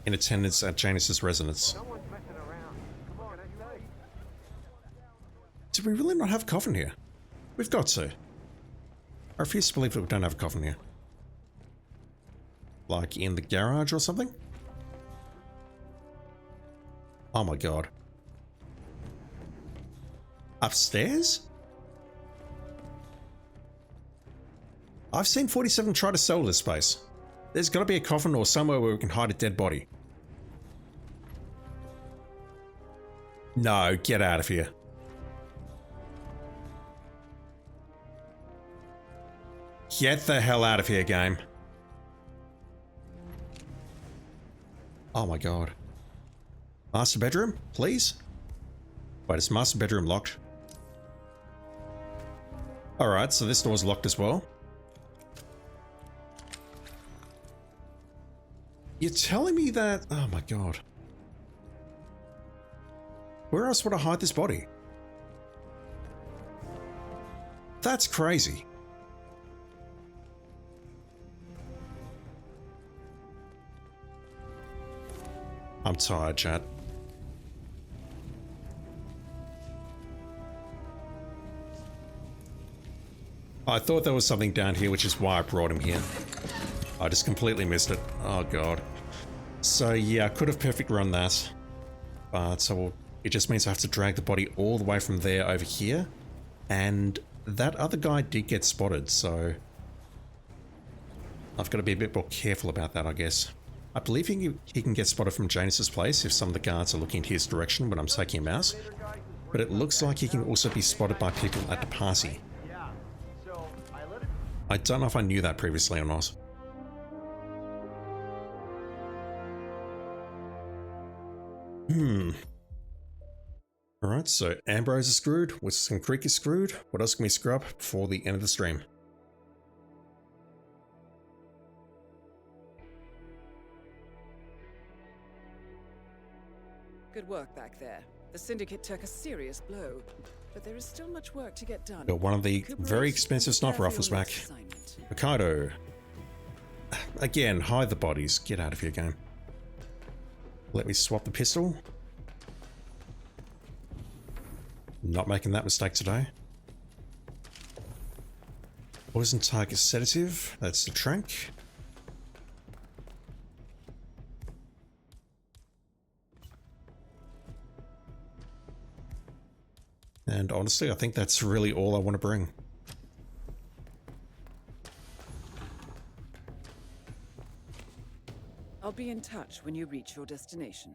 in attendance at Janus's residence. No one's messing around. Come on, I say. Do we really not have a coffin here? We've got to. I refuse to believe that we don't have a coffin here. Like in the garage or something? Oh my god. Upstairs? I've seen 47 try to sell this space. There's got to be a coffin or somewhere where we can hide a dead body. No, get out of here. Get the hell out of here, game. Oh my god. Master bedroom, please? Wait, is master bedroom locked? Alright, so this door's locked as well. You're telling me that... Oh my god. Where else would I hide this body? That's crazy. I'm tired, chat. I thought there was something down here, which is why I brought him here. I just completely missed it. Oh god. So yeah, I could have perfect run that. But it just means I have to drag the body all the way from there over here. And that other guy did get spotted, so... I've got to be a bit more careful about that, I guess. I believe he can get spotted from Janus's place if some of the guards are looking in his direction when I'm taking him out. But it looks like he can also be spotted by people at the party. I don't know if I knew that previously or not. Alright, so Ambrose is screwed, Whiston Creek is screwed. What else can we screw up before the end of the stream? Good work back there. The Syndicate took a serious blow, but there is still much work to get done. Got one of the very expensive sniper rifles back. Hokkaido. Again, hide the bodies. Get out of here, game. Let me swap the pistol. Not making that mistake today. Poison target sedative. That's the trank. And honestly, I think that's really all I want to bring. I'll be in touch when you reach your destination.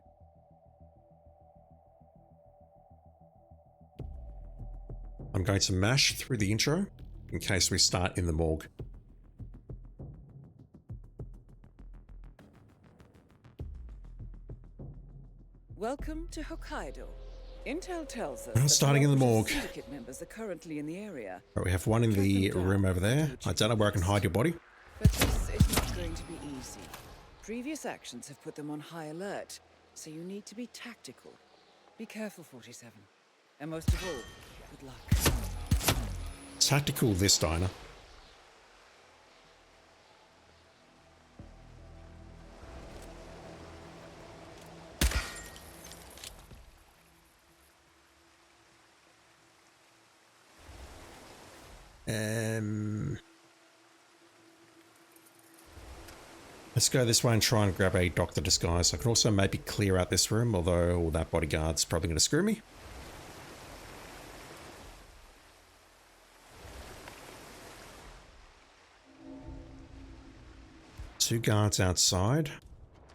I'm going to mash through the intro in case we start in the morgue. Welcome to Hokkaido. Intel tells us We're not starting in the morgue. Syndicate members are currently in the area. Right, we have one in the room over there. I don't know where I can hide your body. But this is not going to be easy. Previous actions have put them on high alert, so you need to be tactical. Be careful, 47. And most of all, good luck. Tactical this diner. Let's go this way and try and grab a doctor disguise. I can also maybe clear out this room, although that bodyguard's probably going to screw me. Two guards outside.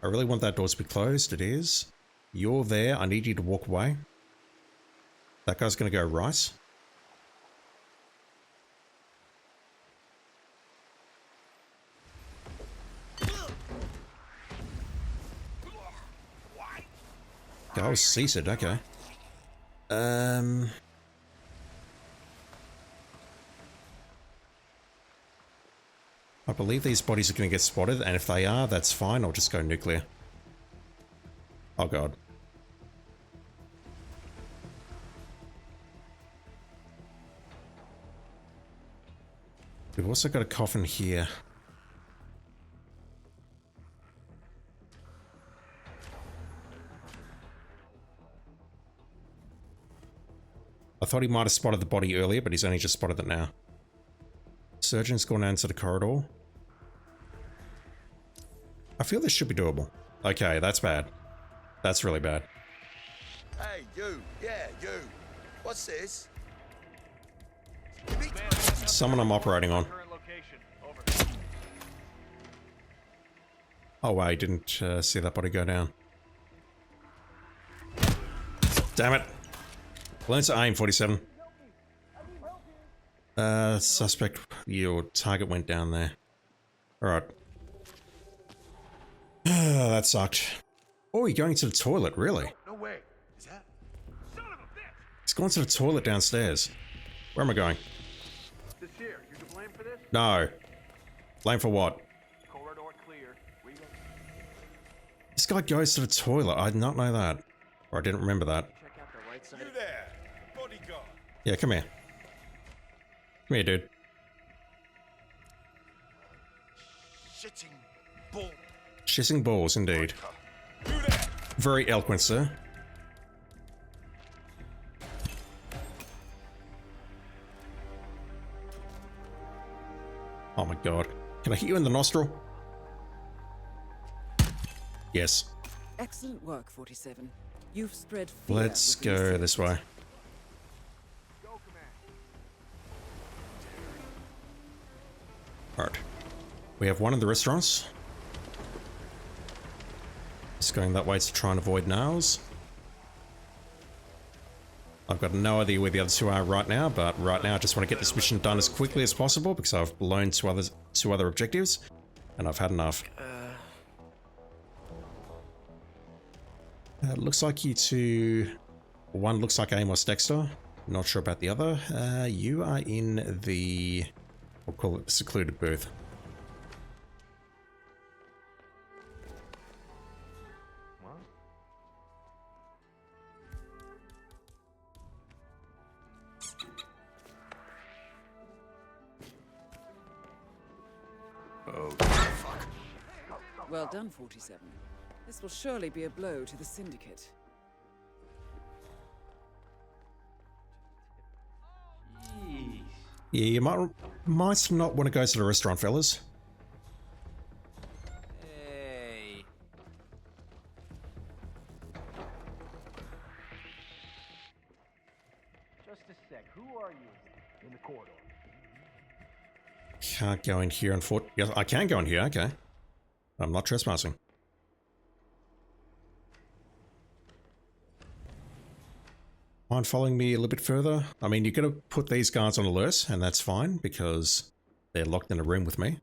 I really want that door to be closed. It is. You're there. I need you to walk away. That guy's going to go right. I was seated, okay. I believe these bodies are going to get spotted, and if they are, that's fine. I'll just go nuclear. Oh god. We've also got a coffin here. I thought he might have spotted the body earlier, but he's only just spotted it now. Surgeon's gone down to the corridor. I feel this should be doable. Okay, that's bad. That's really bad. Hey, you. Yeah, you. What's this? Someone I'm operating on. Oh, I didn't see that body go down. Damn it. Learn to aim, 47. Suspect, your target went down there. Alright. That sucked. Oh, you're going to the toilet, really? No way. Is that? He's going to the toilet downstairs. Where am I going? This here. You to blame for this? No. Blame for what? Corridor clear. Where you going? This guy goes to the toilet. I did not know that. Or I didn't remember that. Check out the right side. You there, bodyguard. Yeah, come here. Come here, dude. Shitting bull. Shitting balls, indeed. Very eloquent, sir. Oh my god. Can I hit you in the nostril? Yes. Excellent work, 47. You've spread fear. Let's go this way. Alright. We have one of the restaurants. Just going that way to try and avoid nails. I've got no idea where the other two are right now, but right now I just want to get this mission done as quickly as possible because I've blown two other objectives, and I've had enough. Looks like you two... One looks like Amos Dexter. Not sure about the other. You are in the... We'll call it the secluded booth. Oh, fuck. Well done, 47. This will surely be a blow to the Syndicate. Yeah, you might not want to go to the restaurant, fellas. Hey. Just a sec. Who are you? In the corridor. Can't go in here on foot. Yes, I can go in here, okay. I'm not trespassing. Mind following me a little bit further? I mean, you're going to put these guards on alert, and that's fine, because they're locked in a room with me.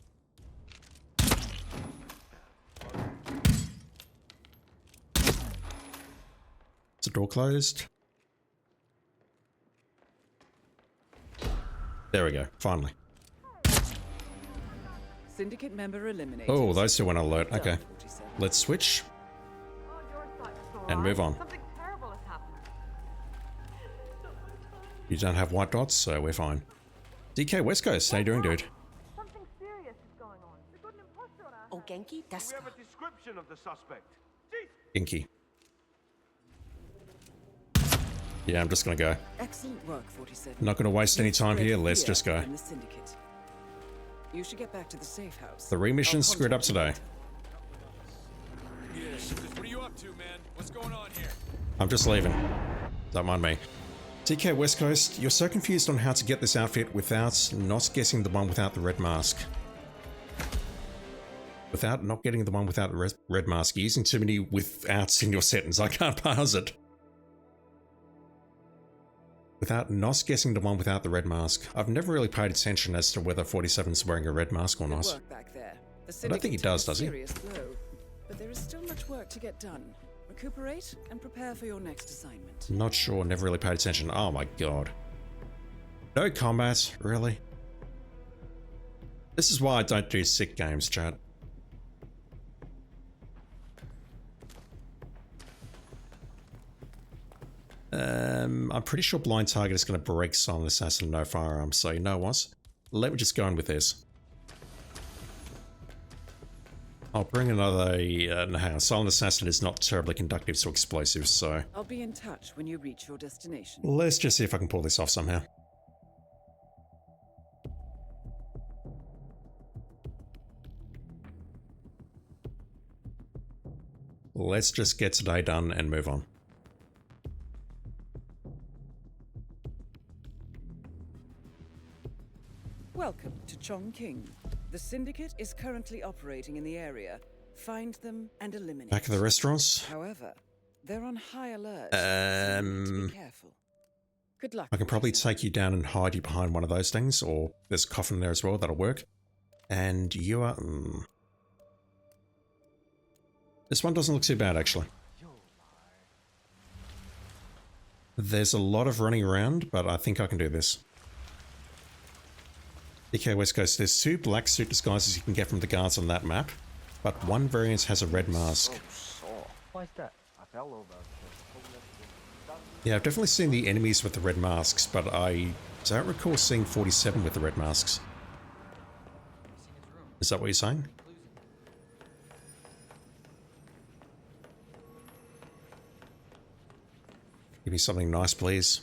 Is the door closed? There we go, finally. Syndicate member eliminated. Oh, those two went on alert, okay. Let's switch. And move on. You don't have white dots, so we're fine. DK West Coast, how you doing, dude? Something serious is going on. We've got an imposter on our Oh, Genki, that's We have a description of the suspect. Inky. Yeah, I'm just gonna go. Excellent work, 47. Not gonna waste any time here, let's just go. The Syndicate. You should get back to the safe house. The remission's screwed up today. What are you up to, man? What's going on here? I'm just leaving. Don't mind me. DK West Coast, you're so confused on how to get this outfit without not guessing the one without the red mask. Without not getting the one without the red mask, you're using too many withouts in your sentence. I can't parse it. Without not guessing the one without the red mask. I've never really paid attention as to whether 47's wearing a red mask or not. Work back there. I don't think he does he? Serious blow, but there is still much work to get done. Recuperate and prepare for your next assignment. Not sure, never really paid attention. Oh my god. No combat, really? This is why I don't do sick games, chat. I'm pretty sure blind target is going to break silent assassin, no firearms. So you know what? Let me just go in with this. I'll bring another. No, hang on. Silent assassin is not terribly conductive to explosives, so I'll be in touch when you reach your destination. let's just see if I can pull this off somehow. Let's just get today done and move on. Welcome to Chongqing. The Syndicate is currently operating in the area. Find them and eliminate. Back at the restaurants. However, they're on high alert. So you need to be careful. Good luck. I can probably take you down and hide you behind one of those things, or there's a coffin there as well. That'll work. And you are. This one doesn't look too bad, actually. There's a lot of running around, but I think I can do this. DK West Coast, there's 2 black suit disguises you can get from the guards on that map, but one variant has a red mask. Why is that? I fell over. Yeah, I've definitely seen the enemies with the red masks, but I don't recall seeing 47 with the red masks. Is that what you're saying? Give me something nice, please.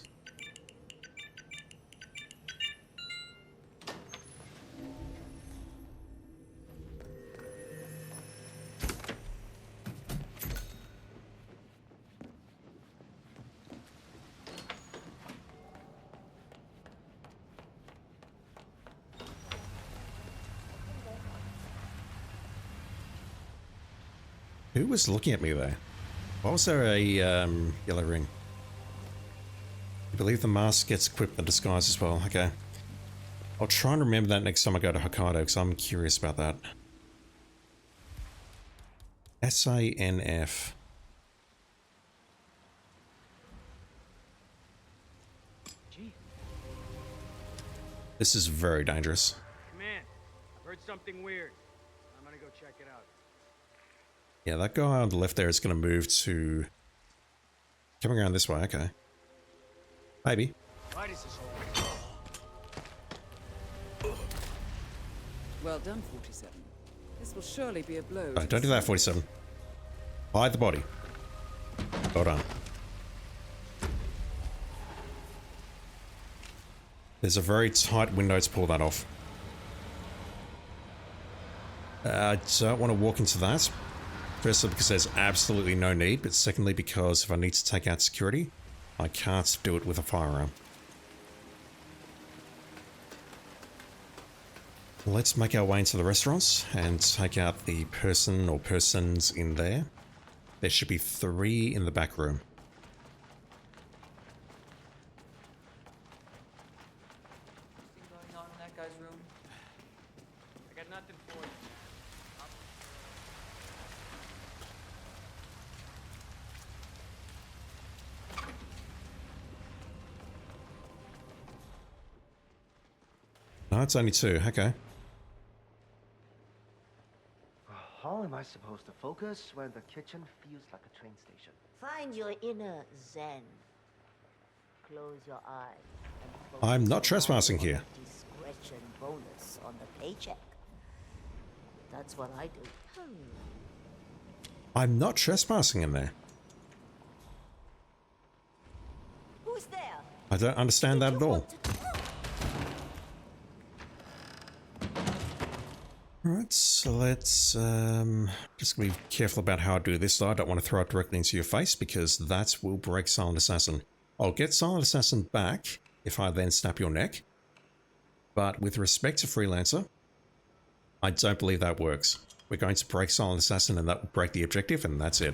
Who was looking at me there? Why was there a yellow ring? I believe the mask gets equipped with the disguise as well. Okay. I'll try and remember that next time I go to Hokkaido, because I'm curious about that. SANF. This is very dangerous. Command, I've heard something weird. I'm gonna go check it out. Yeah, that guy on the left there is going to move to... Coming around this way, okay. Maybe. Why does this Well done, 47. This will surely be a blow. Right, don't do that, 47. Hide the body. Well done. There's a very tight window to pull that off. I don't want to walk into that. Firstly, because there's absolutely no need, but secondly, because if I need to take out security, I can't do it with a firearm. Let's make our way into the restaurants and take out the person or persons in there. There should be 3 in the back room. What's going on in that guy's room? I got nothing for you. No, it's only 2. Okay. How am I supposed to focus when the kitchen feels like a train station? Find your inner zen. Close your eyes. And I'm not trespassing here. discretion bonus on the paycheck. That's what I do. I'm not trespassing in there. Who's there? I don't understand that at all. Alright, so let's just be careful about how I do this though. I don't want to throw it directly into your face because that will break Silent Assassin. I'll get Silent Assassin back if I then snap your neck. But with respect to Freelancer, I don't believe that works. We're going to break Silent Assassin and that will break the objective, and that's it.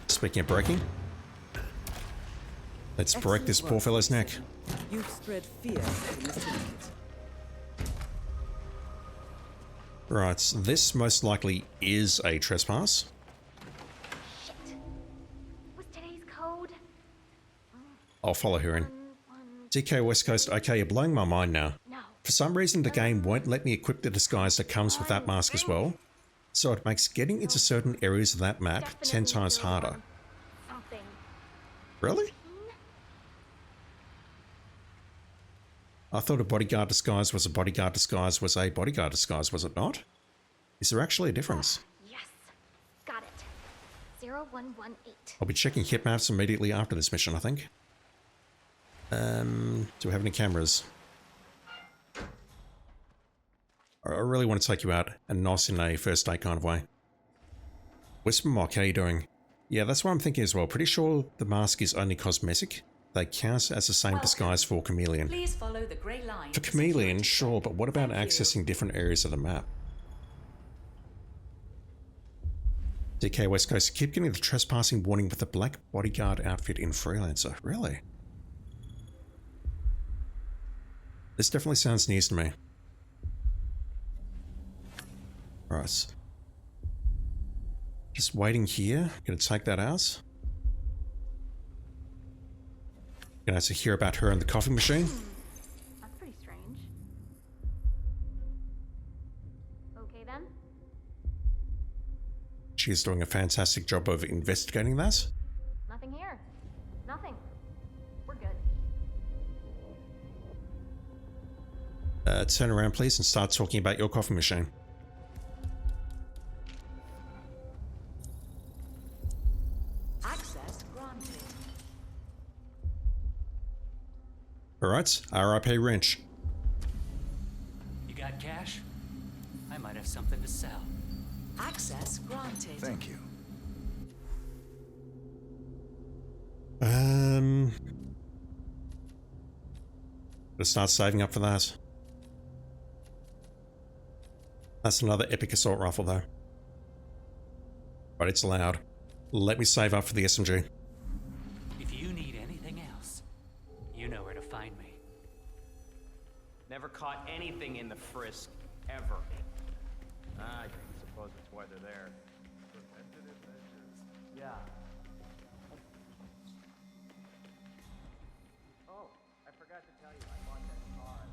Speaking of breaking, let's break this poor fellow's neck. You've spread fear in the Syndicate. Right, so this most likely is a trespass. Shit. Was today's code? I'll follow her in. DK West Coast, okay, you're blowing my mind now. For some reason, the game won't let me equip the disguise that comes with that mask as well, so it makes getting into certain areas of that map 10 times harder. Really? I thought a bodyguard disguise was a bodyguard disguise was a bodyguard disguise, was it not? Is there actually a difference? Yes. Got it. 0118. I'll be checking hit maps immediately after this mission, I think. Do we have any cameras? I really want to take you out and nice in a first date kind of way. Whisper Mock, how you doing? Yeah, that's what I'm thinking as well. Pretty sure the mask is only cosmetic. They count as the same disguise for Chameleon. Please follow the grey line. For Chameleon, sure, but what about accessing different areas of the map? DK West Coast, keep getting the trespassing warning with the black bodyguard outfit in Freelancer. Really? This definitely sounds news to me. Right. Just waiting here. Gonna take that out. Gonna have to hear about her and the coffee machine. That's pretty strange. Okay then. She's doing a fantastic job of investigating that. Nothing here. Nothing. We're good. Turn around please and start talking about your coffee machine. Access granted. Alright, RIP wrench. You got cash? I might have something to sell. Access granted. Thank you. Let's start saving up for that. That's another epic assault rifle though. But it's loud. Let me save up for the SMG. If you need anything else, you know where to find me. Never caught anything in the frisk, ever. I suppose that's why they're there. Preventative measures. Yeah. Oh, I forgot to tell you, I bought that car at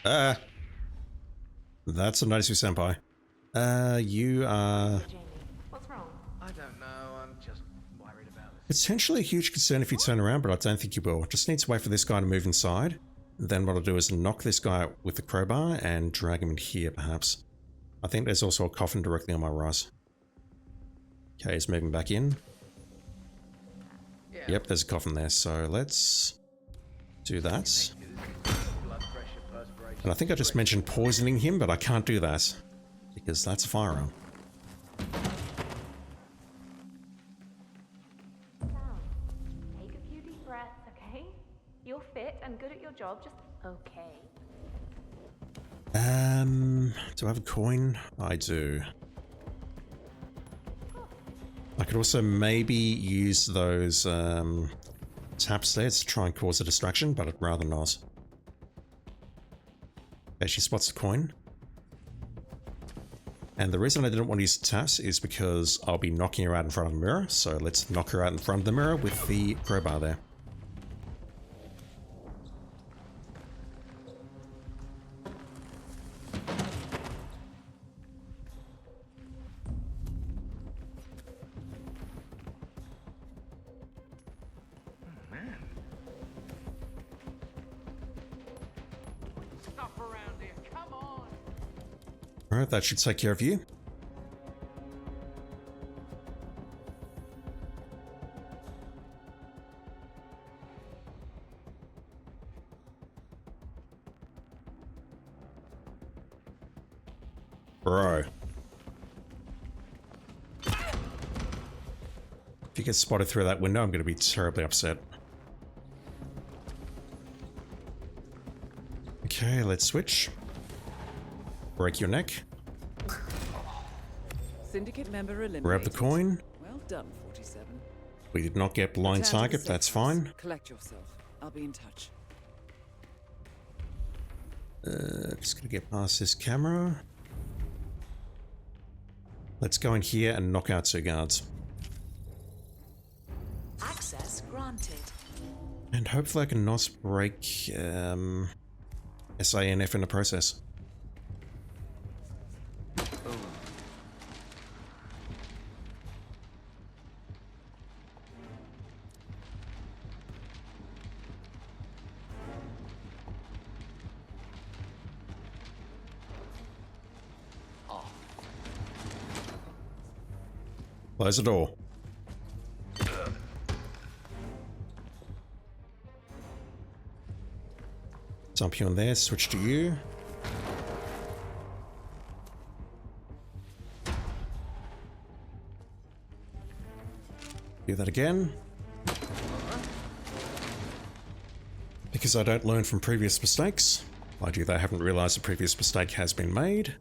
that That's a Notice Senpai. You are What's wrong? I don't know, I'm just worried about this. potentially a huge concern if you turn around, but I don't think you will. Just need to wait for this guy to move inside. Then what I'll do is knock this guy out with the crowbar and drag him in here, perhaps. I think there's also a coffin directly on my right. Okay, he's moving back in. Yeah. Yep, there's a coffin there, so let's do that. Blood pressure, perspiration. And I think I just mentioned poisoning him, but I can't do that because that's a firearm. Take a few deep breaths, okay? You're fit and good at your job, just okay. Do I have a coin? I do. I could also maybe use those taps there to try and cause a distraction, but I'd rather not. Okay, she spots the coin. And the reason I didn't want to use the taps is because I'll be knocking her out in front of the mirror, so let's knock her out in front of the mirror with the crowbar there. Stuff around here, come on! Alright, that should take care of you. Bro. If you get spotted through that window, I'm going to be terribly upset. Okay, let's switch. Break your neck. Syndicate member eliminated. Grab the coin. Well done, 47. We did not get blind Return to the target, that's safe fine. house. Collect yourself. I'll be in touch. Just gonna get past this camera. Let's go in here and knock out 2 guards. Access granted. And hopefully I can not break SANF in the process. Close the door. Jump you on there, switch to you. Do that again. Because I don't learn from previous mistakes. Mind you, they haven't realized the previous mistake has been made.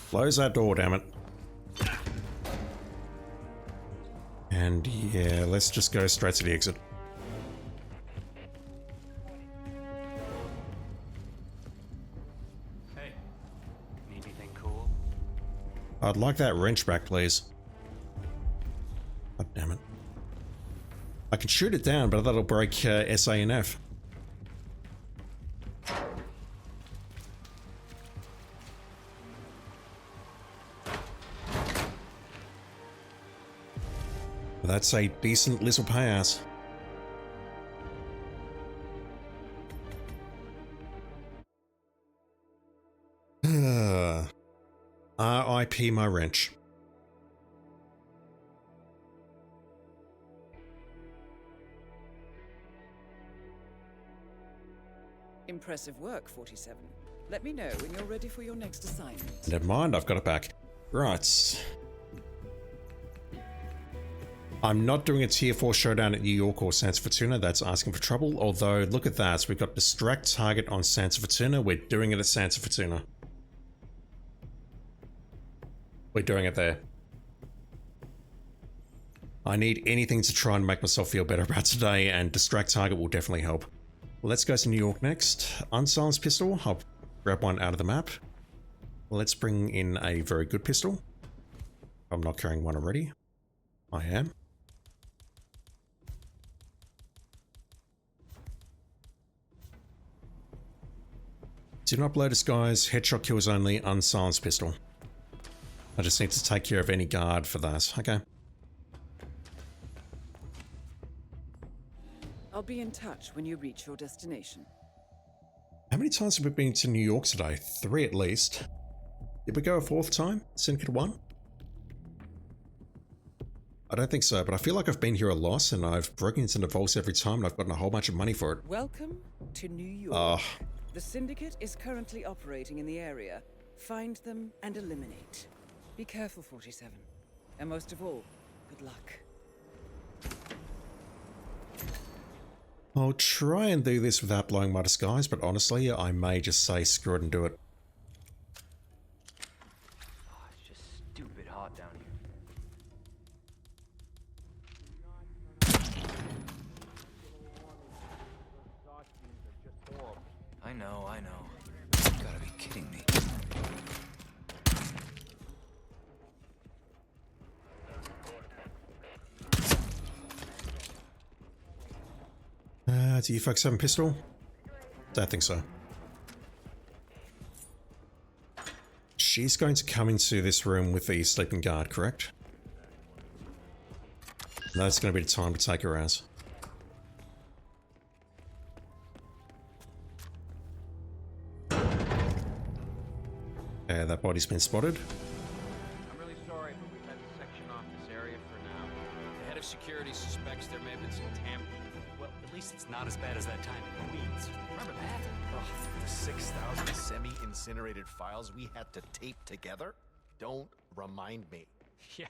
Close that door, damn it. And yeah, let's just go straight to the exit. Hey, need anything cool? I'd like that wrench back, please. God damn it. I can shoot it down, but that'll break SANF. That's a decent little pass. RIP my wrench. Impressive work, 47. Let me know when you're ready for your next assignment. Never mind, I've got it back. Right. I'm not doing a tier 4 showdown at New York or Santa Fortuna, that's asking for trouble, although look at that, we've got distract target on Santa Fortuna, we're doing it at Santa Fortuna. We're doing it there. I need anything to try and make myself feel better about today, and distract target will definitely help. Let's go to New York next. Unsilenced pistol, I'll grab one out of the map. Let's bring in a very good pistol. I'm not carrying one already. I am. Do not blow disguise, headshot kills only, unsilenced pistol. I just need to take care of any guard for that. Okay. I'll be in touch when you reach your destination. How many times have we been to New York today? 3 at least. Did we go a 4th time? Syndicate 1? I don't think so, but I feel like I've been here a lot and I've broken into the vaults every time and I've gotten a whole bunch of money for it. Welcome to New York. The Syndicate is currently operating in the area. Find them and eliminate. Be careful, 47. And most of all, good luck. I'll try and do this without blowing my disguise, but honestly, I may just say screw it and do it. Oh, it's just stupid hot down here. I know. You gotta be kidding me. Do you folks have a pistol? Don't think so. She's going to come into this room with the sleeping guard, correct? That's going to be the time to take her out. Okay, that body's been spotted. I'm really sorry, but we've had to section off this area for now. The head of security suspects there may have been some tampering. Well, at least it's not as bad as that time in Queens. Remember that? Oh, the 6,000 semi-incinerated files we had to tape together? Don't remind me. Yeah.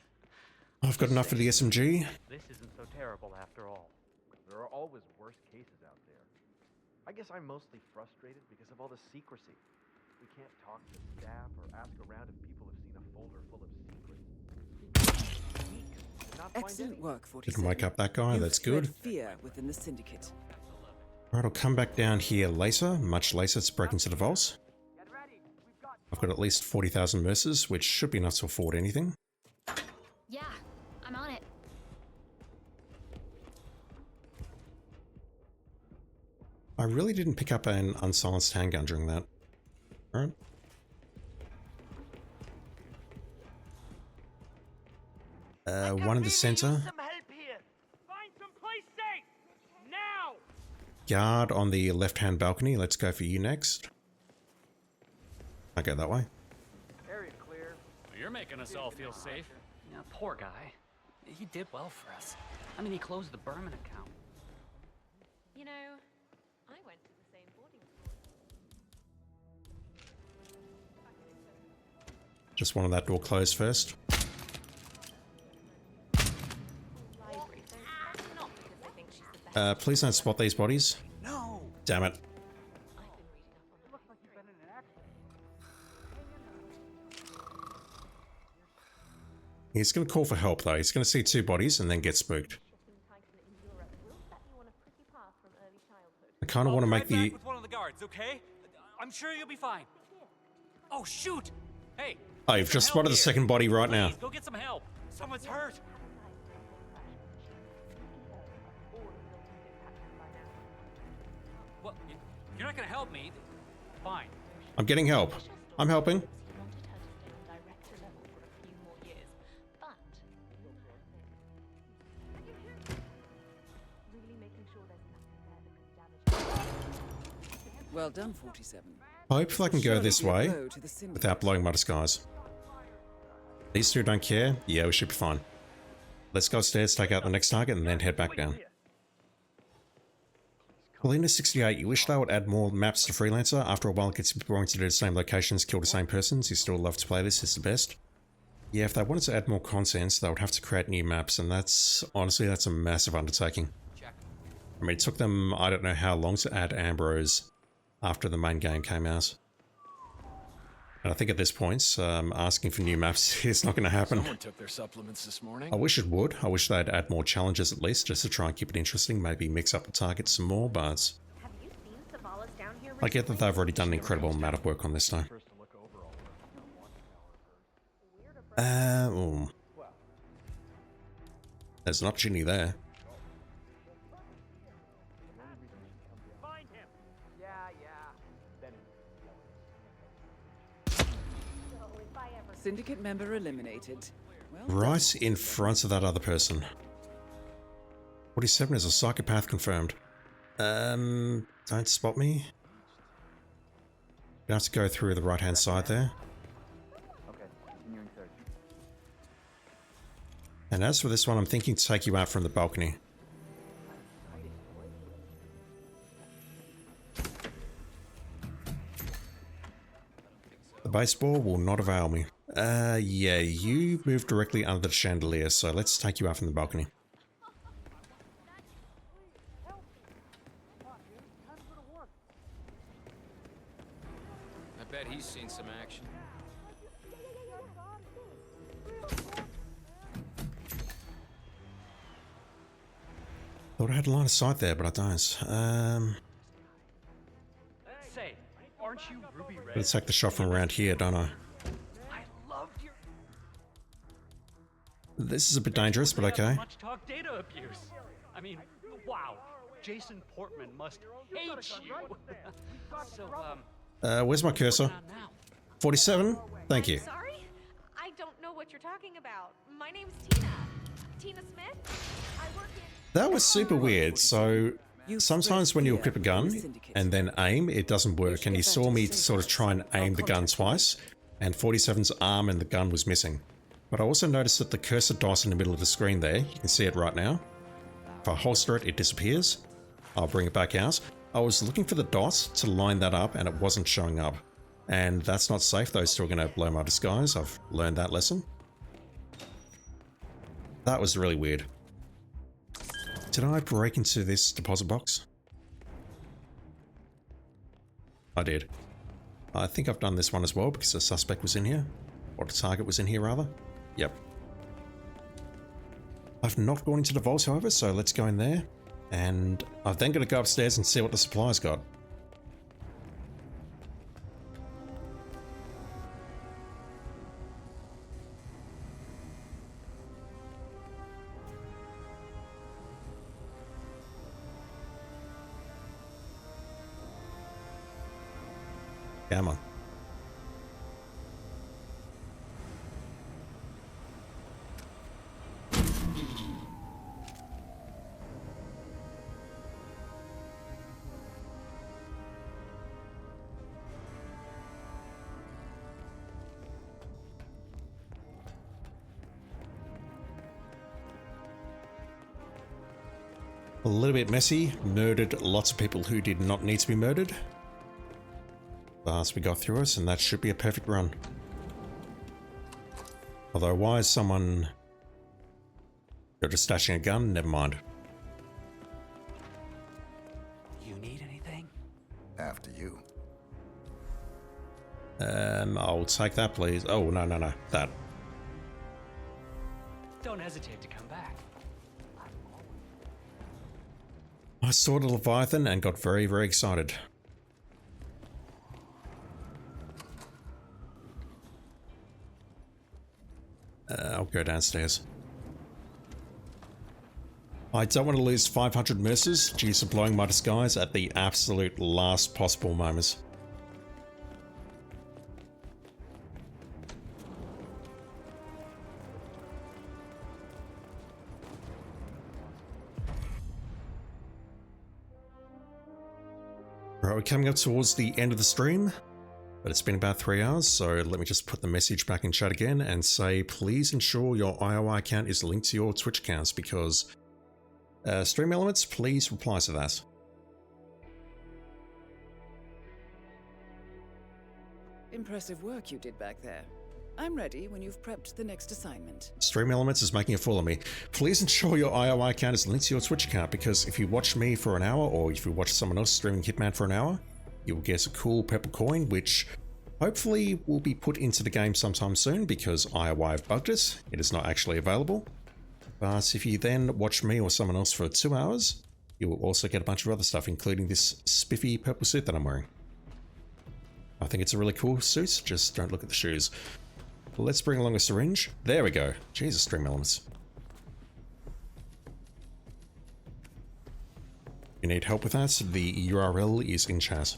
I've got enough for the SMG. This isn't so terrible after all. There are always worse cases out there. I guess I'm mostly frustrated because of all the secrecy. We can't talk to staff or ask around if people have seen a folder full of secrets. Weeks to not find Excellent any. work, 47. Didn't wake up that guy, You've that's good. spread fear within the Syndicate. Alright, I'll come back down here later, much later, to break into the vaults. I've got at least 40,000 mercers, which should be enough to afford anything. Yeah, I'm on it. I really didn't pick up an unsilenced handgun during that. Alright. One in the center. Some help here. Find some place safe. Now. Guard on the left-hand balcony. Let's go for you next. I'll go that way. Area clear. You're making us all feel safe. Yeah, poor guy. He did well for us. I mean, he closed the Berman account. You know, I went to the same boarding school. Just wanted that door closed first. Please don't spot these bodies. No. Damn it. He's going to call for help though. He's going to see two bodies and then get spooked. I kind of want to make the... with one of the guards, okay? I'm sure you'll be fine. Oh shoot! Hey. Oh, you've just spotted the second body right now. Please, go get some help. Someone's hurt. Well, you're not gonna help me. Fine. I'm getting help. I'm helping. Well done, 47. I hope if I can go this way without blowing my disguise. These two don't care. Yeah, we should be fine. Let's go upstairs, take out the next target, and then head back down. Paulina68, you wish they would add more maps to Freelancer? After a while it gets boring to do the same locations, kill the same persons. You still love to play this, it's the best. Yeah, if they wanted to add more content, they would have to create new maps, and that's, honestly, that's a massive undertaking. I mean, it took them, I don't know how long to add Ambrose after the main game came out. And I think at this point, asking for new maps is not going to happen. Someone took their supplements this morning. I wish it would. I wish they'd add more challenges at least, just to try and keep it interesting, maybe mix up the targets some more, but... I get that they've already done incredible amount of work on this now. Oh. There's an opportunity there. Syndicate member eliminated. Well Right in front of that other person. 47 is a psychopath confirmed. Don't spot me. You have to go through the right-hand side there. Okay, continuing search. And as for this one, I'm thinking to take you out from the balcony. The baseball will not avail me. Yeah, you move directly under the chandelier, so let's take you out from the balcony. I bet he's seen some action. Thought I had a line of sight there, but I don't. Say, aren't you Ruby Red? Better take the shot from around here, don't I? This is a bit dangerous, but okay. Much talk data abuse. I mean, wow. Jason Portman must hate you. So, Where's my cursor? 47? Thank you. Sorry? I don't know what you're talking about. My name's Tina. Tina Smith. I work in... That was super weird. So sometimes when you equip a gun and then aim, it doesn't work. And you saw me sort of try and aim the gun twice, and 47's arm and the gun was missing. But I also noticed that the cursor dot in the middle of the screen there, you can see it right now. If I holster it, it disappears. I'll bring it back out. I was looking for the dot to line that up and it wasn't showing up. And that's not safe. Those two are going to blow my disguise. I've learned that lesson. That was really weird. Did I break into this deposit box? I did. I think I've done this one as well because the suspect was in here. Or the target was in here, rather. Yep. I've not gone into the vault, however, so let's go in there. And I've then got to go upstairs and see what the supplies got. Come on. A little bit messy. Murdered lots of people who did not need to be murdered. Last we got through us, and that should be a perfect run. Although, why is someone just stashing a gun? Never mind. You need anything? After you. I'll take that, please. Oh, no. That. Don't hesitate to come back. I saw the Leviathan and got very, very excited. I'll go downstairs. I don't want to lose 500 mercers due to blowing my disguise at the absolute last possible moments. Right, we're coming up towards the end of the stream. But it's been about 3 hours, so let me just put the message back in chat again and say, please ensure your IOI account is linked to your Twitch accounts because Stream Elements, please reply to that. Impressive work you did back there. I'm ready when you've prepped the next assignment. Stream Elements is making a fool of me. Please ensure your IOI account is linked to your Twitch account because if you watch me for an hour or if you watch someone else streaming Hitman for an hour, you'll get a cool purple coin, which hopefully will be put into the game sometime soon because IOI have bugged it. It is not actually available. But if you then watch me or someone else for 2 hours, you will also get a bunch of other stuff, including this spiffy purple suit that I'm wearing. I think it's a really cool suit, just don't look at the shoes. Let's bring along a syringe. There we go. Jesus, Stream Elements. If you need help with that, the URL is in chat.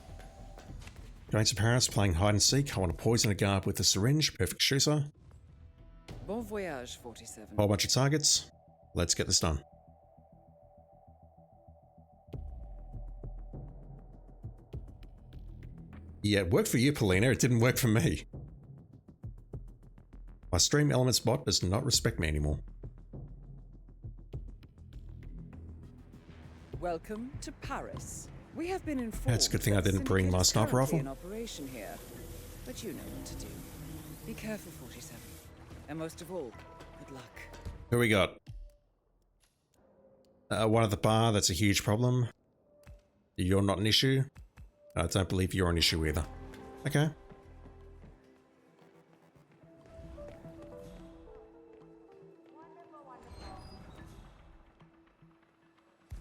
Going to Paris, playing hide and seek. I want to poison a guard with a syringe. Perfect shooter. Bon voyage, 47. Whole bunch of targets. Let's get this done. Yeah, it worked for you, Polina. It didn't work for me. My Stream Elements bot does not respect me anymore. Welcome to Paris. We have been informed. It's a good thing I didn't bring my sniper rifle. In operation here, but you know what to do. Be careful, 47, and most of all, good luck. Who we got? One at the bar. That's a huge problem. You're not an issue. I don't believe you're an issue either. Okay.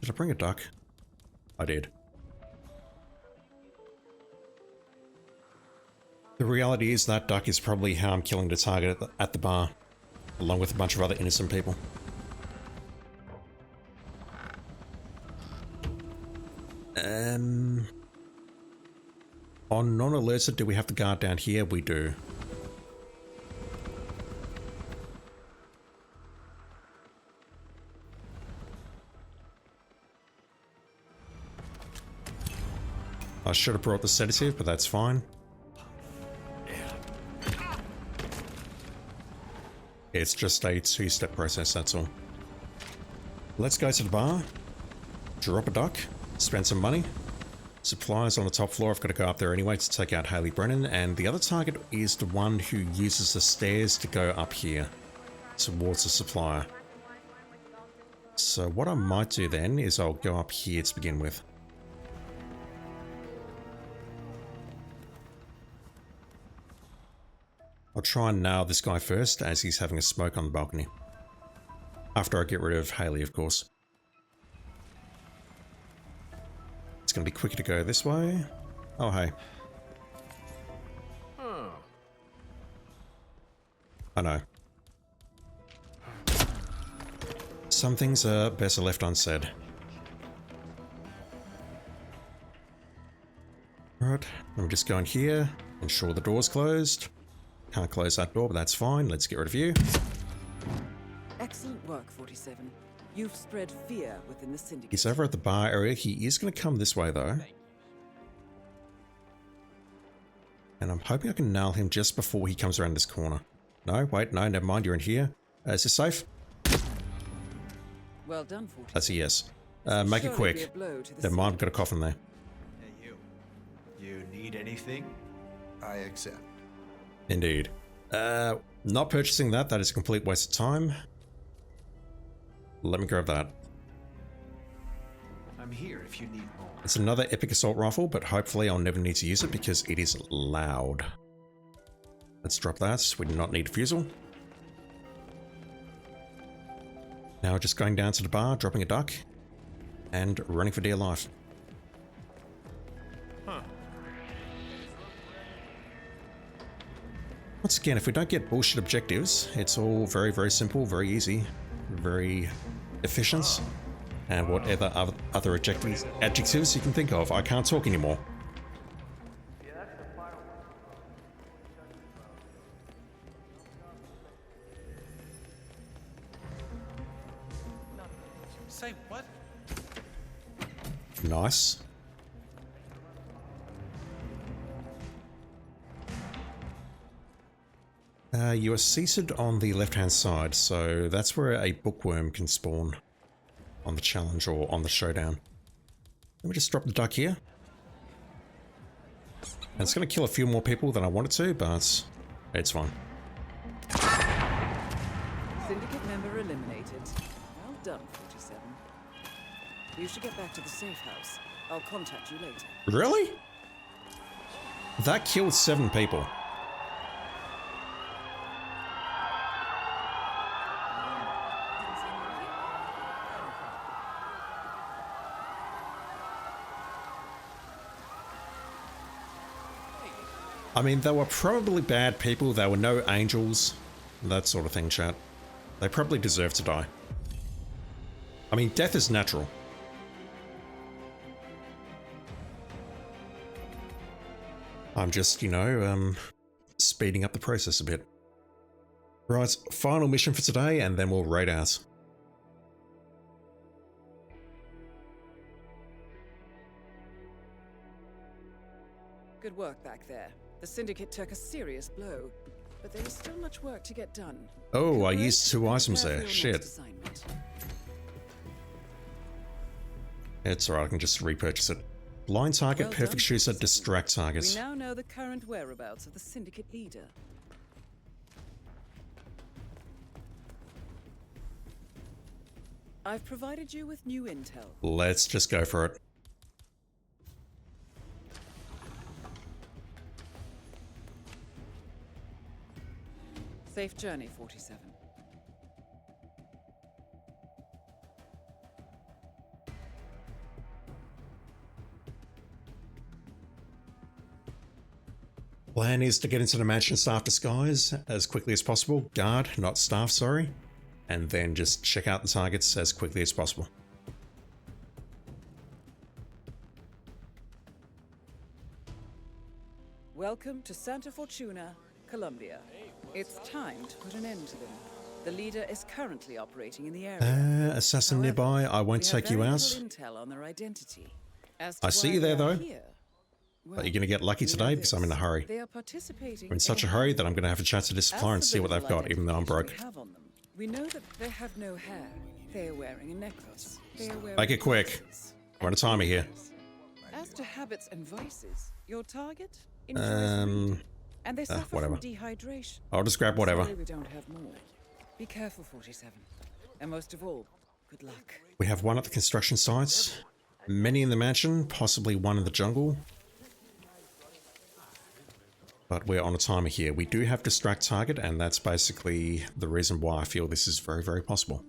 Did I bring a duck? I did. The reality is that duck is probably how I'm killing the target at the bar, along with a bunch of other innocent people. On non-alerted, do we have the guard down here? We do. I should have brought the sedative, but that's fine. It's just a two-step process, that's all. Let's go to the bar, drop a duck, spend some money, Supplies on the top floor. I've got to go up there anyway to take out Haley Brennan, and the other target is the one who uses the stairs to go up here towards the supplier. So what I might do then is I'll go up here to begin with. I'll try and nail this guy first as he's having a smoke on the balcony. After I get rid of Haley, of course. It's going to be quicker to go this way. Oh, hey. I know. Some things are better left unsaid. Alright, let me just go in here, ensure the door's closed. Can't close that door, but that's fine. Let's get rid of you. Excellent work, 47. You've spread fear within the Syndicate. He's over at the bar area. He is going to come this way, though. And I'm hoping I can nail him just before he comes around this corner. No, wait, no, never mind. You're in here. Is this safe? Well done, 47. That's a yes. Make it quick. Never mind, I've got a coffin there. Hey, you. You need anything? I accept. Indeed. Not purchasing that. That is a complete waste of time. Let me grab that. I'm here if you need more. It's another epic assault rifle, but hopefully I'll never need to use it because it is loud. Let's drop that. We do not need a fusel. Now just going down to the bar, dropping a duck, and running for dear life. Once again, if we don't get bullshit objectives, it's all very, very simple, very easy, very efficient, and whatever other adjectives you can think of. I can't talk anymore. Say what? Nice. You are seated on the left-hand side, so that's where a bookworm can spawn on the challenge or on the showdown. Let me just drop the duck here. And it's going to kill a few more people than I wanted to, but it's fine. Syndicate member eliminated. Well done, 47. You should get back to the safe house. I'll contact you later. Really? That killed 7 people. I mean, they were probably bad people. They were no angels. That sort of thing, chat. They probably deserve to die. I mean, death is natural. I'm just, you know, speeding up the process a bit. Right, final mission for today, and then we'll raid out. Good work back there. The Syndicate took a serious blow, but there is still much work to get done. Oh, I used 2 items there. Shit. It's alright, I can just repurchase it. Blind target, perfect shooter, distract targets. We now know the current whereabouts of the Syndicate leader. I've provided you with new intel. Let's just go for it. Safe journey, 47. Plan is to get into the mansion staff disguise as quickly as possible. Guard, not staff, sorry. And then just check out the targets as quickly as possible. Welcome to Santa Fortuna, Colombia. It's time to put an end to them. The leader is currently operating in the area. Assassin nearby, I won't take you out. Intel on their identity. I see you there though. But you're going to get lucky today because I'm in a hurry. They are participating I'm in such a hurry that I'm going to have to chat to this supplier and see what they've got, even though I'm broke. We know that they have no hair. They are wearing a necklace. They are wearing Make it quick. We're on a timer here. As to habits and vices, your target enjoys reading, and they suffer whatever. from dehydration. I'll just grab whatever. Sorry we don't have more. Be careful, 47. And most of all, good luck. We have one at the construction sites, many in the mansion, possibly one in the jungle. But we're on a timer here. We do have distract target, and that's basically the reason why I feel this is very, very possible.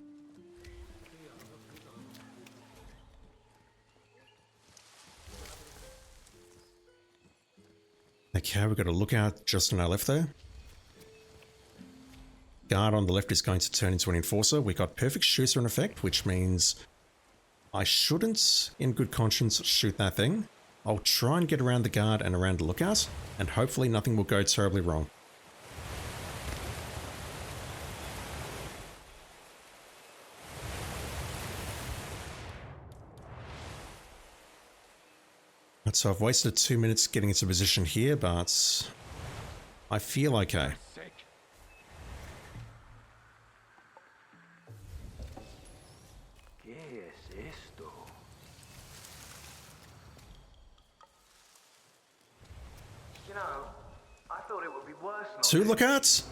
Okay, we've got a lookout just on our left there. Guard on the left is going to turn into an enforcer. We got perfect shooter in effect, which means I shouldn't, in good conscience, shoot that thing. I'll try and get around the guard and around the lookout, and hopefully nothing will go terribly wrong. So I've wasted 2 minutes getting into position here, but I feel okay. You know, I thought it would be worse. 2 lookouts?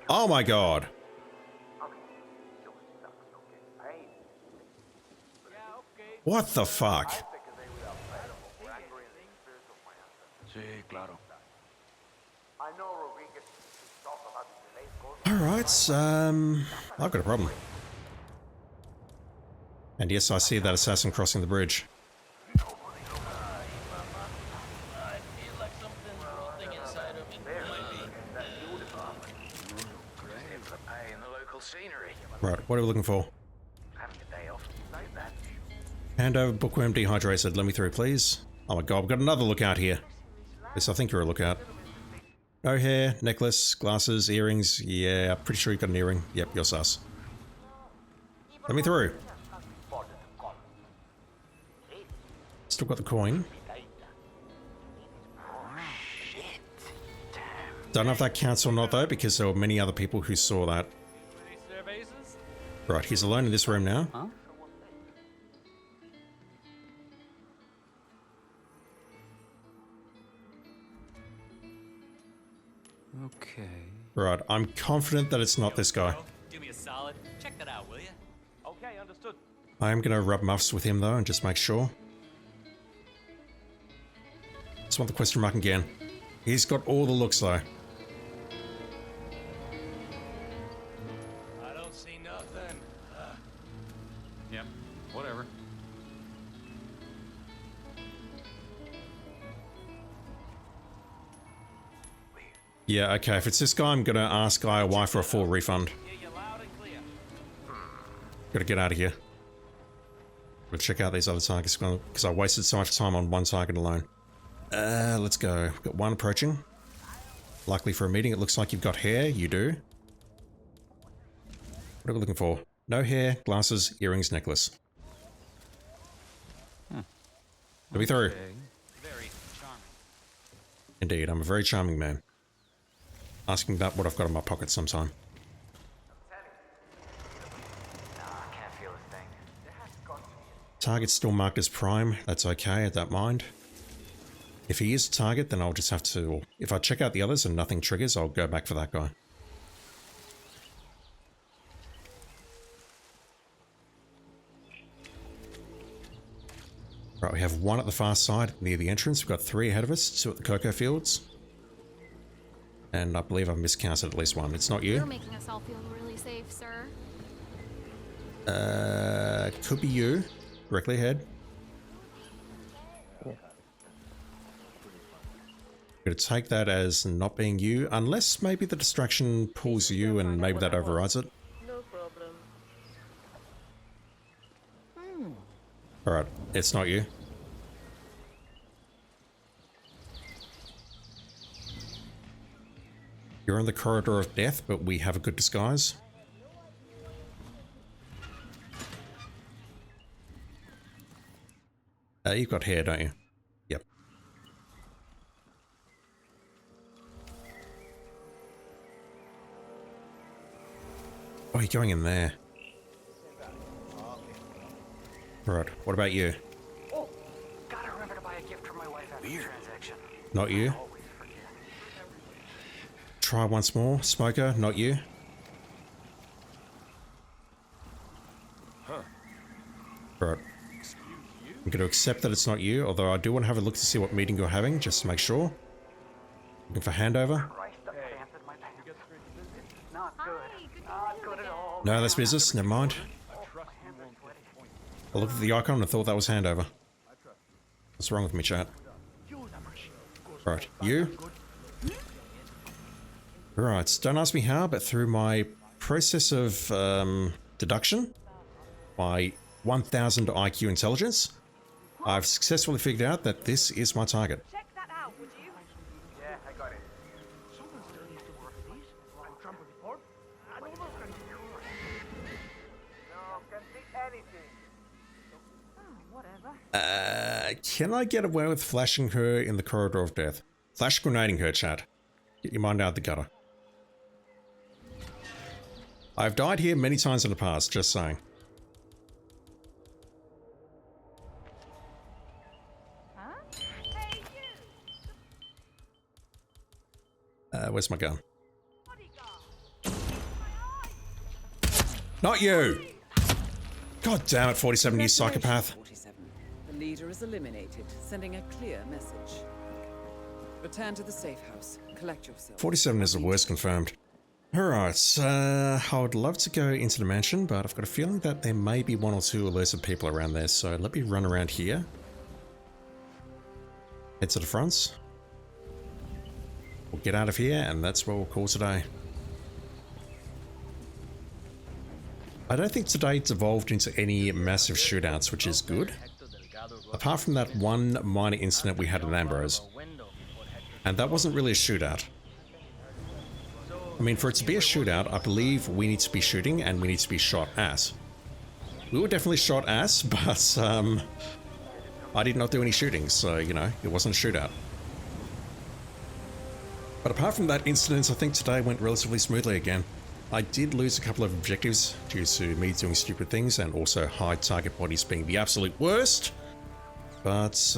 Oh my god. What the fuck? Alright, I've got a problem. And yes, I see that assassin crossing the bridge. Right, what are we looking for? Hand over bookworm dehydrated. Let me through, please. Oh my god, we've got another lookout here. Yes, I think you're a lookout. No hair, necklace, glasses, earrings. Yeah, pretty sure you got an earring. Yep, you're sus. Let me through. Still got the coin. Don't know if that counts or not though, because there were many other people who saw that. Right, he's alone in this room now. Huh? Okay. Right, I'm confident that it's not this guy. Do me a solid. Check that out, will you? Okay, understood. I am going to rub muffs with him though and just make sure. Just want the question mark again. He's got all the looks though. I don't see nothing. Yep, whatever. Yeah, okay, if it's this guy, I'm going to ask IOI for a full refund. Gotta get out of here. We'll check out these other targets because I wasted so much time on one target alone. Let's go. We've got one approaching. Likely for a meeting. It looks like you've got hair. You do. What are we looking for? No hair, glasses, earrings, necklace. Let me through. Very charming. Indeed, I'm a very charming man. Asking about what I've got in my pocket sometime. Target's still marked as prime. That's okay, I don't mind. If he is a target, then I'll just have to... If I check out the others and nothing triggers, I'll go back for that guy. Right, we have one at the far side near the entrance. We've got 3 ahead of us, 2 at the cocoa fields. And I believe I've miscounted at least one. It's not you. You're making us all feel really safe, sir. Could be you. Directly ahead. Gonna take that as not being you, unless maybe the distraction pulls you and maybe that overrides it. No problem. Alright, it's not you. You're in the corridor of death, but we have a good disguise. You've got hair, don't you? Yep. Oh, you're going in there. Right, what about you? Oh, got her. Not you. Try once more. Smoker, not you. Huh. Right. I'm going to accept that it's not you, although I do want to have a look to see what meeting you're having, just to make sure. Looking for handover. No, that's business. Never mind. I looked at the icon and thought that was handover. What's wrong with me, chat? Right, you? Right, don't ask me how, but through my process of deduction, my 1000 IQ intelligence, I've successfully figured out that this is my target. Check that out, would you? Yeah, I got it. No, can be anything. Oh, whatever. Can I get away with flashing her in the corridor of death? Flash grenading her, chat. Get your mind out the gutter. I've died here many times in the past, just saying. Where's my gun? Not you! God damn it, 47, you psychopath. 47. The leader is eliminated, sending a clear message. Return to the safe house. Collect yourself. 47 is the worst confirmed. Alright, I would love to go into the mansion, but I've got a feeling that there may be one or two alerted people around there, so let me run around here. Head to the front. We'll get out of here, and that's what we'll call today. I don't think today it's evolved into any massive shootouts, which is good. Apart from that one minor incident we had in Ambrose. And that wasn't really a shootout. I mean, for it to be a shootout, I believe we need to be shooting and we need to be shot at. We were definitely shot at, but I did not do any shooting, so, you know, it wasn't a shootout. But apart from that incident, I think today went relatively smoothly again. I did lose a couple of objectives due to me doing stupid things and also high target bodies being the absolute worst. But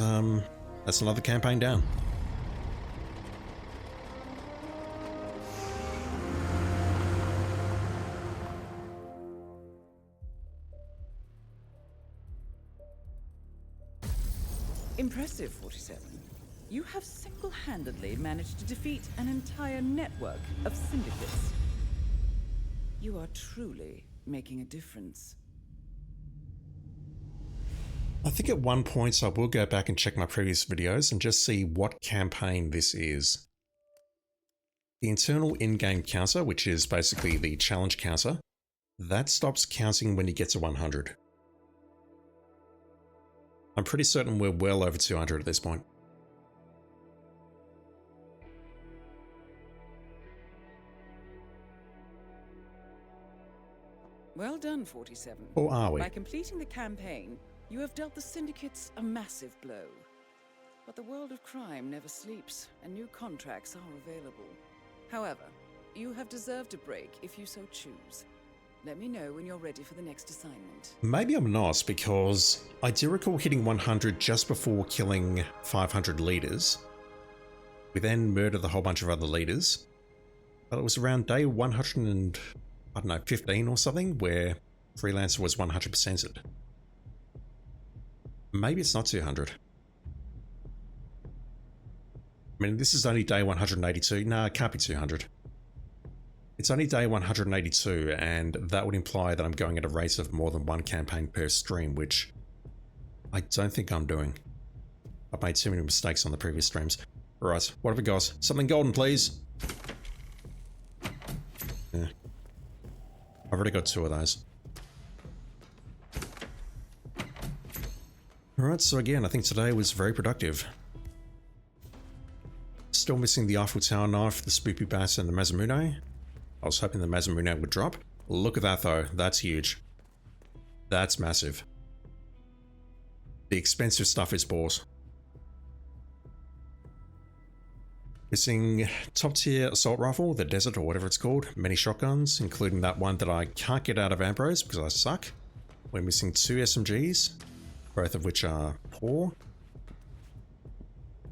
that's another campaign down. Impressive, 47. You have single-handedly managed to defeat an entire network of syndicates. You are truly making a difference. I think at one point I will go back and check my previous videos and just see what campaign this is. The internal in-game counter, which is basically the challenge counter, that stops counting when you get to 100. I'm pretty certain we're well over 200 at this point. Well done, 47. Or are we? By completing the campaign, you have dealt the syndicates a massive blow. But the world of crime never sleeps, and new contracts are available. However, you have deserved a break if you so choose. Let me know when you're ready for the next assignment. Maybe I'm not, because I do recall hitting 100 just before killing 500 leaders. We then murdered a whole bunch of other leaders. But it was around day 115 or something, where Freelancer was 100%ed. Maybe it's not 200. I mean, this is only day 182. No, it can't be 200. It's only day 182, and that would imply that I'm going at a rate of more than one campaign per stream, which I don't think I'm doing. I've made too many mistakes on the previous streams. Right, what have we got? Something golden, please. Yeah. I've already got 2 of those. Alright, so again, I think today was very productive. Still missing the Eiffel Tower knife, the Spoopy Bat, and the Masamune. I was hoping the Masamune would drop. Look at that though, that's huge. That's massive. The expensive stuff is bought. Missing top tier assault rifle, the desert or whatever it's called, many shotguns, including that one that I can't get out of Ambrose because I suck. We're missing 2 SMGs, both of which are poor.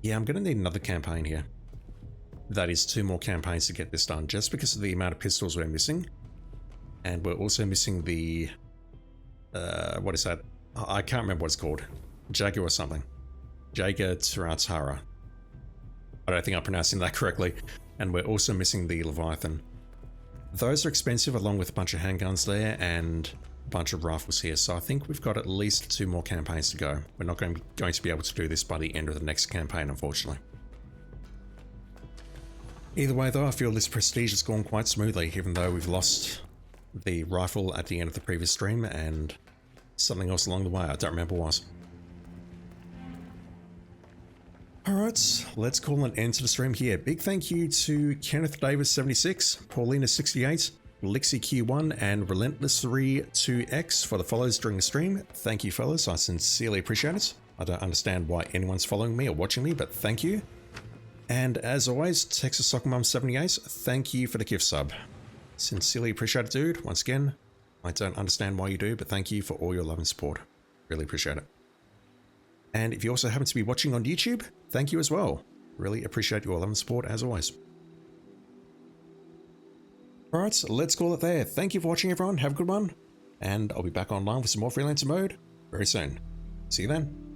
Yeah, I'm going to need another campaign here. That is 2 more campaigns to get this done, just because of the amount of pistols we're missing. And we're also missing the... what is that? I can't remember what it's called. Jaguar or something. Jaga Tiratara. I don't think I'm pronouncing that correctly. And we're also missing the Leviathan. Those are expensive, along with a bunch of handguns there and a bunch of rifles here. So I think we've got at least 2 more campaigns to go. We're not going to be able to do this by the end of the next campaign, unfortunately. Either way though, I feel this prestige has gone quite smoothly, even though we've lost the rifle at the end of the previous stream and something else along the way. I don't remember what it was. Alright, let's call an end to the stream here. Big thank you to Kenneth Davis 76, Paulina 68, Lixie Q1 and Relentless32X for the follows during the stream. Thank you fellas, I sincerely appreciate it. I don't understand why anyone's following me or watching me, but thank you. And as always, Texas Soccer Mum 78, thank you for the gift sub. Sincerely appreciate it, dude. Once again, I don't understand why you do, but thank you for all your love and support. Really appreciate it. And if you also happen to be watching on YouTube, thank you as well. Really appreciate your love and support as always. Alright, let's call it there. Thank you for watching everyone, have a good one. And I'll be back online with some more Freelancer Mode very soon. See you then.